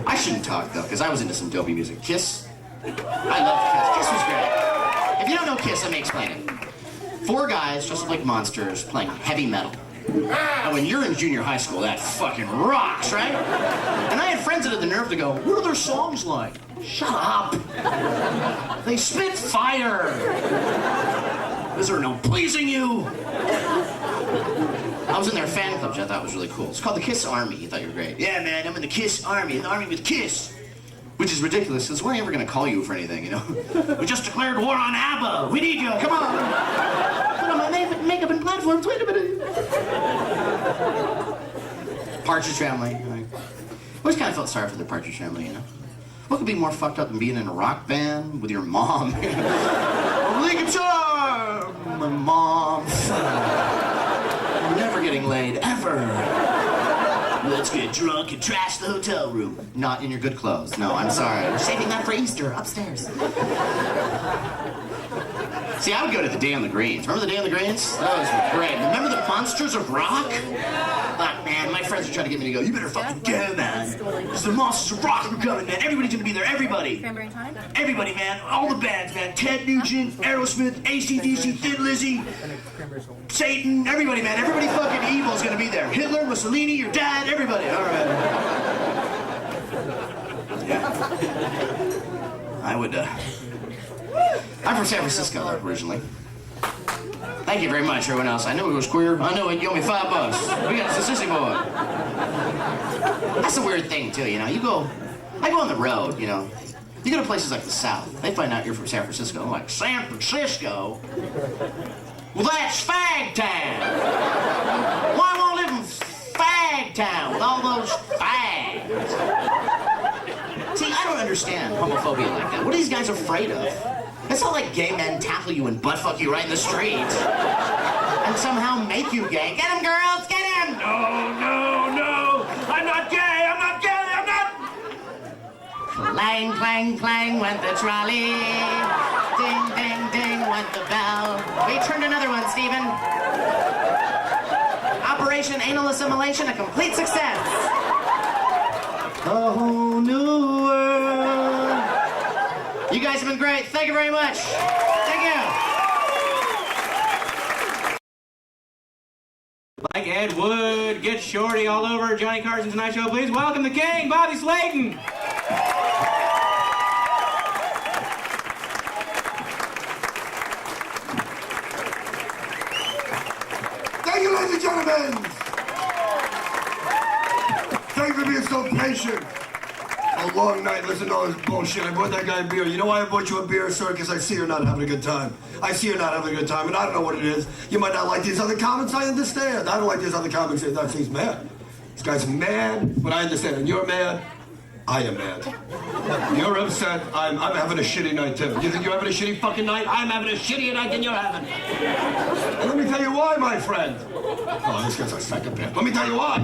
I shouldn't talk, though, because I was into some dopey music. Kiss? I love Kiss. Kiss was great. If you don't know Kiss, let me explain it. 4 guys dressed up like monsters playing heavy metal. And when you're in junior high school, that fucking rocks, right? And I had friends that had the nerve to go, what are their songs like? Shut up. They spit fire. Is there no pleasing you? I was in their fan club, which I thought was really cool. It's called the Kiss Army. You thought you were great. Yeah, man, I'm in the Kiss Army. In the Army with Kiss. Which is ridiculous, because we're never going to call you for anything, you know? We just declared war on ABBA. We need you. Come on. Put on my makeup and platforms. Wait a minute. Partridge Family. I always kind of felt sorry for the Partridge Family, you know? What could be more fucked up than being in a rock band with your mom? Lead guitar! My mom. I'm never getting laid, ever. Let's get drunk and trash the hotel room. Not in your good clothes. No, I'm sorry. We're saving that for Easter, upstairs. See, I would go to the Day on the Greens. Remember the Day on the Greens? That was great. Remember the Monsters of Rock? But, man, my friends were trying to get me to go, you better fucking go, man. Because the Monsters of Rock are coming, man. Everybody's gonna be there, everybody. Everybody, man. All the bands, man. Ted Nugent, Aerosmith, AC/DC, Thin Lizzy, Satan, everybody, man. Everybody fucking evil is gonna be there. Hitler, Mussolini, your dad, everybody. All right. Yeah. I would, I'm from San Francisco, though, originally. Thank you very much, everyone else. I knew he was queer. I know you owe me $5. We got a sissy boy. That's a weird thing, too, you know. I go on the road, you know. You go to places like the South. They find out you're from San Francisco. I'm like, San Francisco? Well, that's Fag Town. Why won't I live in Fag Town with all those fags? See, I don't understand homophobia like that. What are these guys afraid of? It's not like gay men tackle you and buttfuck you right in the street and somehow make you gay. Get him, girls, get him! No, no, no! I'm not gay, I'm not gay, I'm not... Clang, clang, clang went the trolley. Ding, ding, ding went the bell. We turned another one, Stephen. Operation Anal Assimilation a complete success. A whole new world. You guys have been great. Thank you very much. Thank you. Like Ed Wood, get Shorty all over Johnny Carson's Tonight Show. Please welcome the king, Bobby Slayton. Thank you, ladies and gentlemen. Thank you for being so patient. A long night, listen to all this bullshit. I bought that guy a beer. You know why I bought you a beer, sir? Because I see you're not having a good time. I see you're not having a good time, and I don't know what it is. You might not like these other comics, I understand. I don't like these other comics. He's mad. This guy's mad, but I understand. And you're mad, I am mad. You're upset, I'm having a shitty night too. You think you're having a shitty fucking night? I'm having a shittier night than you're having. And let me tell you why, my friend. Oh, this guy's a psychopath. Let me tell you why.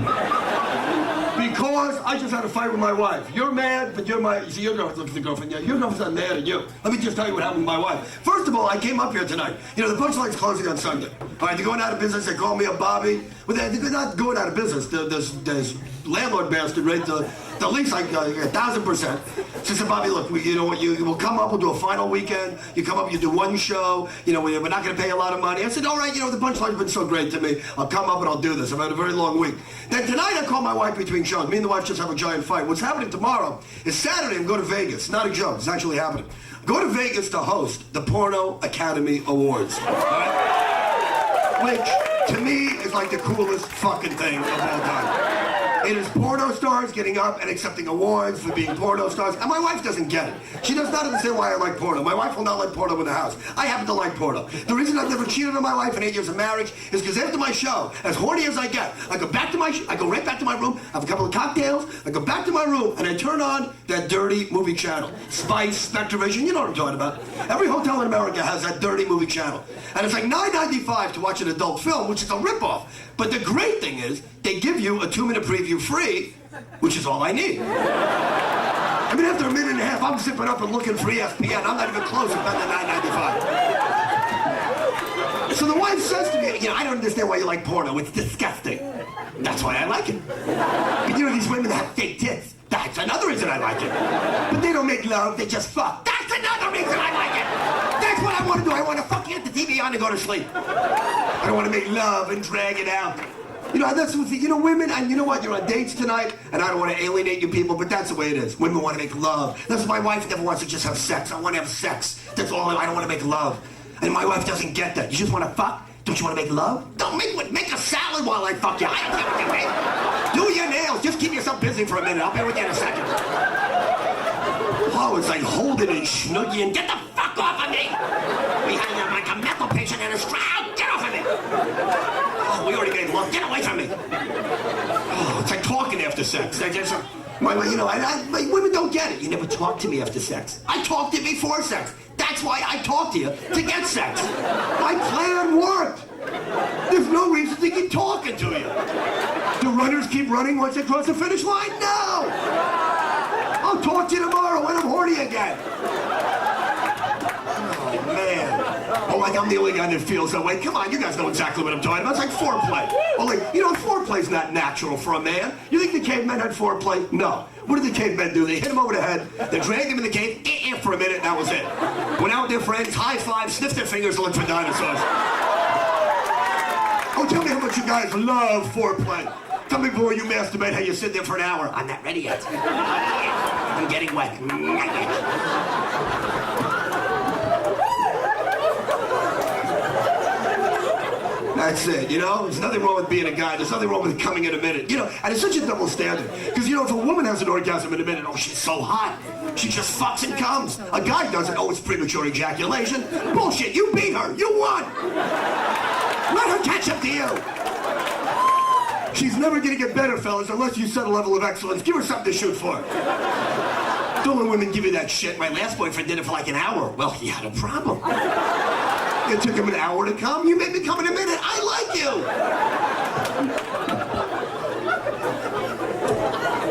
Because I just had a fight with my wife. You're mad, but you're my... See, your girlfriend, look at the girlfriend. Yeah, your girlfriend's not mad at you. Let me just tell you what happened with my wife. First of all, I came up here tonight. You know, the Punch Line's closing on Sunday. All right, they're going out of business. They call me a Bobby. Well, they're not going out of business. There's landlord bastard, right? The lease, like 1,000%. She said, Bobby, look, you know what? You will come up. We'll do a final weekend. You come up. You do one show. You know, we're not going to pay a lot of money. I said, all right. You know, the Punch Line's been so great to me. I'll come up and I'll do this. I've had a very long week. Then tonight, I called my wife between shows. Me and the wife just have a giant fight. What's happening tomorrow is Saturday. I'm going to Vegas. Not a joke. It's actually happening. Go to Vegas to host the Porno Academy Awards. All right? Which, to me, is like the coolest fucking thing of all time. It is porno stars getting up and accepting awards for being porno stars. And my wife doesn't get it. She does not understand why I like porno. My wife will not like porno in the house. I happen to like porno. The reason I've never cheated on my wife in 8 years of marriage is because after my show, as horny as I get, I go right back to my room, have a couple of cocktails, I go back to my room, and I turn on that dirty movie channel. Spice, Spectrovision, you know what I'm talking about. Every hotel in America has that dirty movie channel. And it's like $9.95 to watch an adult film, which is a ripoff. But the great thing is, they give you a 2-minute preview free, which is all I need. I mean, after a minute and a half, I'm zipping up and looking for ESPN. I'm not even close to spending $9.95. So the wife says to me, you know, I don't understand why you like porno. It's disgusting. That's why I like it. But you know, these women that have fake tits. That's another reason I like it. But they don't make love, they just fuck. That's another reason I like it. That's what I want to do. I want to fuck you at the TV on and go to sleep. I don't want to make love and drag it out. You know, that's what, you know, women, and you know what, you're on dates tonight, and I don't want to alienate you people, but that's the way it is. Women want to make love. That's why my wife never wants to just have sex. I want to have sex. That's all. I don't want to make love. And my wife doesn't get that. You just want to fuck? Don't you want to make love? Don't make a salad while I fuck you. I don't care what you make. Do your nails. Just keep yourself busy for a minute. I'll be with you in a second. Oh, it's like holding and snuggy and get the fuck off of me. We had you like a mental patient in a stroud. Get off of me. Oh, we already made love. Get away from me. Oh, it's like talking after sex. You know, women don't get it. You never talk to me after sex. I talk to you before sex. That's why I talk to you, to get sex. My plan worked. There's no reason to keep talking to you. Do runners keep running once they cross the finish line? No. I'll talk to you tomorrow when I'm horny again. Oh, man. Oh, like I'm the only guy that feels that way. Come on, you guys know exactly what I'm talking about. It's like foreplay. Oh, like, you know, foreplay's not natural for a man. You think the cavemen had foreplay? No. What did the cavemen do? They hit him over the head, they dragged him in the cave, for a minute, and that was it. Went out with their friends, high-five, sniffed their fingers, looked for dinosaurs. Oh, tell me how much you guys love foreplay. Tell me before you masturbate how you sit there for an hour. I'm not ready yet. I'm getting wet. That's it, you know? There's nothing wrong with being a guy. There's nothing wrong with coming in a minute. You know, and it's such a double standard. Because, you know, if a woman has an orgasm in a minute, oh, she's so hot. She just fucks and comes. A guy doesn't. Oh, it's premature ejaculation. Bullshit, you beat her. You won. Let her catch up to you. She's never going to get better, fellas, unless you set a level of excellence. Give her something to shoot for. Don't let women give you that shit. My last boyfriend did it for like an hour. Well, he had a problem. It took him an hour to come. You made me come in a minute. I like you.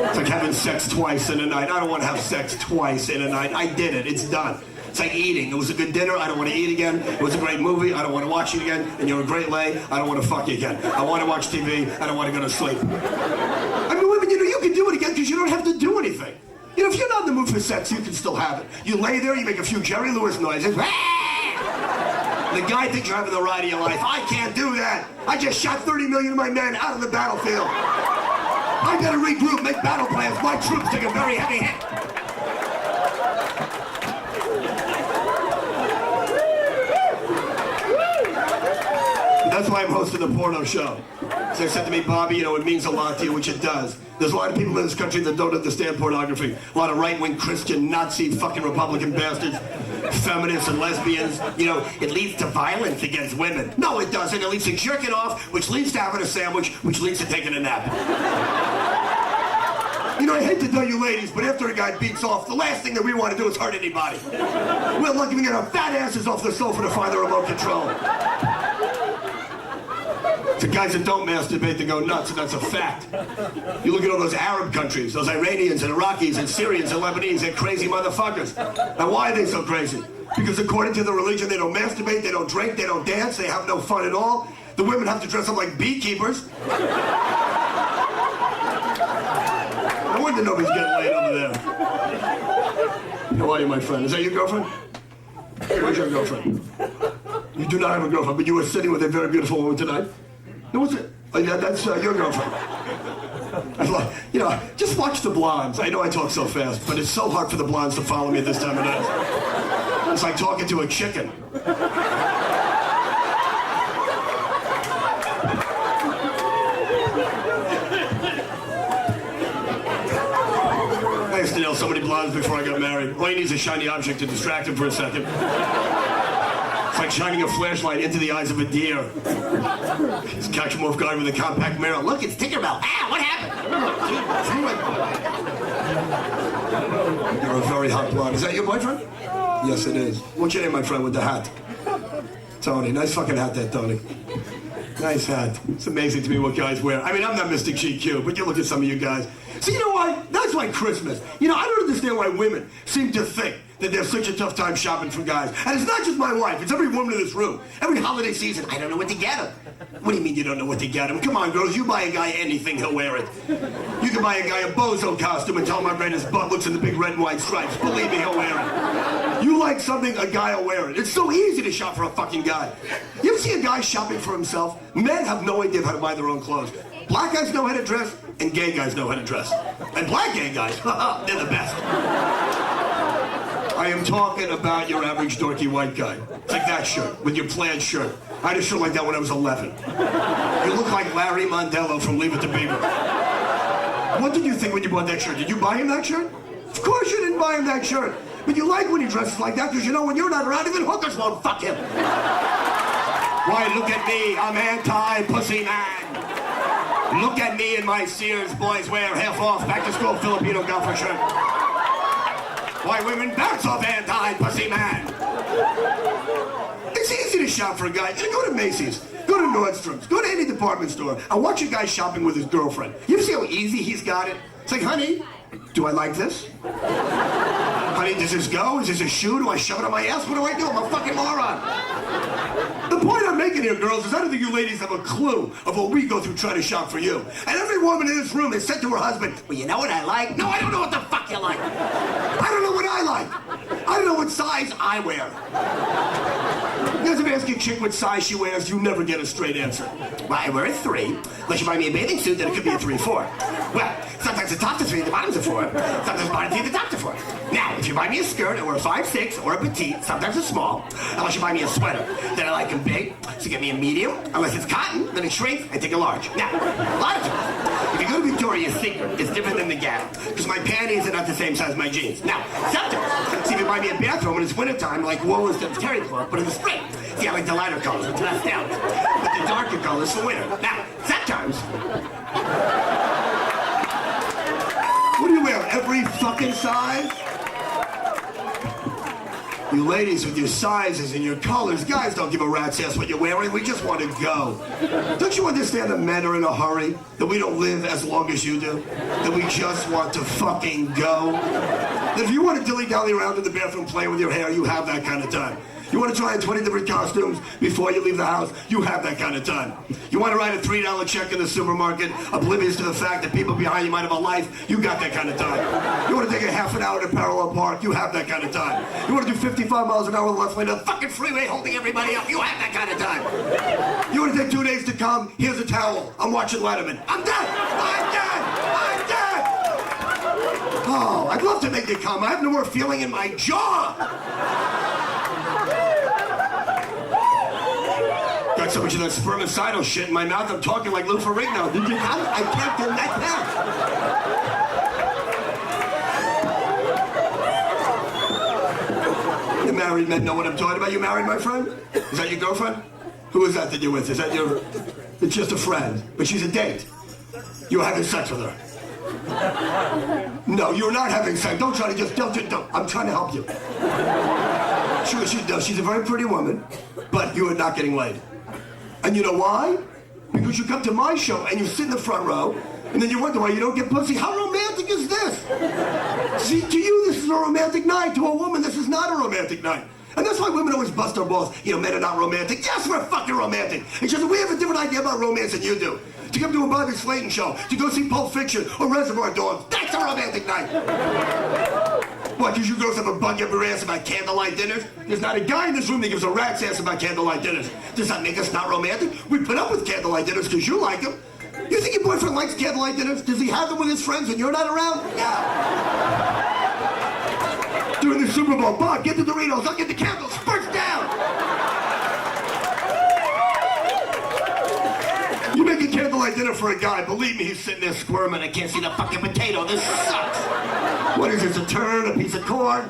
It's like having sex twice in a night. I don't want to have sex twice in a night. I did it. It's done. It's like eating. It was a good dinner, I don't want to eat again. It was a great movie, I don't want to watch it again. And you're a great lay, I don't want to fuck you again. I want to watch TV, I don't want to go to sleep. I mean, women, you can do it again because you don't have to do anything. If you're not in the mood for sex, you can still have it. You lay there, you make a few Jerry Lewis noises. The guy thinks you're having the ride of your life. I can't do that. I just shot 30 million of my men out of the battlefield. I gotta regroup, make battle plans. My troops take a very heavy hit. That's why I'm hosting a porno show. So I said to me, Bobby, it means a lot to you, which it does. There's a lot of people in this country that don't understand pornography. A lot of right-wing Christian, Nazi, fucking Republican bastards, feminists and lesbians. It leads to violence against women. No, it doesn't. It leads to jerking off, which leads to having a sandwich, which leads to taking a nap. I hate to tell you ladies, but after a guy beats off, the last thing that we want to do is hurt anybody. We're lucky we get our fat asses off the sofa to find the remote control. The guys that don't masturbate, they go nuts, and that's a fact. You look at all those Arab countries, those Iranians and Iraqis and Syrians and Lebanese, they're crazy motherfuckers. And why are they so crazy? Because according to the religion, they don't masturbate, they don't drink, they don't dance, they have no fun at all. The women have to dress up like beekeepers. I wonder nobody's getting laid over there. How are you, my friend? Is that your girlfriend? Where's your girlfriend? You do not have a girlfriend, but you were sitting with a very beautiful woman tonight. Who was it? Oh, yeah, that's your girlfriend. I thought, just watch the blondes. I know I talk so fast, but it's so hard for the blondes to follow me at this time of night. It's like talking to a chicken. I used to nail so many blondes before I got married. All he needs is a shiny object to distract him for a second. It's like shining a flashlight into the eyes of a deer. Just catch him off guard with a compact mirror. Look, it's Tinkerbell. Ah, what happened? You're a very hot blonde. Is that your boyfriend? Yes, it is. What's your name, my friend, with the hat? Tony. Nice fucking hat there, Tony. Nice hat. It's amazing to me what guys wear. I mean, I'm not Mr. GQ, but you look at some of you guys. So you know why? That's why Christmas. I don't understand why women seem to think that they have such a tough time shopping for guys. And it's not just my wife, it's every woman in this room. Every holiday season, I don't know what to get him. What do you mean you don't know what to get him? Come on, girls, you buy a guy anything, he'll wear it. You can buy a guy a bozo costume and tell him how great his butt looks in the big red and white stripes. Believe me, he'll wear it. You like something, a guy will wear it. It's so easy to shop for a fucking guy. You ever see a guy shopping for himself? Men have no idea how to buy their own clothes. Black guys know how to dress, and gay guys know how to dress. And black gay guys, they're the best. I am talking about your average dorky white guy. Like that shirt, with your plaid shirt. I had a shirt like that when I was 11. You look like Larry Mondello from Leave It to Beaver. What did you think when you bought that shirt? Did you buy him that shirt? Of course you didn't buy him that shirt. But you like when he dresses like that because when you're not around, even hookers won't fuck him. Why, look at me, I'm anti-pussy man. Look at me in my Sears boys wear half-off back-to-school Filipino golfer shirt. Why, women bounce off anti-pussy man. It's easy to shop for a guy. Go to Macy's, go to Nordstrom's, go to any department store, and watch a guy shopping with his girlfriend. You ever see how easy he's got it? It's like, honey, do I like this? Honey, does this go? Is this a shoe? Do I shove it on my ass? What do I do? I'm a fucking moron. The point I'm making here, girls, is I don't think you ladies have a clue of what we go through trying to shop for you. And every woman in this room has said to her husband, well, you know what I like? No, I don't know what the fuck you like. I don't know what I like. I don't know what size I wear. You guys, if you ask a chick what size she wears, you never get a straight answer. Well, I wear a 3. Unless you buy me a bathing suit, then it could be a 3-4. Well, sometimes the top's a 3, the bottom's a 4. Sometimes the bottom's 3, the top's a 4. Now, if you buy me a skirt, or a 5'6", or a petite, sometimes a small. Unless you buy me a sweater, then I like them big, so get me a medium. Unless it's cotton, then it shrinks, I take a large. Now, a lot of times, if you go to Victoria's Secret, it's different than the Gap, because my panties are not the same size as my jeans. Now, sometimes, see if you buy me a bathrobe when it's wintertime, like wool instead of terry cloth, but in the spring, see, I like the lighter colors, with less down, but the darker colors for winter. Now, sometimes, what do you wear, every fucking size? You ladies with your sizes and your colors, guys don't give a rat's ass what you're wearing. We just want to go. Don't you understand that men are in a hurry? That we don't live as long as you do? That we just want to fucking go? That if you want to dilly-dally around in the bathroom playing with your hair, you have that kind of time. You want to try on 20 different costumes before you leave the house, you have that kind of time. You want to write a $3 check in the supermarket, oblivious to the fact that people behind you might have a life, you got that kind of time. You want to take a half an hour to parallel park, you have that kind of time. You want to do 55 miles an hour on the left lane of the fucking freeway holding everybody up, you have that kind of time. You want to take 2 days to come, here's a towel, I'm watching Letterman. I'm done! I'm done! I'm done! Oh, I'd love to make it come. I have no more feeling in my jaw. Got so much of that spermicidal shit in my mouth, I'm talking like Lou Ferrigno. Did you? I can't connect that. The married men know what I'm talking about. You married, my friend? Is that your girlfriend? Who is that you're with? Is that your... It's just a friend, but she's a date. You're having sex with her. No, you're not having sex. Don't try to just... Don't. I'm trying to help you. She's a very pretty woman, but you are not getting laid. And you know why? Because you come to my show and you sit in the front row, and then you wonder why you don't get pussy. How romantic is this? See, to you, this is a romantic night. To a woman, this is not a romantic night. And that's why women always bust our balls. You know, men are not romantic. Yes, we're fucking romantic. It's just we have a different idea about romance than you do. To come to a Bobby Slayton show, to go see Pulp Fiction or Reservoir Dogs, that's a romantic night. What, did you girls have a bug up your ass about candlelight dinners? There's not a guy in this room that gives a rat's ass about candlelight dinners. Does that make us not romantic? We put up with candlelight dinners because you like them. You think your boyfriend likes candlelight dinners? Does he have them with his friends when you're not around? Yeah. During the Super Bowl, Bob, get the Doritos, I'll get the candles, first down! You make a candlelight dinner for a guy, believe me, he's sitting there squirming, I can't see the fucking potato, this sucks! What is this, a turd, a piece of corn?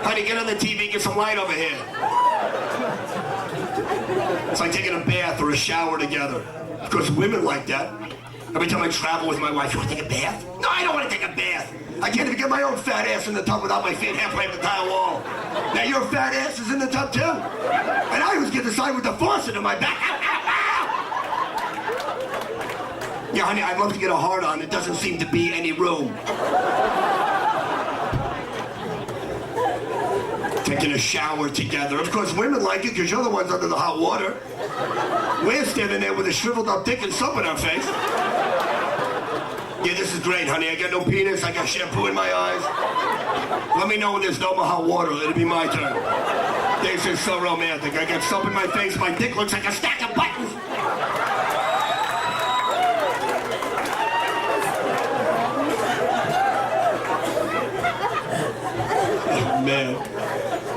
Honey, get on the TV, get some light over here. It's like taking a bath or a shower together. Of course, women like that. Every time I travel with my wife, you want to take a bath? No, I don't want to take a bath. I can't even get my own fat ass in the tub without my feet halfway up the tile wall. Now your fat ass is in the tub too. And I always get the side with the faucet in my back. Ow, ow, ow. Yeah, honey, I'd love to get a hard on. It doesn't seem to be any room. Taking a shower together. Of course, women like it because you're the ones under the hot water. We're standing there with a shriveled up dick and soap in our face. Yeah, this is great, honey. I got no penis. I got shampoo in my eyes. Let me know when there's no more hot water. It'll be my turn. This is so romantic. I got soap in my face. My dick looks like a stack of buttons. Oh, man.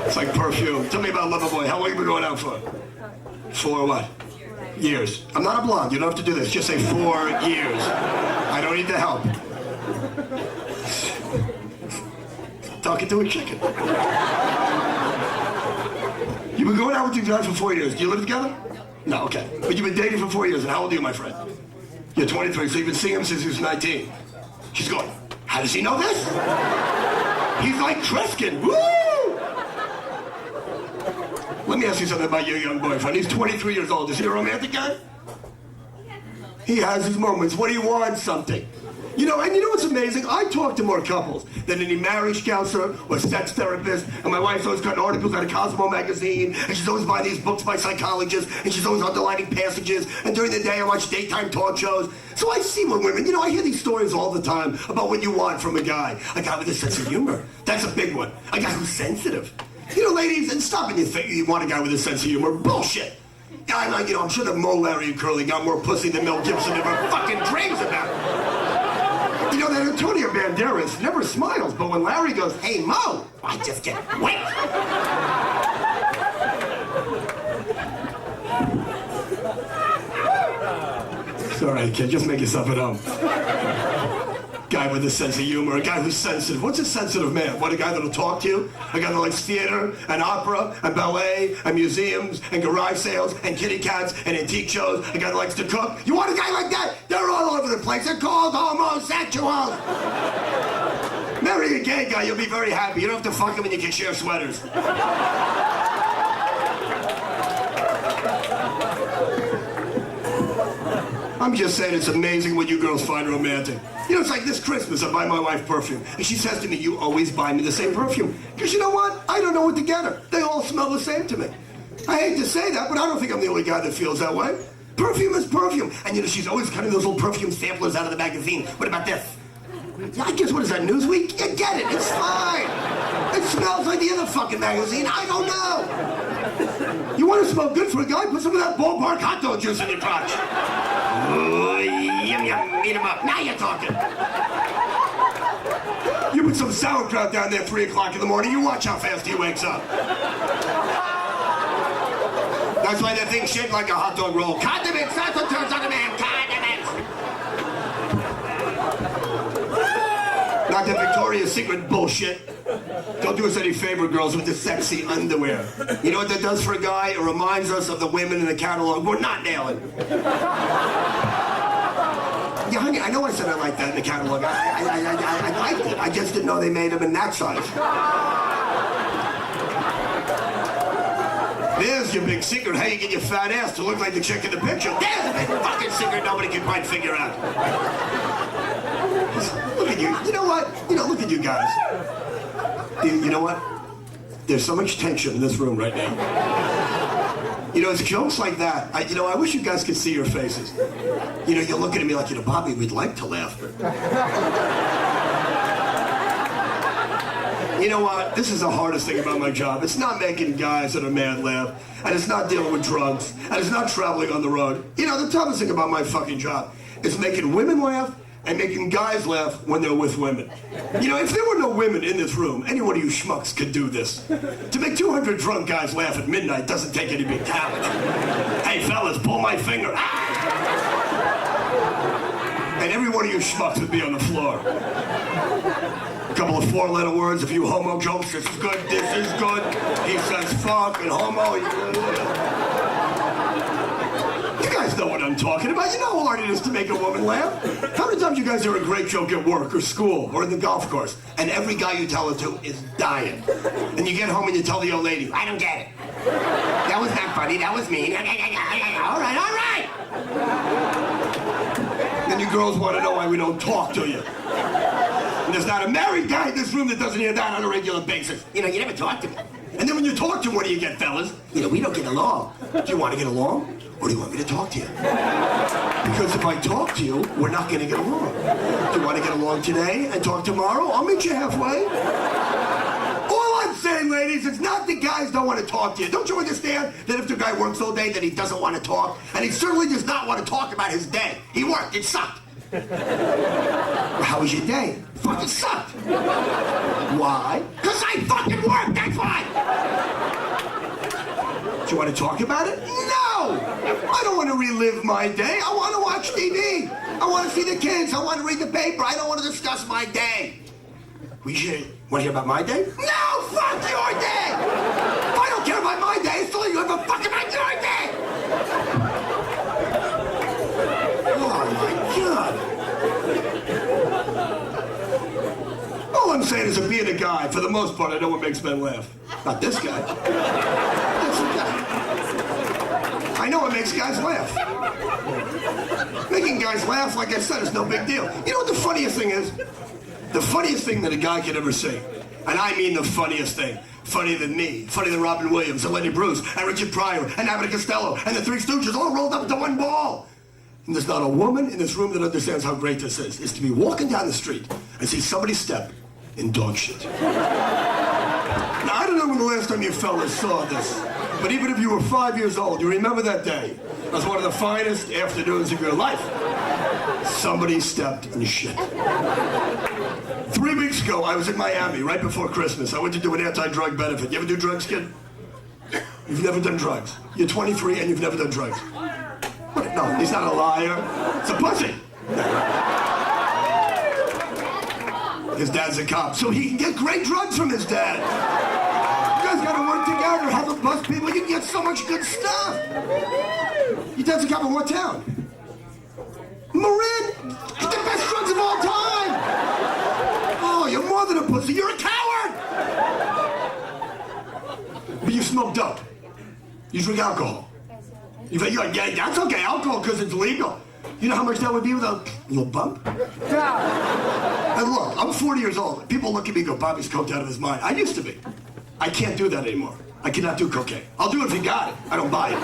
It's like perfume. Tell me about Loverboy. How long have you been going out for? 4 what? Years. I'm not a blonde. You don't have to do this. Just say 4 years. I don't need the help. Talking to a chicken. You've been going out with your guys for 4 years. Do you live together? No, okay. But you've been dating for 4 years. And how old are you, my friend? You're 23, so you've been seeing him since he was 19. She's going, how does he know this? He's like Triskin. Woo! Let me ask you something about your young boyfriend. He's 23 years old. Is he a romantic guy? He has his moments when he wants something. You know what's amazing? I talk to more couples than any marriage counselor or sex therapist, and my wife's always cutting articles out of Cosmo magazine, and she's always buying these books by psychologists, and she's always underlining passages, and during the day I watch daytime talk shows. So I see what women, I hear these stories all the time about what you want from a guy. A guy with a sense of humor. That's a big one. A guy who's sensitive. Ladies, and stop and you think you want a guy with a sense of humor. Bullshit. I'm sure that Mo, Larry, and Curly got more pussy than Mel Gibson ever fucking dreams about. That Antonio Banderas never smiles, but when Larry goes, hey, Mo, I just get wet. It's all right, kid. Just make yourself at home. Guy with a sense of humor, a guy who's sensitive. What's a sensitive man? What, a guy that'll talk to you? A guy that likes theater and opera and ballet and museums and garage sales and kitty cats and antique shows? A guy that likes to cook? You want a guy like that? They're all over the place. They're called homosexuals. Marry a gay guy, you'll be very happy. You don't have to fuck him and you can share sweaters. I'm just saying it's amazing what you girls find romantic. You know, it's like this Christmas, I buy my wife perfume. And she says to me, you always buy me the same perfume. Because you know what? I don't know what to get her. They all smell the same to me. I hate to say that, but I don't think I'm the only guy that feels that way. Perfume is perfume. And you know, she's always cutting those little perfume samplers out of the magazine. What about this? I guess, what is that, Newsweek? You get it, it's fine. It smells like the other fucking magazine. I don't know. You want to smell good for a guy? Put some of that ballpark hot dog juice in your crotch. Oh, yum, yum, eat 'em up. Now you're talking. You put some sauerkraut down there at 3 o'clock in the morning, you watch how fast he wakes up. That's why that thing's shaped like a hot dog roll. Condiments, that's what turns on a man. Condiments. Not that Victoria's Secret bullshit. Don't do us any favor, girls, with the sexy underwear. You know what that does for a guy? It reminds us of the women in the catalog we're not nailing. Yeah, honey, I know I said I liked that in the catalog. I liked it. I just didn't know they made them in that size. There's your big secret, how you get your fat ass to look like the chick in the picture. There's a big fucking secret nobody can quite figure out. Look at you. You know what? Look at you guys. You know what? There's so much tension in this room right now. You know, it's jokes like that. I wish you guys could see your faces. You know, you're looking at me like, Bobby, we'd like to laugh. You know what? This is the hardest thing about my job. It's not making guys that are mad laugh, and it's not dealing with drugs, and it's not traveling on the road. You know, the toughest thing about my fucking job is making women laugh and making guys laugh when they're with women. You know, if there were no women in this room, any one of you schmucks could do this. To make 200 drunk guys laugh at midnight doesn't take any big talent. Hey, fellas, pull my finger. And every one of you schmucks would be on the floor. A couple of 4-letter words, a few homo jokes. This is good, this is good. He says fuck and homo. You guys know what I'm talking about. You know how hard it is to make a woman laugh. How many times you guys hear a great joke at work or school or in the golf course, and every guy you tell it to is dying. And you get home and you tell the old lady, I don't get it. That was not funny, that was mean. All right, all right. Then you girls want to know why we don't talk to you. And there's not a married guy in this room that doesn't hear that on a regular basis. You never talk to me. And then when you talk to him, what do you get, fellas? We don't get along. Do you want to get along? Or do you want me to talk to you? Because if I talk to you, we're not going to get along. Do you want to get along today and talk tomorrow? I'll meet you halfway. All I'm saying, ladies, it's not that guys don't want to talk to you. Don't you understand that if the guy works all day that he doesn't want to talk? And he certainly does not want to talk about his day. He worked. It sucked. Well, how was your day? Fucking sucked. Why? Because I fucking worked, that's why. Do you want to talk about it? No! I don't want to relive my day. I want to watch TV. I want to see the kids. I want to read the paper. I don't want to discuss my day. Want to hear about my day? No! Fuck your day! If I don't care about my day, it's still you have a fuck about your day! Oh my God. All I'm saying is that being a guy, for the most part, I know what makes men laugh. Not this guy. That's the guy. I know what makes guys laugh. Making guys laugh, like I said, is no big deal. You know what the funniest thing is? The funniest thing that a guy could ever say, and I mean the funniest thing, funnier than me, funnier than Robin Williams, and Lenny Bruce, and Richard Pryor, and Abbott and Costello, and the Three Stooges all rolled up into one ball. And there's not a woman in this room that understands how great this is to be walking down the street and see somebody step in dog shit. Now, I don't know when the last time you fellas saw this, but even if you were 5 years old, you remember that day as one of the finest afternoons of your life. Somebody stepped in shit. 3 weeks ago, I was in Miami right before Christmas. I went to do an anti-drug benefit. You ever do drugs, kid? You've never done drugs. You're 23 and you've never done drugs. What? No, he's not a liar. It's a pussy. His dad's a cop, so he can get great drugs from his dad. You guys gotta work together, have him bust people. You can get so much good stuff. Your dad's a cop in what town? Marin! Get the best drugs of all time! Oh, you're more than a pussy. pussy, you're a coward! But you smoke dope. You drink alcohol. Yeah, that's okay, alcohol, because it's legal. You know how much that would be without a little bump? And look, I'm 40 years old. People look at me and go, Bobby's coked out of his mind. I used to be. I can't do that anymore. I cannot do cocaine. I'll do it if you got it. I don't buy it.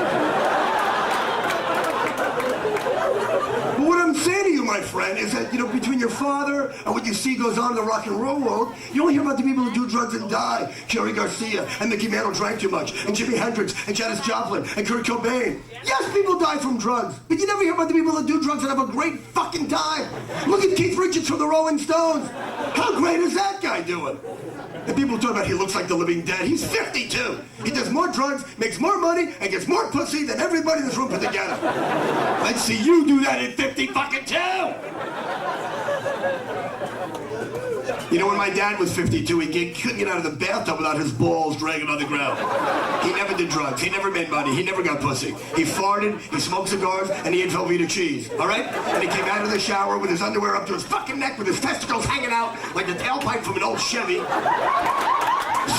But what I'm saying to you, my friend, is that, between your father and what you see goes on in the rock and roll world, you don't hear about the people who do drugs and die. Jerry Garcia and Mickey Mantle drank too much, and Jimi Hendrix and Janis Joplin and Kurt Cobain. Yes, people die from drugs, but you never hear about the people that do drugs and have a great fucking time. Look at Keith Richards from the Rolling Stones. How great is that guy doing? And people talk about he looks like the living dead. He's 52. He does more drugs, makes more money, and gets more pussy than everybody in this room put together. Let's see you do that at 50 fucking 2. When my dad was 52, he couldn't get out of the bathtub without his balls dragging on the ground. He never did drugs. He never made money. He never got pussy. He farted, he smoked cigars, and he ate Velveeta cheese. All right? And he came out of the shower with his underwear up to his fucking neck with his testicles hanging out like the tailpipe from an old Chevy.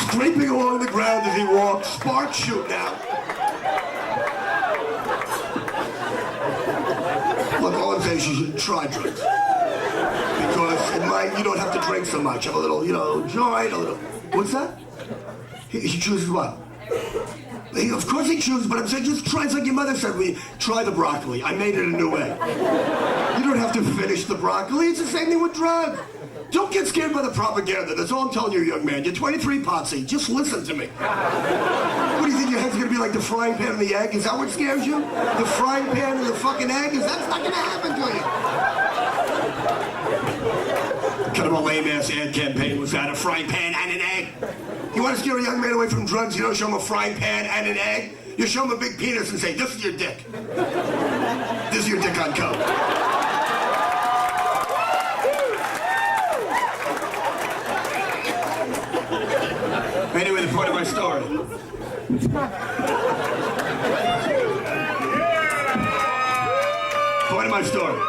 Scraping along the ground as he walked, sparks shooting out. Look, all I'm saying is you should try drugs. Because you don't have to drink so much. Have a little, joint, a little... What's that? He chooses what? Of course he chooses, but I'm saying just try. It's like your mother said, try the broccoli. I made it a new way. You don't have to finish the broccoli. It's the same thing with drugs. Don't get scared by the propaganda. That's all I'm telling you, young man. You're 23, Potsy. Just listen to me. What do you think, your head's going to be like the frying pan and the egg? Is that what scares you? The frying pan and the fucking egg? That's not going to happen to you. Kind of a lame-ass ad campaign was that, a frying pan and an egg. You want to scare a young man away from drugs, you don't show him a frying pan and an egg. You show him a big penis and say, this is your dick. This is your dick on coke. Anyway, the point of my story. Point of my story.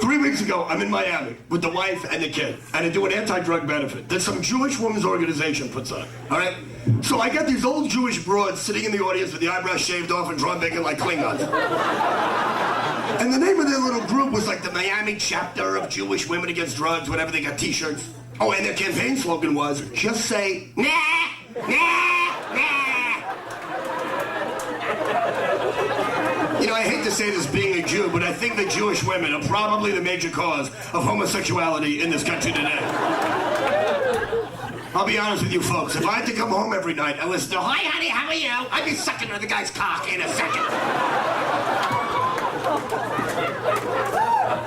3 weeks ago, I'm in Miami with the wife and the kid, and I do an anti-drug benefit that some Jewish women's organization puts on, all right? So I got these old Jewish broads sitting in the audience with the eyebrows shaved off and drawn bacon like Klingons. And the name of their little group was like the Miami chapter of Jewish Women Against Drugs, whatever. They got t-shirts. Oh, and their campaign slogan was, just say, nah, nah, nah. I hate to say this being a Jew, but I think that Jewish women are probably the major cause of homosexuality in this country today. I'll be honest with you folks, if I had to come home every night and listen to, hi honey, how are you? I'd be sucking on the guy's cock in a second.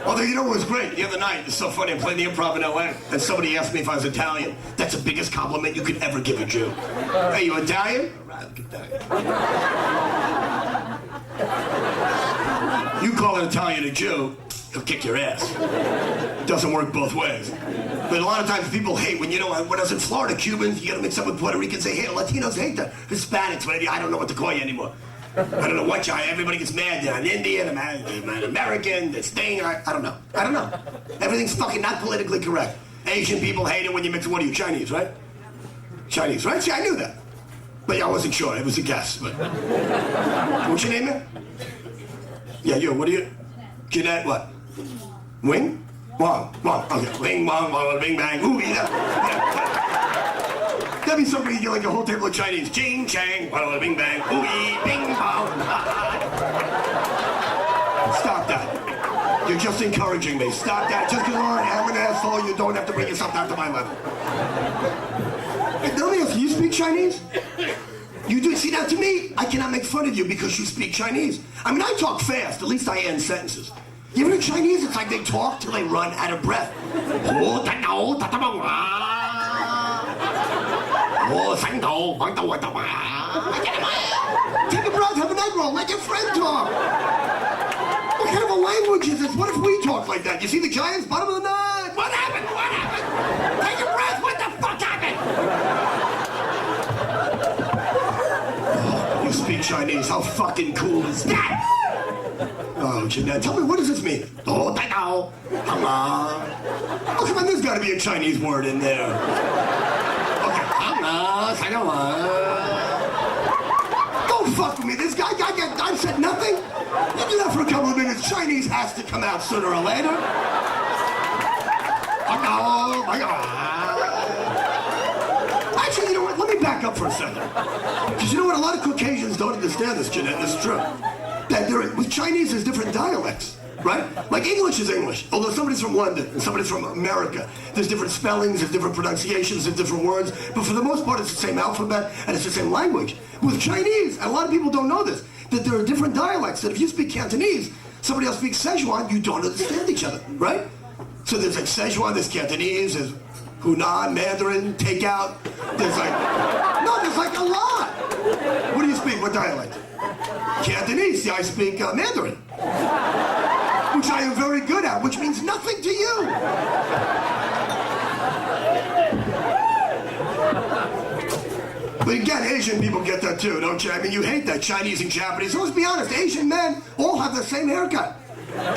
Although, what was great? The other night, it's so funny, I'm playing the Improv in LA, and somebody asked me if I was Italian. That's the biggest compliment you could ever give a Jew. Hey, you Italian? Right, look at that. You call an Italian a Jew, he'll kick your ass. It doesn't work both ways. But a lot of times people hate, when I was in Florida, Cubans, you gotta mix up with Puerto Ricans, they hate, Latinos hate that. Hispanics, maybe, I don't know what to call you anymore. I don't know what everybody gets mad. I'm Indian, I'm an American, this thing, I don't know. Everything's fucking not politically correct. Asian people hate it when you mix, what are you, Chinese, right? Chinese, right? See, I knew that. But I wasn't sure, it was a guess, but... What's your name, man? Yeah, you, what are you? Jeanette, what? Wing? Wong, okay. Wing, wong, bing, bang, ooh, yeah. That'd be something you get like a whole table of Chinese. Ching, chang, bing, bang, ooh, bing, bong. Stop that. You're just encouraging me. Stop that. Just because I'm an asshole, you don't have to bring yourself down to my level. Let me ask you, speak Chinese? You do. See, now to me, I cannot make fun of you because you speak Chinese. I mean, I talk fast. At least I end sentences. Even in Chinese, it's like they talk till they run out of breath. Take a breath, have an egg roll, let your friend talk. What kind of a language is this? What if we talk like that? You see the Giants, bottom of the ninth. What happened? Take a breath, what the fuck happened? Oh, you speak Chinese, how fucking cool is that? Oh, Jeanette, tell me, what does this mean? Oh, oh, come on, there's got to be a Chinese word in there. Okay, don't fuck with me. This guy, I said nothing. You do that for a couple of minutes. Chinese has to come out sooner or later. Oh, my God. Actually, you know what? Let me back up for a second. Because you know what? A lot of Caucasians don't understand this, Jeanette. This is true. That with Chinese, there's different dialects, right? Like English is English. Although somebody's from London and somebody's from America, there's different spellings, there's different pronunciations, there's different words. But for the most part, it's the same alphabet and it's the same language. With Chinese, and a lot of people don't know this, that there are different dialects. That if you speak Cantonese, somebody else speaks Szechuan, you don't understand each other, right? So there's like Szechuan, there's Cantonese, there's Hunan, Mandarin, takeout. There's like a lot. What do you speak? What dialect? Cantonese. See, I speak Mandarin, which I am very good at, which means nothing to you. But again, Asian people get that too, don't you? I mean, you hate that, Chinese and Japanese. So let's be honest, Asian men all have the same haircut.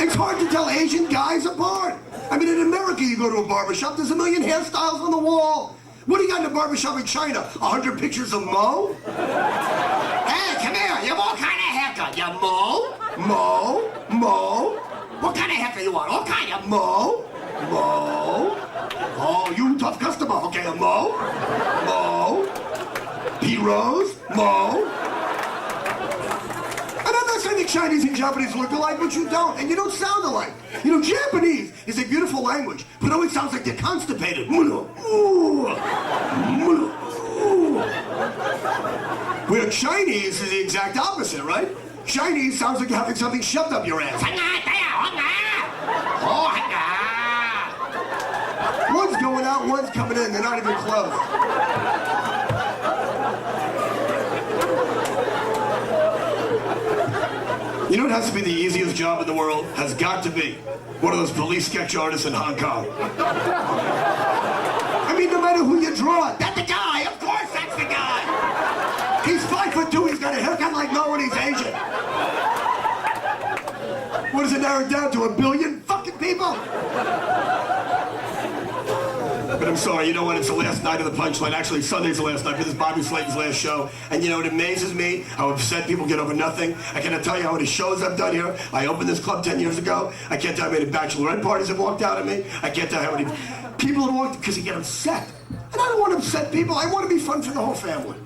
It's hard to tell Asian guys apart. I mean, in America, you go to a barbershop, there's a million hairstyles on the wall. What do you got in a barbershop in China? 100 pictures of Mo? Hey, come here. You want what kind of haircut? You Mo? Mo? What kind of haircut you want? What kind of Mo? Oh, you tough customer. Okay, a Mo? P-Rose? Mo? And I'm not saying the Chinese and Japanese look alike, but you don't. And you don't sound alike. You know, Japanese is a beautiful language, but it always sounds like they're constipated. Where Chinese is the exact opposite, right? Chinese sounds like you're having something shoved up your ass. One's going out, one's coming in. They're not even close. You know what has to be the easiest job in the world? Has got to be one of those police sketch artists in Hong Kong. I mean, no matter who you draw, that's the guy. Of course that's the guy. He's 5'2", he's got a haircut like Mo and he's Asian. What does it narrow down to, 1 billion fucking people? But I'm sorry, you know what? It's the last night of the Punch Line. Actually, Sunday's the last night, but this is Bobby Slayton's last show. And you know, it amazes me how upset people get over nothing. I cannot tell you how many shows I've done here. I opened this club 10 years ago. I can't tell you how many bachelorette parties have walked out at me. I can't tell you how many people have walked because they get upset. And I don't want to upset people. I want to be fun for the whole family.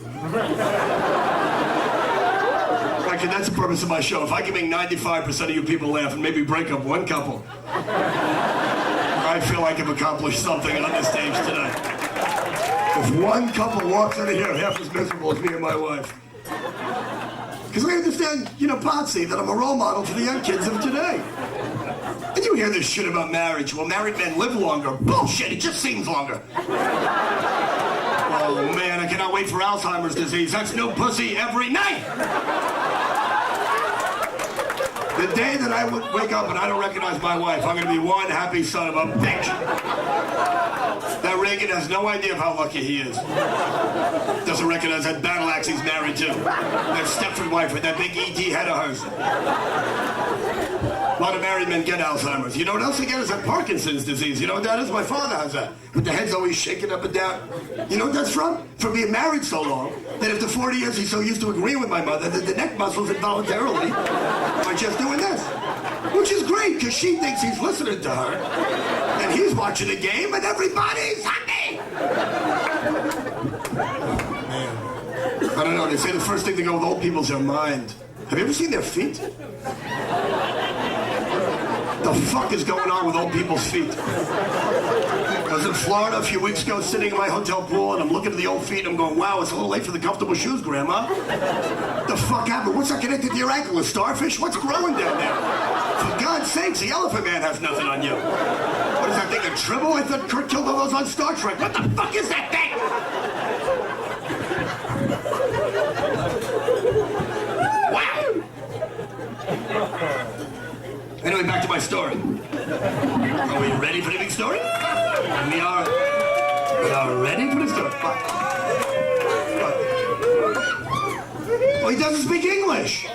Actually, that's the purpose of my show. If I can make 95% of you people laugh and maybe break up one couple, I feel like I've accomplished something on this stage tonight. If one couple walks out of here half as miserable as me and my wife. Because I understand, you know, Potsy, that I'm a role model for the young kids of today. And you hear this shit about marriage. Well, married men live longer. Bullshit, it just seems longer. Oh, man, I cannot wait for Alzheimer's disease. That's new pussy every night. The day that I would wake up and I don't recognize my wife, I'm going to be one happy son of a bitch. That Reagan has no idea of how lucky he is. Doesn't recognize that battle axe he's married to. That Stepford wife with that big E.T. head of hers. A lot of married men get Alzheimer's. You know what else they get is that Parkinson's disease. You know what that is? My father has that. But the head's always shaking up and down. You know what that's from? From being married so long that after 40 years he's so used to agreeing with my mother that the neck muscles involuntarily are just doing this. Which is great, because she thinks he's listening to her. And he's watching the game and everybody's happy. Man. I don't know, they say the first thing to go with old people is their mind. Have you ever seen their feet? The fuck is going on with old people's feet? I was in Florida a few weeks ago sitting in my hotel pool and I'm looking at the old feet and I'm going, wow, it's a little late for the comfortable shoes, Grandma. The fuck happened? What's that connected to your ankle? A starfish? What's growing down there? For God's sakes, the elephant man has nothing on you. What is that thing, a tribble? I thought Kurt killed all those on Star Trek. What the fuck is that thing? Wow. Anyway, back to my story. Are we ready for the big story? We are ready for the story. What? Oh, he doesn't speak English.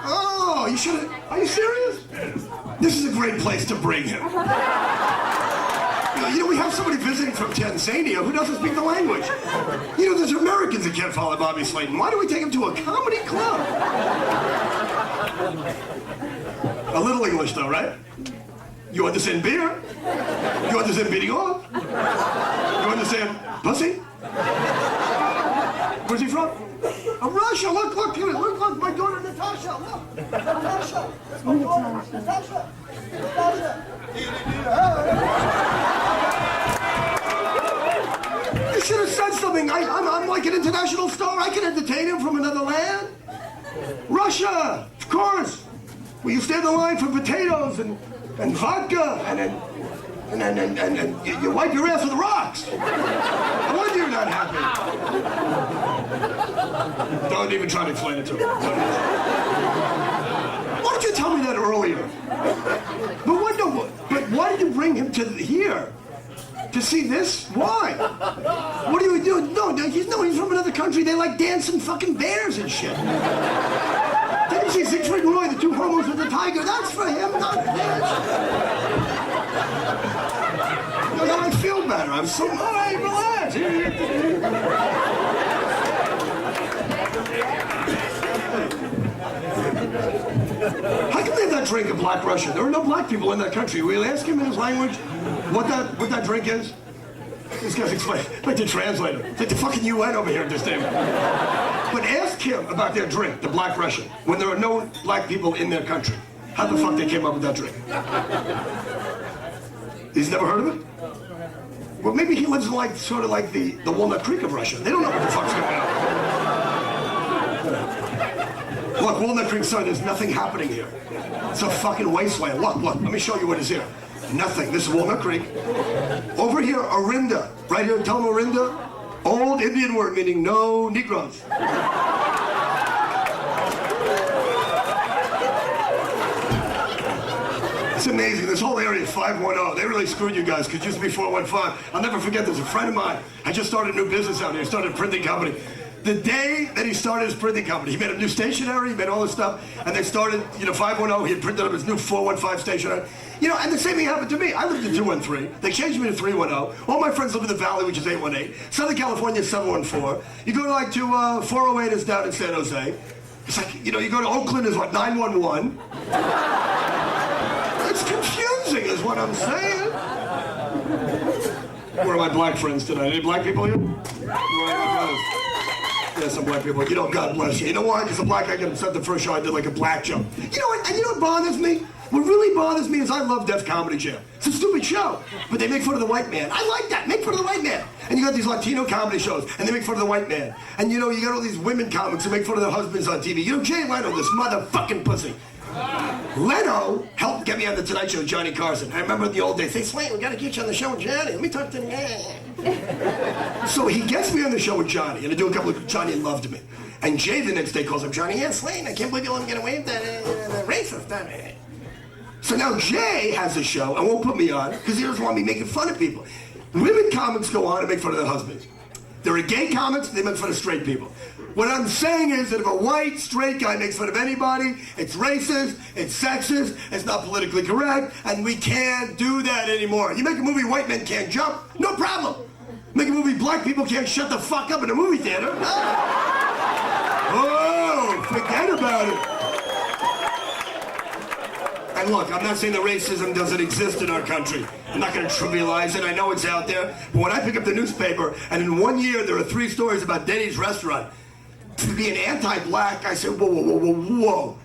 Oh, you should. Are you serious? This is a great place to bring him. You know, we have somebody visiting from Tanzania who doesn't speak the language. You know, there's Americans that can't follow Bobby Slayton. Why do we take him to a comedy club? A little English though, right? You understand beer? You understand beating off? You understand pussy? Where's he from? Russia. Look, my daughter Natasha. Look, Natasha. That's my daughter, Natasha. You should have said something. I'm like an international star. I can entertain him from another land. Russia, of course. Well, you stand in line for potatoes and vodka and you wipe your ass with rocks. No wonder you're not happy. Don't even try to explain it to me. Why did you tell me that earlier? But why did you bring him to here? To see this? Why? What are you doing? No, he's from another country. They like dancing fucking bears and shit. Didn't you see Siegfried and Roy, the two homos with the tiger? That's for him, not this. Now I feel better. I'm so... All right, relax. How come they not drink a black Russian? There are no black people in that country. We'll ask him in his language what that drink is. This guy's explaining. Like the translator. It's like the fucking UN over here at this table. But ask him about their drink, the black Russian, when there are no black people in their country. How the fuck they came up with that drink? He's never heard of it? Well, maybe he lives in sort of like the Walnut Creek of Russia. They don't know what the fuck's going on. Look, Walnut Creek, son, there's nothing happening here. It's a fucking wasteland. Look, let me show you what is here. Nothing. This is Walnut Creek. Over here, Orinda. Right here, tell them Orinda. Old Indian word meaning no Negroes. It's amazing. This whole area, 510, they really screwed you guys because it used to be 415. I'll never forget this. A friend of mine, I just started a new business out here. He started a printing company. The day that he started his printing company, he made a new stationery, he made all this stuff, and they started, 510, he had printed up his new 415 stationery. And the same thing happened to me. I lived in 213. They changed me to 310. All my friends live in the Valley, which is 818. Southern California is 714. You go to 408 is down in San Jose. It's like, you go to Oakland is what, 911? It's confusing is what I'm saying. Where are my black friends tonight? Any black people here? Where are my Yeah, some black people. God bless you. You know why? Because a black guy got upset the first show I did like a black joke. You know what? And you know what bothers me? What really bothers me is I love Def Comedy Jam. It's a stupid show, but they make fun of the white man. I like that. Make fun of the white man. And you got these Latino comedy shows, and they make fun of the white man. And you got all these women comics who make fun of their husbands on TV. Jay Leno, this motherfucking pussy. Leno helped get me on the Tonight Show with Johnny Carson. I remember in the old days, hey, Slayton, we got to get you on the show with Johnny. Let me talk to him. So he gets me on the show with Johnny, and I do a couple of Johnny loved me. And Jay the next day calls up Johnny, yeah, Slayton, I can't believe you let him get away with that racist. So now Jay has a show and won't put me on because he doesn't want me making fun of people. Women comics go on and make fun of their husbands. There are gay comics, they make fun of straight people. What I'm saying is that if a white, straight guy makes fun of anybody, it's racist, it's sexist, it's not politically correct, and we can't do that anymore. You make a movie white men can't jump, no problem. Make a movie black people can't shut the fuck up in a movie theater. Oh, forget about it. And look, I'm not saying that racism doesn't exist in our country. I'm not going to trivialize it. I know it's out there. But when I pick up the newspaper, and in 1 year there are 3 stories about Denny's restaurant being anti-black, I said, whoa.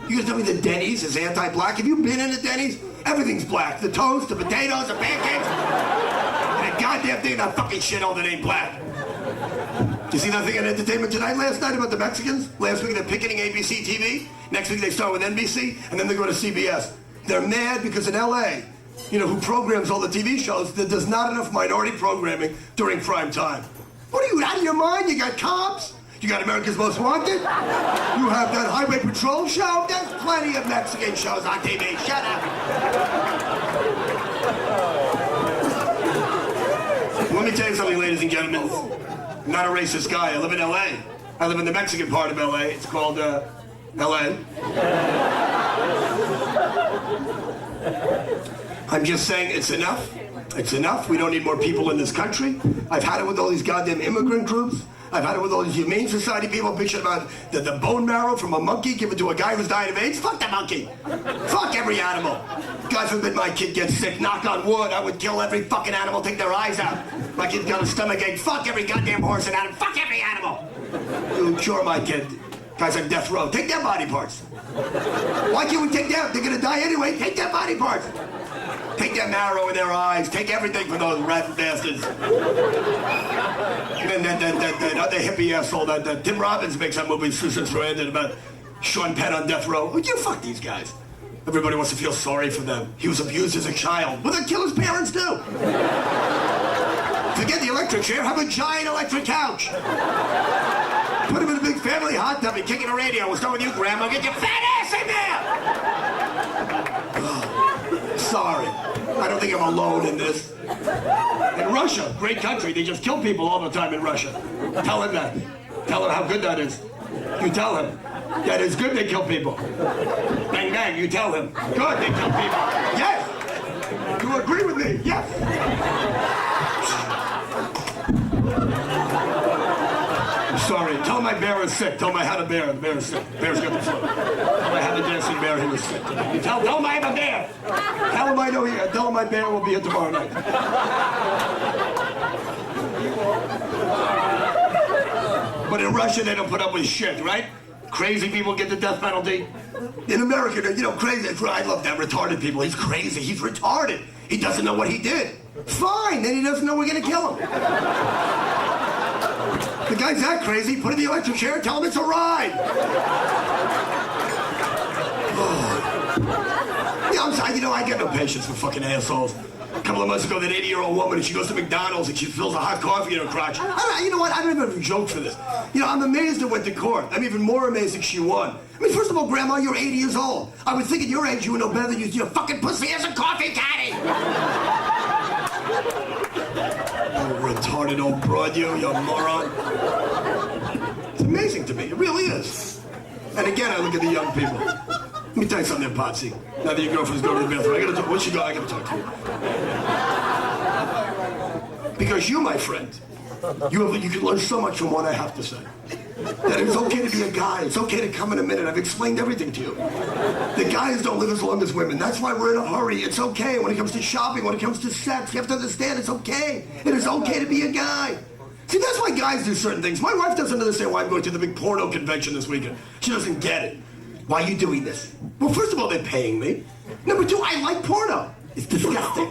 You gonna tell me that Denny's is anti-black? Have you been in a Denny's? Everything's black. The toast, the potatoes, the pancakes. And a goddamn thing that fucking shit all that ain't black. Did you see that thing on Entertainment Tonight last night about the Mexicans? Last week they're picketing ABC TV. Next week they start with NBC, and then they go to CBS. They're mad because in LA, who programs all the TV shows, there does not enough minority programming during prime time. What are you, out of your mind? You got Cops? You got America's Most Wanted? You have that Highway Patrol show? There's plenty of Mexican shows on TV. Shut up. Let me tell you something, ladies and gentlemen. I'm not a racist guy. I live in LA. I live in the Mexican part of LA. It's called LA. I'm just saying it's enough. It's enough. We don't need more people in this country. I've had it with all these goddamn immigrant groups. I've had it with all these Humane Society people bitching about the bone marrow from a monkey given to a guy who's dying of AIDS. Fuck the monkey. Fuck every animal. God forbid my kid gets sick. Knock on wood. I would kill every fucking animal, take their eyes out. My kid's got a stomach ache. Fuck every goddamn horse and animal. Fuck every animal. You cure my kid. Guys on death row. Take their body parts. Why can't we take them? They're gonna die anyway. Take their body parts. Take their marrow in their eyes. Take everything from those rat bastards. And then that other hippie asshole, that Tim Robbins makes that movie, Susan Sarandon, about Sean Penn on death row. Would you fuck these guys? Everybody wants to feel sorry for them. He was abused as a child. Well, then kill his parents too. Forget the electric chair. Have a giant electric couch. Put him in a big family hot tub and kick in a radio. What's wrong with you, Grandma? Get your fat ass in there! Oh, sorry. I don't think I'm alone in this. In Russia, great country, they just kill people all the time in Russia. Tell him that. Tell him how good that is. You tell him. That is good they kill people. Bang, bang, you tell him. Good, they kill people. Yes! You agree with me? Yes! Sorry, tell my bear is sick. Tell him I had a bear. The bear is sick. The bear's got the flu. Tell him I had a dancing bear. He was sick. You tell him I have a bear. Tell him I know he. Tell him my bear will be here tomorrow night. But in Russia, they don't put up with shit, right? Crazy people get the death penalty. In America, crazy. I love that retarded people. He's crazy. He's retarded. He doesn't know what he did. Fine. Then he doesn't know we're gonna kill him. The guy's that crazy, put him in the electric chair and tell him it's a ride. Oh. Yeah, I'm sorry, I get no patience for fucking assholes. A couple of months ago, that 80-year-old woman, and she goes to McDonald's and she fills a hot coffee in her crotch. You know what? I don't even have a joke for this. I'm amazed it went to court. I'm even more amazed that she won. I mean, first of all, Grandma, you're 80 years old. I would think at your age you would know better than your fucking pussy as a coffee caddy. Retarded old broad, you moron. It's amazing to me. It really is. And again, I look at the young people. Let me tell you something, Potsy. Now that your girlfriend's going to the bathroom, I gotta talk. Once you go, I gotta talk to you. Because you, my friend, you can learn so much from what I have to say. That it's okay to be a guy. It's okay to come in a minute. I've explained everything to you. The guys don't live as long as women. That's why we're in a hurry. It's okay when it comes to shopping, when it comes to sex. You have to understand it's okay. It is okay to be a guy. See, that's why guys do certain things. My wife doesn't understand why I'm going to the big porno convention this weekend. She doesn't get it. Why are you doing this? Well, first of all, they're paying me. Number two, I like porno. It's disgusting.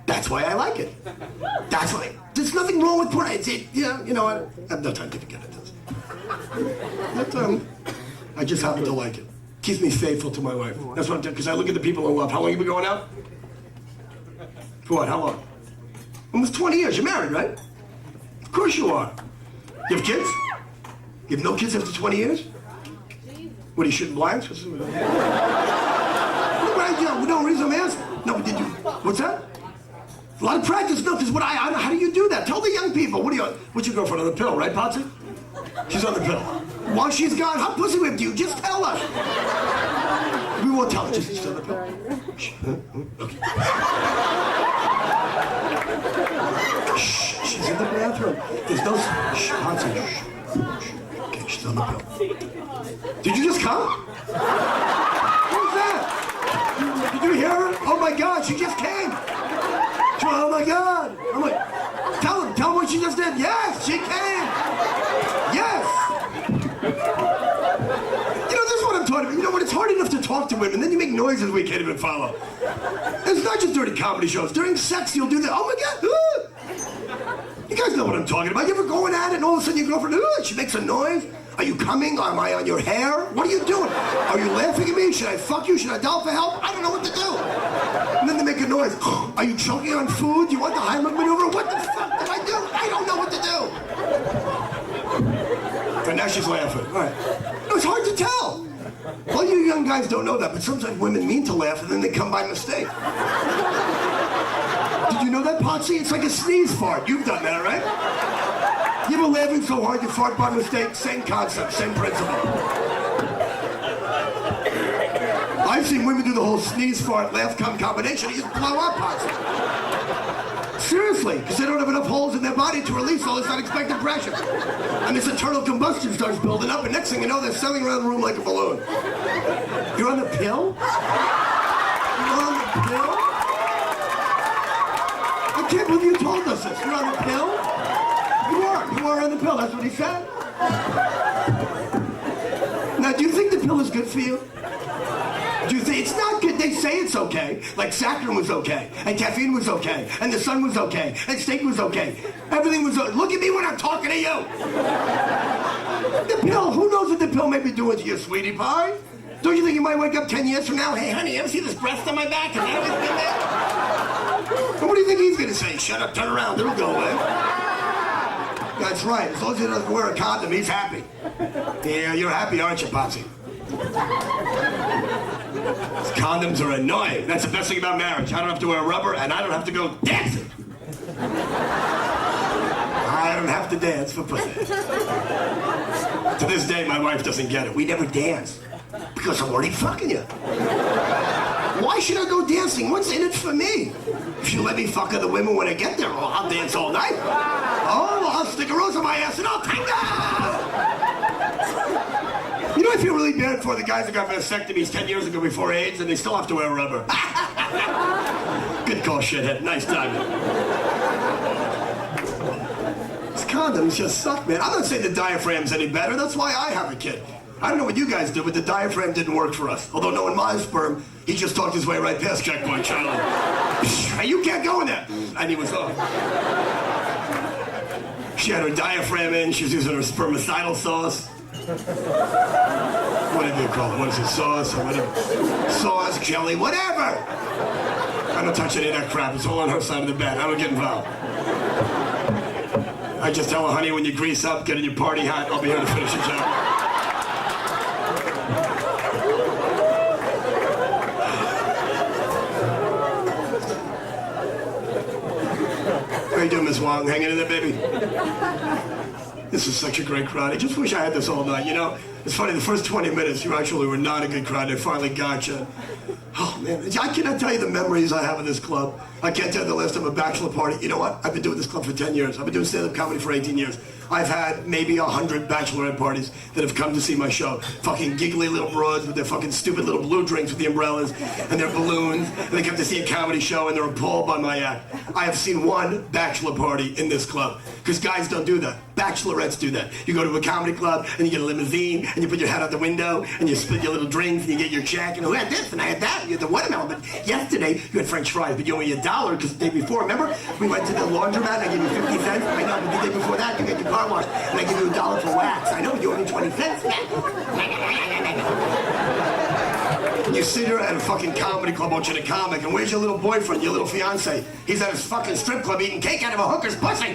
That's why I like it. That's why. There's nothing wrong with porno. You know what? I have no time to get into this. But, I just happen to like it. Keeps me faithful to my wife. That's what I'm doing, because I look at the people I love. How long have you been going out? For what? How long? Almost 20 years. You're married, right? Of course you are. You have kids? You have no kids after 20 years? What, are you shooting blinds? No reason I'm asking. No, but did you? What's that? A lot of practice. No, because how do you do that? Tell the young people. What's your girlfriend on the pill, right, Potsy? She's on the pill. While she's gone, how pussy whipped you? Just tell her. We won't tell her. Just on the pill. Shh. Okay. Shh. She's in the bathroom. There's no. Shh. Potsy. Shh. Okay, she's on the pill. Did you just come? What was that? Did you hear her? Oh my God, she just came. Oh my God. I'm like, tell him what she just did. Yes, she came. Yes. This is what I'm talking about. When it's hard enough to talk to women, then you make noises we can't even follow. It's not just during comedy shows. During sex, you'll do that. Oh my God. You guys know what I'm talking about. You ever going at it and all of a sudden your girlfriend, she makes a noise? Are you coming? Am I on your hair? What are you doing? Are you laughing at me? Should I fuck you? Should I dial for help? I don't know what to do. And then they make a noise. Are you choking on food? Do you want the Heimlich maneuver? What the fuck did I do? I don't know what to do. And now she's laughing. All right. No, it's hard to tell. All you young guys don't know that, but sometimes women mean to laugh and then they come by mistake. Did you know that, Potsy? It's like a sneeze fart. You've done that, right? You ever laughing so hard you fart by mistake? Same concept, same principle. I've seen women do the whole sneeze, fart, laugh, cum combination. You just blow up possibly. Seriously, because they don't have enough holes in their body to release all this unexpected pressure. And this internal combustion starts building up, and next thing you know, they're sailing around the room like a balloon. You're on the pill? You're on the pill? I can't believe you told us this. You're on the pill? You are on the pill. That's what he said. Now, do you think the pill is good for you? Do you think it's not good? They say it's okay. Like saccharin was okay, and caffeine was okay, and the sun was okay, and steak was okay. Everything was okay. Look at me when I'm talking to you. The pill, who knows what the pill may be doing to you, sweetie pie? Don't you think you might wake up 10 years from now? Hey, honey, you ever see this breast on my back? Is that always been there? And what do you think he's going to say? Shut up, turn around, it'll go away. That's right. As long as he doesn't wear a condom, he's happy. Yeah, you're happy, aren't you, Potsy? Condoms are annoying. That's the best thing about marriage. I don't have to wear rubber, and I don't have to go dancing. I don't have to dance for pussy. To this day, my wife doesn't get it. We never dance. Because I'm already fucking you. Why should I go dancing? What's in it for me? If you let me fuck other women when I get there, I'll dance all night. Oh, I'll stick a rose on my ass and I'll tango! You know, I feel really bad for the guys that got vasectomies 10 years ago before AIDS and they still have to wear rubber. Good call, shithead. Nice timing. These condoms just suck, man. I'm not saying the diaphragm's any better. That's why I have a kid. I don't know what you guys do, but the diaphragm didn't work for us. Although knowing my sperm, he just talked his way right past checkpoint Charlie. Hey, you can't go in there. And he was off. She had her diaphragm in. She was using her spermicidal sauce. Whatever you call it. What is it? Sauce or whatever. Sauce, jelly, whatever. I don't touch any of that crap. It's all on her side of the bed. I don't get involved. I just tell her, honey, when you grease up, get in your party hat. I'll be here to finish the job. How you doing, Miss Wong? Hanging in there, baby? This is such a great crowd. I just wish I had this all night. You know, it's funny, the first 20 minutes, you actually were not a good crowd. They finally got you. Oh, man. I cannot tell you the memories I have of this club. I can't tell you the last time a bachelor party. You know what? I've been doing this club for 10 years. I've been doing stand-up comedy for 18 years. I've had maybe 100 bachelorette parties that have come to see my show. Fucking giggly little broads with their fucking stupid little blue drinks with the umbrellas and their balloons. And they come to see a comedy show and they're appalled by my act. I have seen one bachelor party in this club. Because guys don't do that. Bachelorettes do that. You go to a comedy club and you get a limousine and you put your head out the window and you split your little drinks and you get your check and who had this and I had that. You had the watermelon. But yesterday you had French fries, but you owe me $1 because the day before, remember? We went to the laundromat and I gave you 50 cents. I know, but the day before that you got your car washed and I give you $1 for wax. I know, but you owe me 20 cents. You sit here at a fucking comedy club watching a comic, and where's your little boyfriend, your little fiance? He's at his fucking strip club eating cake out of a hooker's pussy.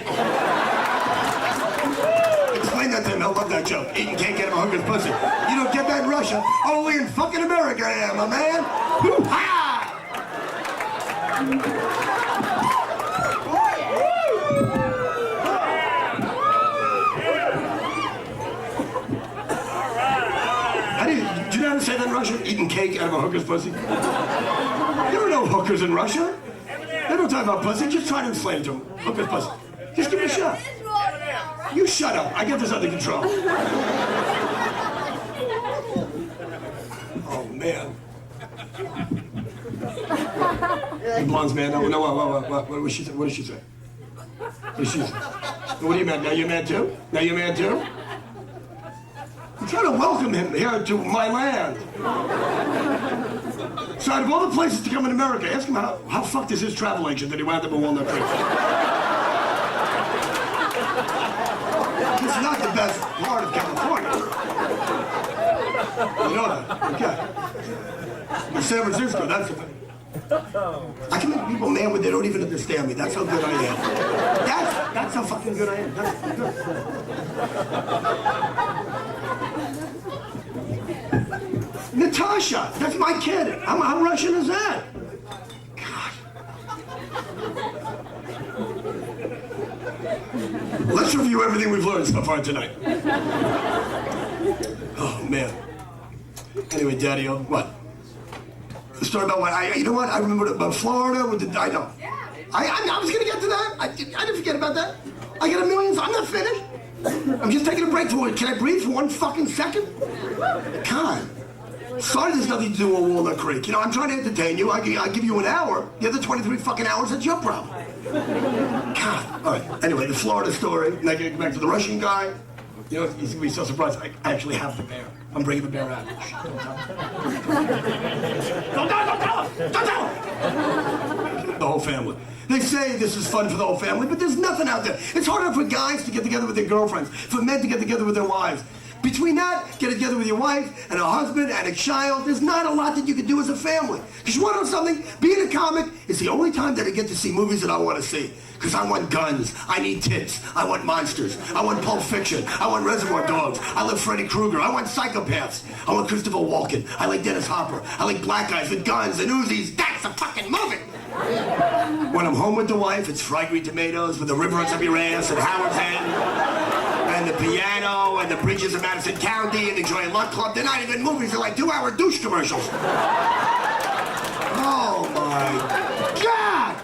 Explain that to him, he'll love that joke. Eating cake out of a hooker's pussy. You don't get that in Russia. Only in fucking America I am, my man. Hoo-ha! Do you know how to say that in Russian? Eating cake out of a hooker's pussy? There are no hookers in Russia. They don't talk about pussy. Just try to explain it to them. Hooker's pussy. Just give it a shot. You shut up. I get this under control. Oh, man. The blonde's man. No, what did she say? What did she say? What did she say? What are you mad? Now you're mad too? Now you're mad too? I'm trying to welcome him here to my land. So out of all the places to come in America, ask him how fucked is his travel agent that he wound up in Walnut Creek. It's not the best part of California. You know that? Okay. In San Francisco, that's the thing. I can make people mad when they don't even understand me. That's how good I am. That's how fucking good I am. That's good. Natasha, that's my kid. How Russian is that? God. Let's review everything we've learned so far tonight. Oh, man. Anyway, Daddy-o, what? story about what you know what? I remember about Florida. I know. I was going to get to that. I didn't forget about that. I got a million. I'm not finished. I'm just taking a break for it. Can I breathe for 1 fucking second? God. Sorry, there's nothing to do with Walnut Creek. You know, I'm trying to entertain you. I give you an hour. The other 23 fucking hours, that's your problem. God. All right. Anyway, the Florida story. And I get back to the Russian guy. You know, he's going to be so surprised. I actually have the bear. I'm bringing the bear out. Shh, don't tell him. Don't tell him. The whole family. They say this is fun for the whole family, but there's nothing out there. It's harder for guys to get together with their girlfriends, for men to get together with their wives. Between that, get together with your wife and a husband and a child, there's not a lot that you can do as a family. Because you want to know something? Being a comic is the only time that I get to see movies that I want to see. Because I want guns, I need tits, I want monsters, I want Pulp Fiction, I want Reservoir Dogs, I love Freddy Krueger, I want psychopaths, I want Christopher Walken, I like Dennis Hopper, I like black guys with guns and Uzis. That's a fucking movie! When I'm home with the wife, it's fried green tomatoes with the rivers up your ass and Howard's End, and the piano, and the bridges of Madison County, and the Joy Luck Club. They're not even movies, they're like 2-hour douche commercials. Oh my God!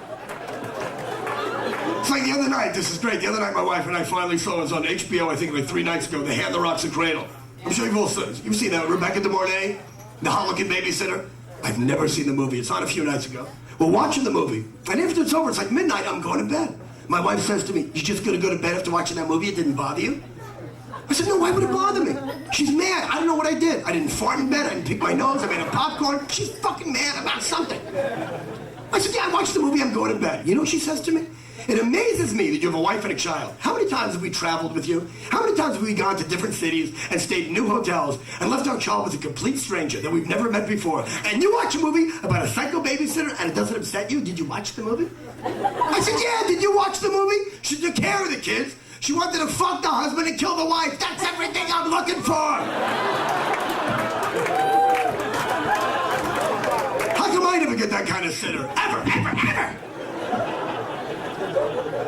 It's like the other night, this is great, the other night my wife and I finally saw, it was on HBO, I think like 3 nights ago, The Hand That Rocks the Cradle. I'm sure you've seen that, Rebecca De Mornay, the Harlequin babysitter. I've never seen the movie, it's on a few nights ago. We're watching the movie, and after it's over, it's like midnight, I'm going to bed. My wife says to me, "You just gonna go to bed after watching that movie? It didn't bother you?" I said, "No, why would it bother me?" She's mad. I don't know what I did. I didn't fart in bed, I didn't pick my nose, I made a popcorn. She's fucking mad about something. I said, "Yeah, I watched the movie, I'm going to bed." You know what she says to me? "It amazes me that you have a wife and a child. How many times have we traveled with you? How many times have we gone to different cities and stayed in new hotels and left our child with a complete stranger that we've never met before? And you watch a movie about a psycho babysitter and it doesn't upset you? Did you watch the movie?" I said, "Yeah, did you watch the movie? She took care of the kids. She wanted to fuck the husband and kill the wife. That's everything I'm looking for." How come I never get that kind of sitter? Ever, ever, ever.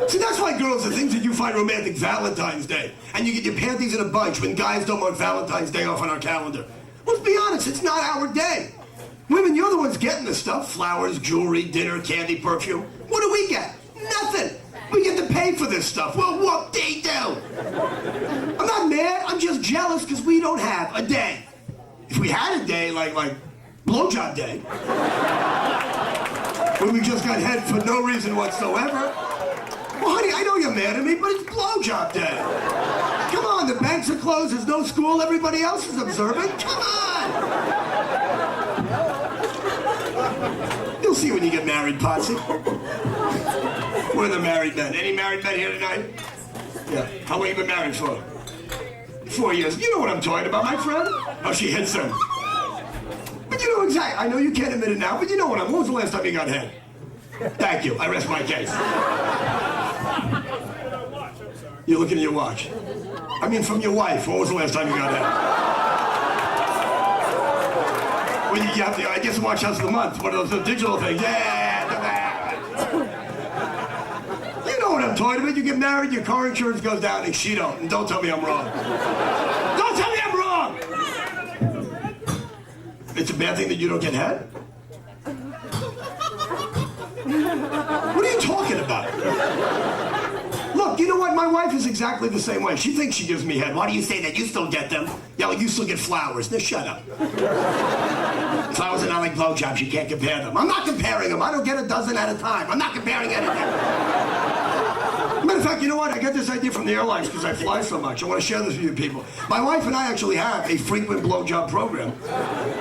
See, that's why, girls, the things that you find romantic, Valentine's Day, and you get your panties in a bunch when guys don't want Valentine's Day off on our calendar. Let's be honest, it's not our day. Women, you're the ones getting the stuff. Flowers, jewelry, dinner, candy, perfume. What do we get? Nothing. We get to pay for this stuff. Well, what they do? I'm not mad, I'm just jealous because we don't have a day. If we had a day like blowjob day, when we just got head for no reason whatsoever. Well, honey, I know you're mad at me, but it's blowjob day. Come on, the banks are closed, there's no school, everybody else is observant. Come on! You'll see when you get married, Potsy. Where are the married men? Any married men here tonight? Yeah. How long have you been married for? 4 years. You know what I'm talking about, my friend? Oh, she hits him. But you know exactly. I know you can't admit it now, but you know what I'm. When was the last time you got head? Thank you. I rest my case. You're looking at your watch. I mean, from your wife. When was the last time you got head? Well, you have to, I guess, watch House of the Month. One of those digital things. Yeah. You know what I'm talking about. You get married, your car insurance goes down, and she don't. And don't tell me I'm wrong. Don't tell me I'm wrong! It's a bad thing that you don't get head? What are you talking about? Look, you know what? My wife is exactly the same way. She thinks she gives me head. Why do you say that? You still get them. Yeah, well, you still get flowers. Now, shut up. Flowers are not like blowjobs. You can't compare them. I'm not comparing them. I don't get a dozen at a time. I'm not comparing anything. Matter of fact, you know what? I got this idea from the airlines because I fly so much. I want to share this with you people. My wife and I actually have a frequent blowjob program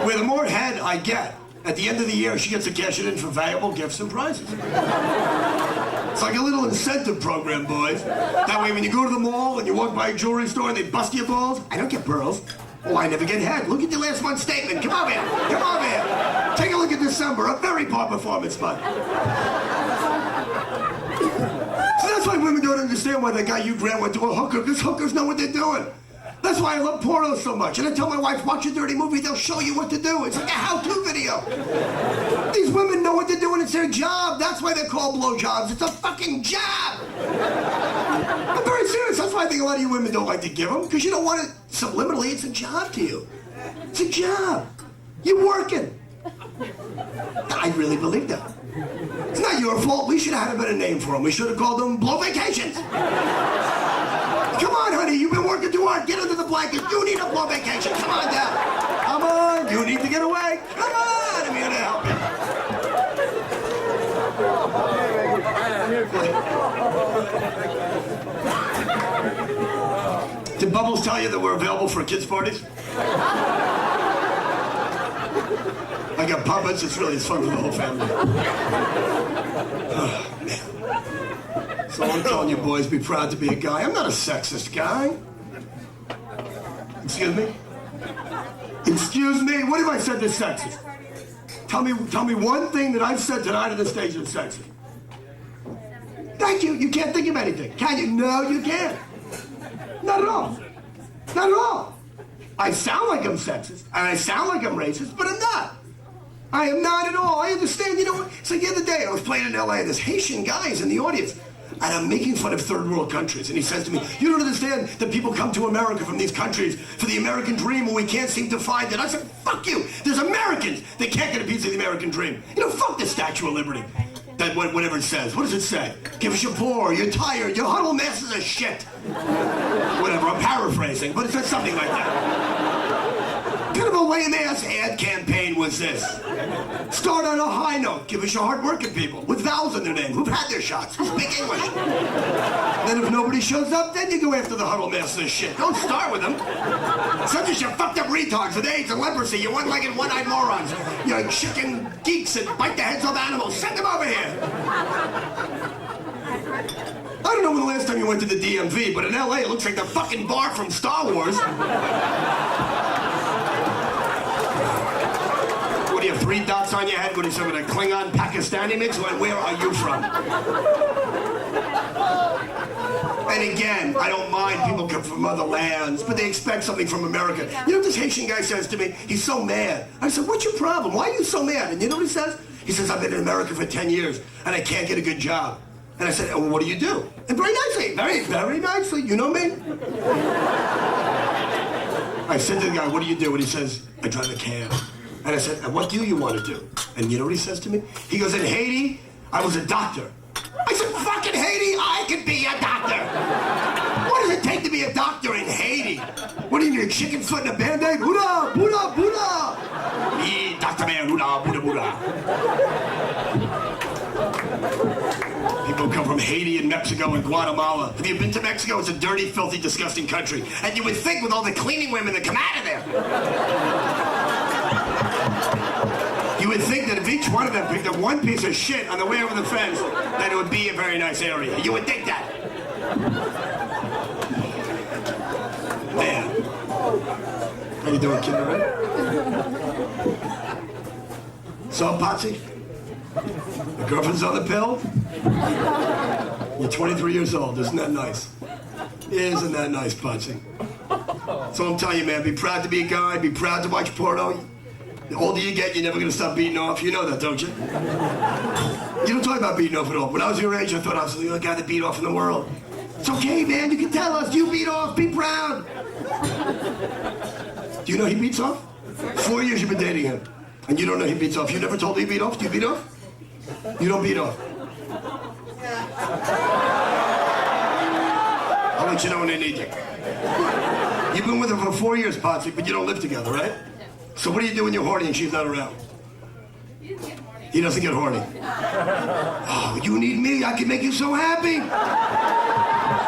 where the more head I get, at the end of the year, she gets to cash it in for valuable gifts and prizes. It's like a little incentive program, boys. That way, when you go to the mall and you walk by a jewelry store and they bust your balls, I don't get pearls. Oh, I never get head. Look at the last month's statement. Come over here. Come over here. Take a look at December, a very poor performance month. So that's why women don't understand why the guy you grant went to a hooker, because hookers know what they're doing. That's why I love porno so much. And I tell my wife, watch a dirty movie, they'll show you what to do. It's like a how-to video. These women know what they're doing. It's their job. That's why they're called blowjobs. It's a fucking job. I'm very serious. That's why I think a lot of you women don't like to give them, because you don't want it subliminally. It's a job to you. It's a job. You're working. I really believe that. It's not your fault. We should have had a better name for them. We should have called them Blow Vacations. Come on, honey. You've been working too hard. Get under the blanket. You need a blow vacation. Come on down. Come on. You need to get away. Come on. I'm here to help you. Did Bubbles tell you that we're available for kids' parties? I got puppets. It's fun for the whole family. Oh, man. So I'm telling you boys, be proud to be a guy. I'm not a sexist guy. Excuse me? Excuse me? What have I said that's sexist? Tell me one thing that I've said tonight on the stage that's sexist. Thank you. You can't think of anything. Can you? No, you can't. Not at all. Not at all. I sound like I'm sexist, and I sound like I'm racist, but I'm not. I am not at all. I understand, you know what? So the other day, I was playing in LA, and this Haitian guy is in the audience, and I'm making fun of third world countries, and he says to me, you don't understand that people come to America from these countries for the American dream, and we can't seem to find it. I said, fuck you. There's Americans that can't get a piece of the American dream. You know, fuck the Statue of Liberty. That whatever it says. What does it say? Give us your poor, you're tired, your huddle masses of shit. Whatever, I'm paraphrasing, but it says something like that. What kind of a lame-ass ad campaign was this? Start on a high note. Give us your hard-working people with vowels in their name who've had their shots, who speak English. Then if nobody shows up, then you go after the huddle masses of shit. Don't start with them. Send us your fucked-up retards with AIDS and leprosy, you one-legged, one-eyed morons. You chicken geeks that bite the heads off animals. Send them over here. I don't know when the last time you went to the DMV, but in LA it looks like the fucking bar from Star Wars. What do you have, 3 dots on your head? What are you, some of the Klingon Pakistani mix? Where are you from? And again, I don't mind people come from other lands, but they expect something from America. You know what this Haitian guy says to me? He's so mad. I said, what's your problem? Why are you so mad? And you know what he says? He says, I've been in America for 10 years, and I can't get a good job. And I said, well, what do you do? And very nicely, very nicely, you know me? I said to the guy, what do you do? And he says, I drive a cab. And I said, and what do you want to do? And you know what he says to me? He goes, in Haiti, I was a doctor. I said, fucking Haiti, I could be a doctor. What does it take to be a doctor in Haiti? What do you need, a chicken foot and a Band-Aid? Buddha, Buddha, Buddha. Dr. Man, Buddha, Buddha, Buddha. People come from Haiti and Mexico and Guatemala. Have you been to Mexico? It's a dirty, filthy, disgusting country. And you would think with all the cleaning women that come out of there, you would think that if each one of them picked up one piece of shit on the way over the fence, that it would be a very nice area. You would think that. Man. How you doing, kid? So, Potsy? The girlfriend's on the pill? You're 23 years old. Isn't that nice? Isn't that nice, Potsy? So I'm telling you, man, be proud to be a guy. Be proud to watch porno. The older you get, you're never going to stop beating off. You know that, don't you? You don't talk about beating off at all. When I was your age, I thought I was the only guy that beat off in the world. It's okay, man. You can tell us. You beat off. Be proud. Do you know he beats off? 4 years you've been dating him. And you don't know he beats off. You never told me he beat off? Do you beat off? You don't beat off. I'll let you know when I need you. You've been with her for 4 years, Potsy, but you don't live together, right? So what do you do when you're horny and she's not around? He doesn't get horny. Oh, you need me. I can make you so happy.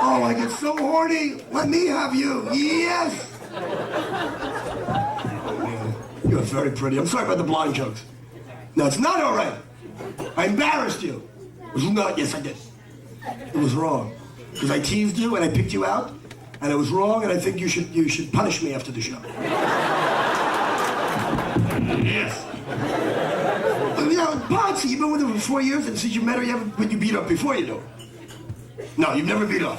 Oh, I get so horny. Let me have you. Yes. You're very pretty. I'm sorry about the blonde jokes. No, it's not all right. I embarrassed you. It was not. Yes, I did. It was wrong. Because I teased you and I picked you out, and it was wrong, and I think you should punish me after the show. Yes. You know, Potsy, you've been with her for 4 years, and since you met her, when you beat up before you do it. No, you've never beat up.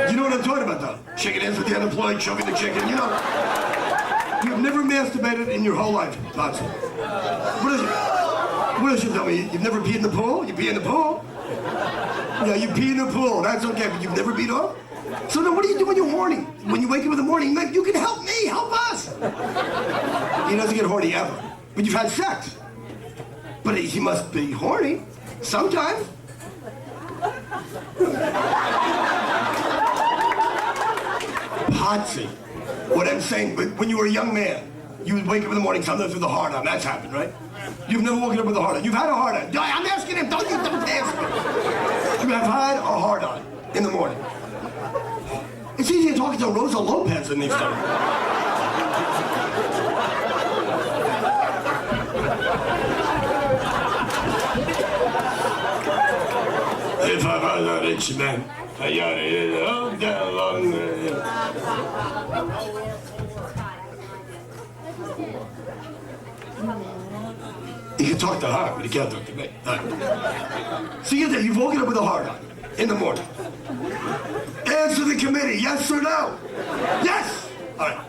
You know what I'm talking about, though? Shaking hands with the unemployed, choking the chicken, you know. You've never masturbated in your whole life, Potsy. What else you tell me? You've never peed in the pool? You pee in the pool? Yeah, you pee in the pool. That's okay, but you've never beat off? So then what do you do when you're horny? When you wake up in the morning, you can help me, help us. He doesn't get horny ever. But you've had sex. But he must be horny sometimes. Potsy. What I'm saying, when you were a young man, you would wake up in the morning sometimes with a hard on. That's happened, right? You've never woken up with a hard on. You've had a hard on. I'm asking him. Don't ask me. You have had a hard on in the morning. It's easier talking to Rosa Lopez than these days. If I was a rich man, I got it all day long. You can talk to her, but you can't talk to me. So you've woken up with a hard on in the morning. Answer the committee, yes or no? Yes! All right.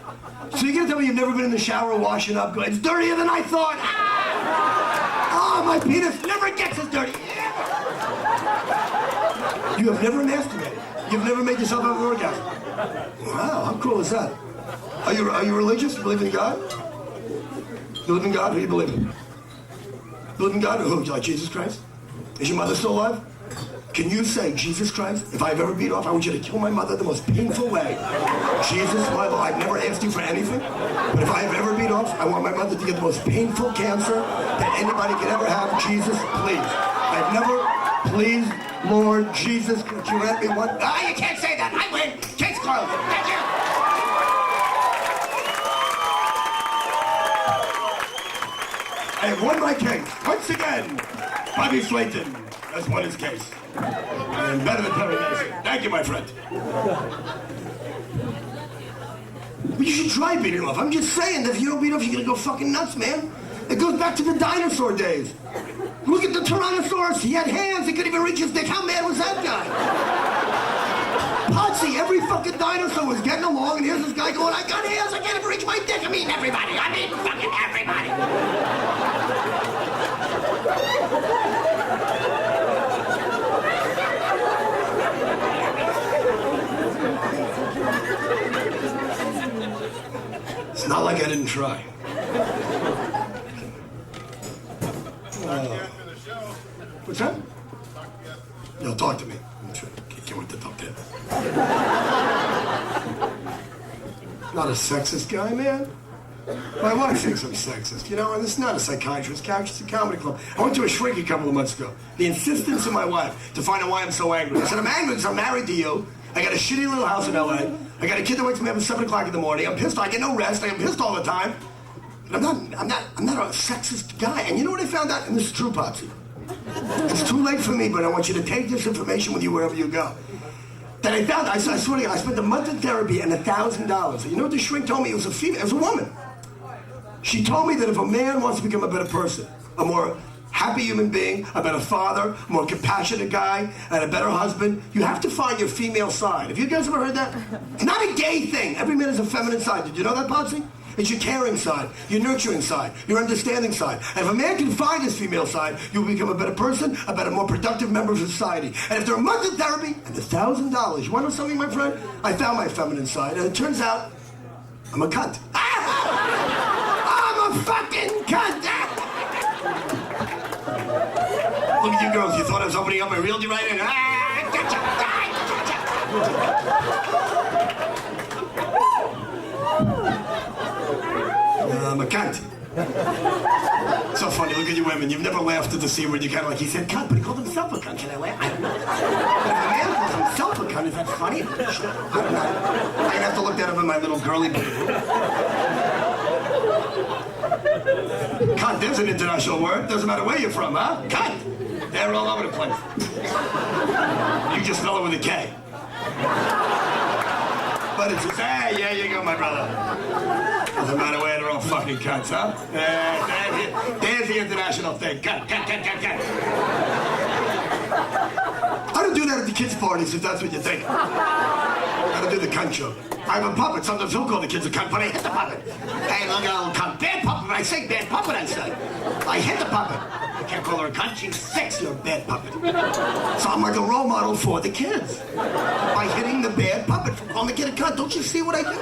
So you're gonna tell me you've never been in the shower washing up, going, it's dirtier than I thought. Ah! Oh, my penis never gets as dirty. You have never masturbated. You've never made yourself have an orgasm. Wow, how cool is that? Are you religious? You believe in God? You believe in God? Who do you believe in? You believe in God or who? Do you like Jesus Christ? Is your mother still alive? Can you say, Jesus Christ, if I've ever beat off, I want you to kill my mother the most painful way. Jesus, Bible, I've never asked you for anything, but if I have ever beat off, I want my mother to get the most painful cancer that anybody could ever have. Jesus, please. I've never, please, Lord Jesus, could you grant me one? Ah, you can't say that. I win. Case closed. Thank you. I have won my case. Once again, Bobby Slayton has won his case. And better than Perry Mason. Thank you, my friend. But you should try beating him off. I'm just saying that if you don't beat off, you're gonna go fucking nuts, man. It goes back to the dinosaur days. Look at the Tyrannosaurus. He had hands. He couldn't even reach his dick. How mad was that guy? Potsy, every fucking dinosaur was getting along, and here's this guy going, I got hands. I can't even reach my dick. I'm eating everybody. I'm eating fucking everybody. It's not like I didn't try. What's that? No, talk to me. I'm sure. Can't wait to talk to him. Not a sexist guy, man. My wife thinks I'm sexist, you know, and this is not a psychiatrist's couch, it's a comedy club. I went to a shrink a couple of months ago. The insistence of my wife to find out why I'm so angry. I said, I'm angry because I'm married to you. I got a shitty little house in LA. I got a kid that wakes me up at 7 o'clock in the morning. I'm pissed. I get no rest. I am pissed all the time. But I'm not a sexist guy. And you know what I found out? And this is true, Potsy. It's too late for me, but I want you to take this information with you wherever you go. That I found, I swear to God, I spent a month in therapy and $1,000. You know what the shrink told me? It was a female, it was a woman. She told me that if a man wants to become a better person, a more happy human being, a better father, a more compassionate guy, and a better husband, you have to find your female side. Have you guys ever heard that? It's not a gay thing. Every man has a feminine side. Did you know that, Potsy? It's your caring side, your nurturing side, your understanding side. And if a man can find his female side, you'll become a better person, a better, more productive member of society. And if they're a month in therapy and $1,000, you want to know something, my friend? I found my feminine side, and it turns out I'm a cunt. I'm a fucking cunt! Look at you girls, you thought I was opening up, I reeled you right in. Gotcha! I'm a cunt. So funny, look at you women. You've never laughed at the C word. You kind of like, he said cunt, but he called himself a cunt. Can I laugh? I don't know. But if a man calls himself a cunt, is that funny? I don't know. I'm gonna have to look that up in my little girly book. Cunt is an international word. Doesn't matter where you're from, huh? Cunt. They're all over the place. You just spell it with a K. But it's just, hey, there you go, my brother. Doesn't matter where, they're all fucking cunts, huh? There's the international thing. Cut. I don't do that at the kids' parties, if that's what you think. I don't do the cunt joke. I have a puppet. Sometimes he'll call the kids a cunt, but I hit the puppet. Hey, look at old cunt. Bad puppet. I say bad puppet, I say. I hit the puppet. I can't call her a cunt. She's 6. You're a bad puppet. So I'm like a role model for the kids. By hitting the bad puppet from calling the kid a cunt. Don't you see what I do?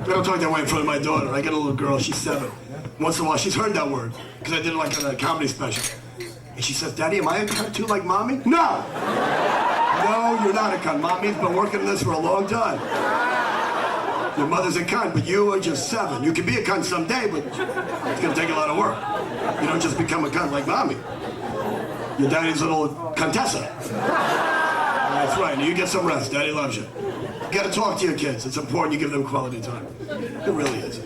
I don't talk that way in front of my daughter. I got a little girl, she's 7. Once in a while, she's heard that word, because I did it like on a comedy special. And she says, Daddy, am I a cunt too like Mommy? No! No, you're not a cunt. Mommy's been working on this for a long time. Your mother's a cunt, but you are just 7. You can be a cunt someday, but it's gonna take a lot of work. You don't just become a cunt like Mommy. Your daddy's a little cuntessa. That's right, you get some rest. Daddy loves you. You gotta talk to your kids. It's important you give them quality time. It really is.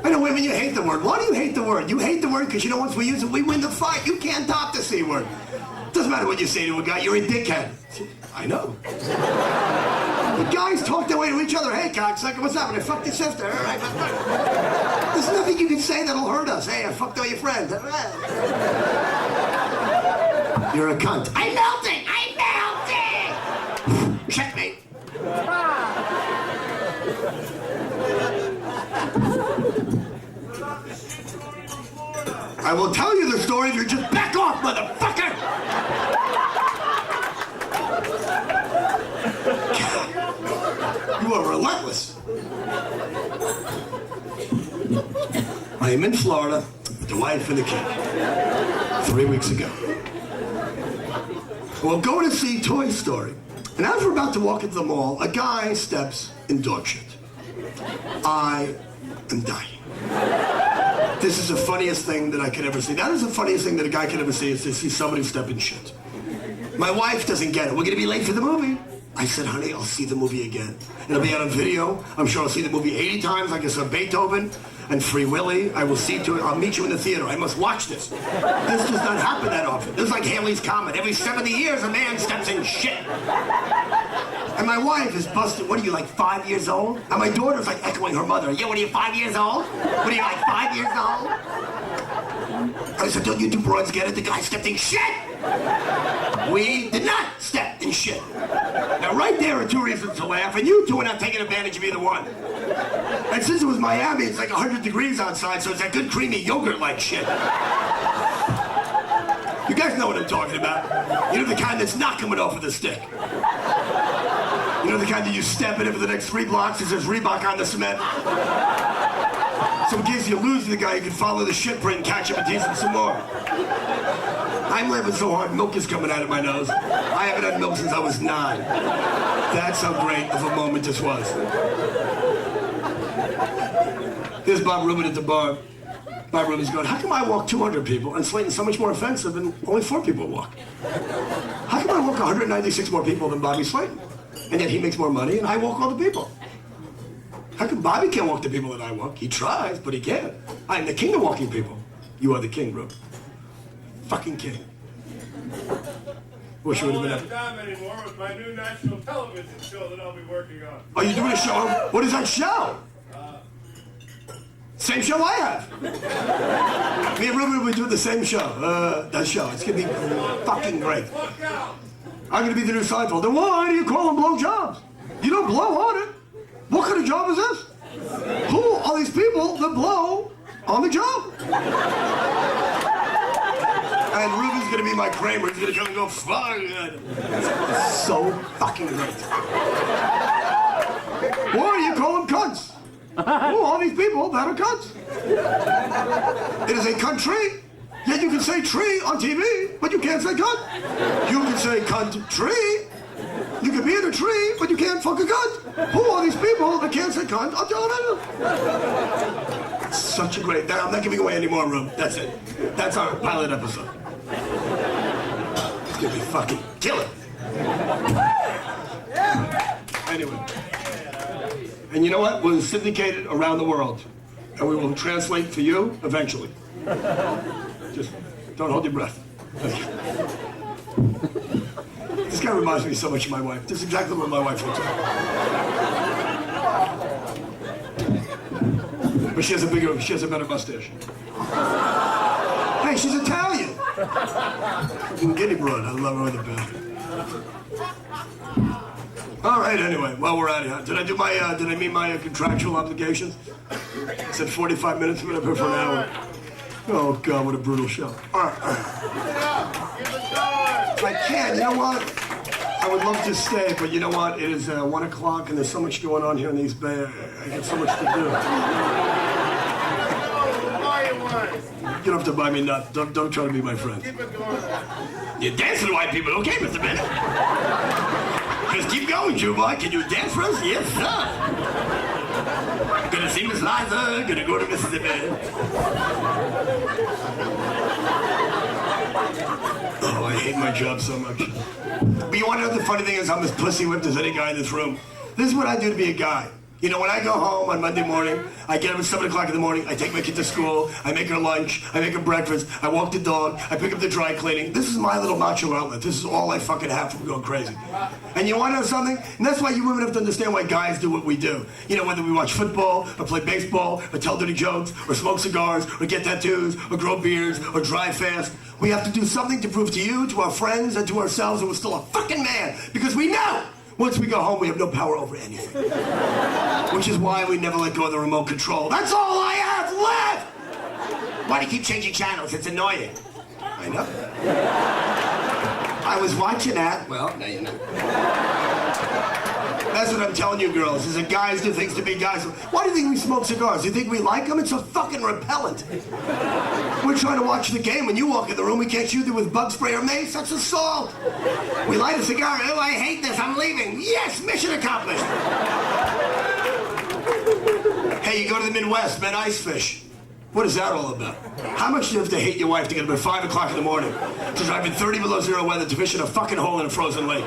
I know women, you hate the word. Why do you hate the word? You hate the word because you know once we use it, we win the fight. You can't top the C word. Doesn't matter what you say to a guy, you're a dickhead. I know. The guys talk their way to each other. Hey, cocksucker, what's happening? I fucked your sister. All right, there's nothing you can say that'll hurt us. Hey, I fucked all your friends. You're a cunt. I'm melting! I'm melting! Checkmate. I will tell you the story if you just back off, motherfucker! You are relentless. I am in Florida with the wife and the kid 3 weeks ago. We're going to see Toy Story. And as we're about to walk into the mall, a guy steps in dog shit. I am dying. This is the funniest thing that I could ever see. That is the funniest thing that a guy could ever see, is to see somebody step in shit. My wife doesn't get it. We're gonna be late for the movie. I said, honey, I'll see the movie again. It'll be on video. I'm sure I'll see the movie 80 times like I saw Beethoven and Free Willy. I will see to it. I'll meet you in the theater. I must watch this. This does not happen that often. This is like Haley's Comet. Every 70 years, a man steps in shit. And my wife is busted. What are you, like 5 years old? And my daughter's like echoing her mother. Yeah, what are you, 5 years old? What are you, like 5 years old? I said, don't you two broads get it? The guy stepped in shit. We did not step in shit. Now, right there are 2 reasons to laugh, and you two are not taking advantage of either one. And since it was Miami, it's like 100 degrees outside, so it's that good creamy yogurt-like shit. You guys know what I'm talking about. You know the kind that's not coming off with a stick. You know the kind that you step in it for the next 3 blocks, it says Reebok on the cement. So in case you lose the guy, you can follow the shit print and catch him and tease him some more. I'm laughing so hard, milk is coming out of my nose. I haven't had milk since I was 9. That's how great of a moment this was. There's Bob Rubin at the bar. Bob Rubin's going, how come I walk 200 people and Slayton's so much more offensive and only 4 people walk? How come I walk 196 more people than Bobby Slayton? And yet he makes more money and I walk all the people. How come Bobby can't walk the people that I walk? He tries, but he can't. I am the king of walking people. You are the king, bro. Fucking king. Wish you would have been up. Time anymore with my new national television show that I'll be working on. Are you doing a show? What is that show? Same show I have. Me and Ruben will be doing the same show. That show. It's gonna be fucking great. I'm gonna be the new Seinfeld. Then why do you call them blow jobs? You don't blow on it. What kind of job is this? Who are these people that blow on the job? And Ruben's gonna be my Kramer. He's gonna come and go, fuck it. It's so fucking great. Why do you call them cunts? Who are these people that are cunts? It is a country, yet you can say tree on TV, but you can't say cunt. You can say cunt tree. You can be in a tree, but you can't fuck a cunt. Who are these people that can't say cunt on television? Such a great... I'm not giving away any more room. That's it. That's our pilot episode. It's gonna be fucking killer. Anyway. And you know what? We're syndicated around the world. And we will translate for you eventually. Just don't hold your breath. This guy reminds me so much of my wife. This is exactly what my wife looks like. But she has a better mustache. Hey, she's Italian. Guinea broad. I love her in the bed. All right, anyway, while we're out of here, did I meet my contractual obligations? I said 45 minutes, we're up here for an hour. Oh, God, what a brutal show. All right. I can't, you know what? I I would love to stay, but you know what? It is 1 o'clock and there's so much going on here in the East Bay. I got so much to do. You don't have to buy me nuts. Don't try to be my friend. You dance with white people, okay, Mr. Bennett? Just keep going, Juba. Can you dance for us? Yes, sir. Gonna see Miss Liza. Gonna go to Mississippi. Oh, I hate my job so much. But you want to know the funny thing is I'm as pussy whipped as any guy in this room. This is what I do to be a guy. You know, when I go home on Monday morning, I get up at 7 o'clock in the morning, I take my kid to school, I make her lunch, I make her breakfast, I walk the dog, I pick up the dry cleaning. This is my little macho outlet. This is all I fucking have from going crazy. And you want to know something? And that's why you women have to understand why guys do what we do. You know, whether we watch football, or play baseball, or tell dirty jokes, or smoke cigars, or get tattoos, or grow beards, or drive fast. We have to do something to prove to you, to our friends, and to ourselves that we're still a fucking man. Because we know! Once we go home, we have no power over anything. Which is why we never let go of the remote control. That's all I have left! Why do you keep changing channels? It's annoying. I know. I was watching that. Well, now you know. That's what I'm telling you, girls, is that guys do things to be guys. Why do you think we smoke cigars? Do you think we like them? It's a fucking repellent. We're trying to watch the game. When you walk in the room, we can't shoot it with bug spray or mace. That's assault. We light a cigar. Oh, I hate this. I'm leaving. Yes, mission accomplished. Hey, you go to the Midwest, men ice fish. What is that all about? How much do you have to hate your wife to get up at 5 o'clock in the morning to drive in 30 below zero weather to fish in a fucking hole in a frozen lake?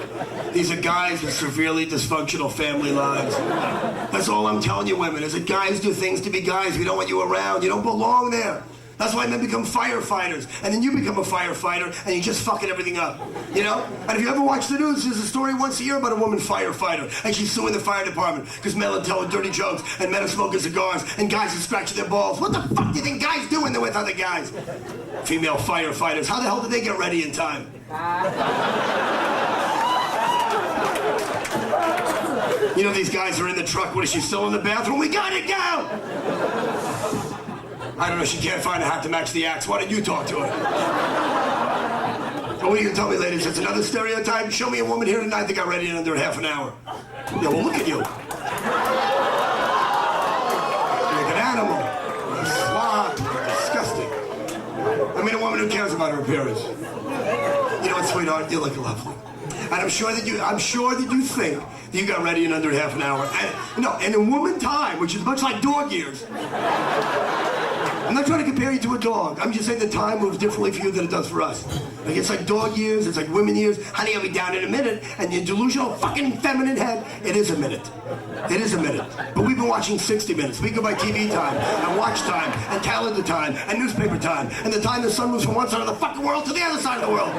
These are guys with severely dysfunctional family lives. That's all I'm telling you, women, is that guys do things to be guys. We don't want you around. You don't belong there. That's why men become firefighters. And then you become a firefighter and you just fucking everything up. You know? And if you ever watch the news, there's a story once a year about a woman firefighter. And she's suing the fire department because men are telling dirty jokes and men are smoking cigars and guys are scratching their balls. What the fuck do you think guys do when they're with other guys? Female firefighters. How the hell did they get ready in time? You know, these guys are in the truck. What, is she still in the bathroom? We gotta go! I don't know, she can't find a hat to match the axe. Why don't you talk to her? What are you gonna tell me, ladies? It's another stereotype? Show me a woman here tonight that got ready in under half an hour. Yeah, well, look at you. You're like an animal. You're a slob. You're disgusting. I mean, a woman who cares about her appearance. You know what, sweetheart? You look lovely. And I'm sure that you think that you got ready in under half an hour. And in woman time, which is much like dog years. I'm not trying to compare you to a dog. I'm just saying the time moves differently for you than it does for us. Like, it's like dog years, it's like women years. Honey, I'll be down in a minute. And your delusional fucking feminine head, it is a minute. It is a minute. But we've been watching 60 minutes. We go by TV time, and watch time, and calendar time, and newspaper time, and the time the sun moves from one side of the fucking world to the other side of the world.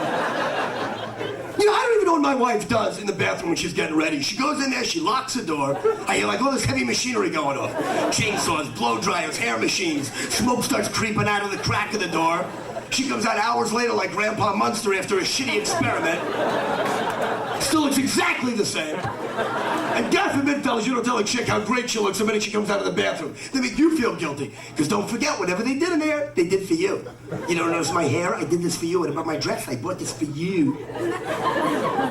You know, I don't even know what my wife does in the bathroom when she's getting ready. She goes in there, she locks the door. I hear like all this heavy machinery going off. Chainsaws, blow dryers, hair machines. Smoke starts creeping out of the crack of the door. She comes out hours later like Grandpa Munster after a shitty experiment. Still looks exactly the same. And God forbid, fellas, you don't tell a chick how great she looks the minute she comes out of the bathroom. They make you feel guilty. Because don't forget, whatever they did in there, they did for you. You don't notice my hair? I did this for you. And about my dress, I bought this for you.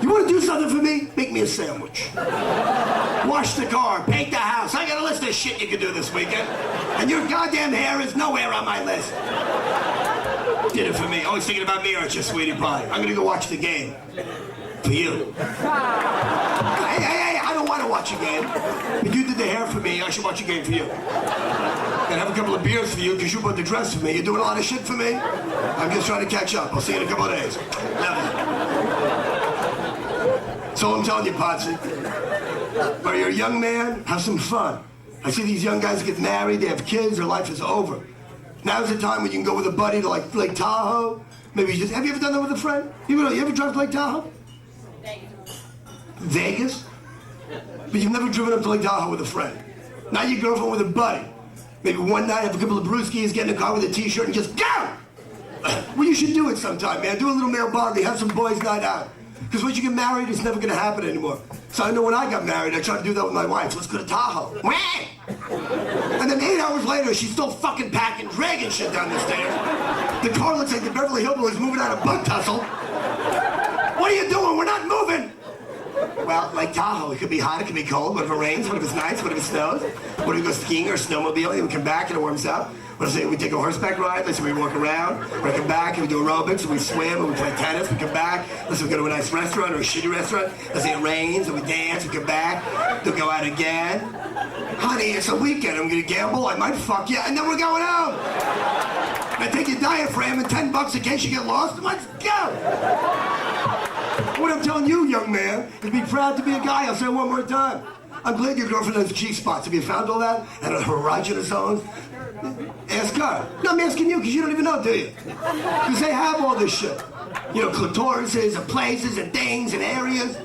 You want to do something for me? Make me a sandwich. Wash the car, paint the house. I got a list of shit you can do this weekend. And your goddamn hair is nowhere on my list. Did it for me. Always thinking about me, aren't you, sweetie pie? I'm going to go watch the game. For you. Hey, I don't want to watch a game. If you did the hair for me, I should watch a game for you. And have a couple of beers for you because you bought the dress for me. You're doing a lot of shit for me. I'm just trying to catch up. I'll see you in a couple of days. Love you. So I'm telling you, Potsy. But you're a young man, have some fun. I see these young guys get married, they have kids, their life is over. Now's the time when you can go with a buddy to like Lake Tahoe. Maybe just, have you ever done that with a friend? You ever drive to Lake Tahoe? Vegas? But you've never driven up to Lake Tahoe with a friend. Now your girlfriend with a buddy. Maybe one night have a couple of brewskis, get in the car with a t-shirt and just go! Well, you should do it sometime, man. Do a little male bonding, have some boys night out. Because once you get married, it's never gonna happen anymore. So I know when I got married, I tried to do that with my wife. Let's go to Tahoe. And then 8 hours later, she's still fucking packing, dragging shit down the stairs. The car looks like the Beverly Hillbillies moving out of bug tussle. What are you doing? We're not moving. Well, Lake Tahoe, it could be hot, it could be cold. What if it rains? What if it's nice? What if it snows? What if we go skiing or snowmobiling? We come back and it warms up. What if we take a horseback ride? Let's say we walk around. We come back and we do aerobics, and we swim, and we play tennis. We come back. Let's say we go to a nice restaurant or a shitty restaurant. Let's say it rains, and we dance. We come back. We'll go out again. Honey, it's a weekend. I'm gonna gamble. I might fuck you, and then we're going home. I take your diaphragm and $10 in case you get lost. Let's go. What I'm telling you, young man, is be proud to be a guy. I'll say it one more time. I'm glad your girlfriend has G-spots. Have you found all that? And her erogenous zones? Ask her. No, I'm asking you because you don't even know, do you? Because they have all this shit. You know, clitorises and places and things and areas.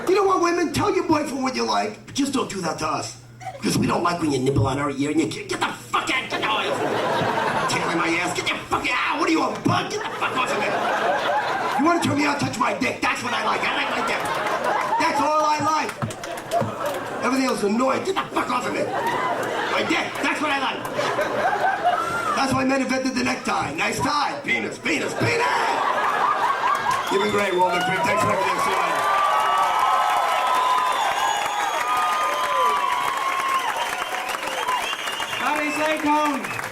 You know what, women? Tell your boyfriend what you like, but just don't do that to us. Because we don't like when you nibble on our ear and you get the fuck out of the noise. Tickling my ass. Get the fuck out. What are you, a bug? Get the fuck off of me. You want to turn me on, touch my dick. That's what I like. I like my dick. That's all I like. Everything else is annoying. Get the fuck off of me. My dick. That's what I like. That's why men invented the necktie. Nice tie. Penis, penis, penis. You've been great, Walnut Creek. Thanks for everything. See you later. Bobby Slayton.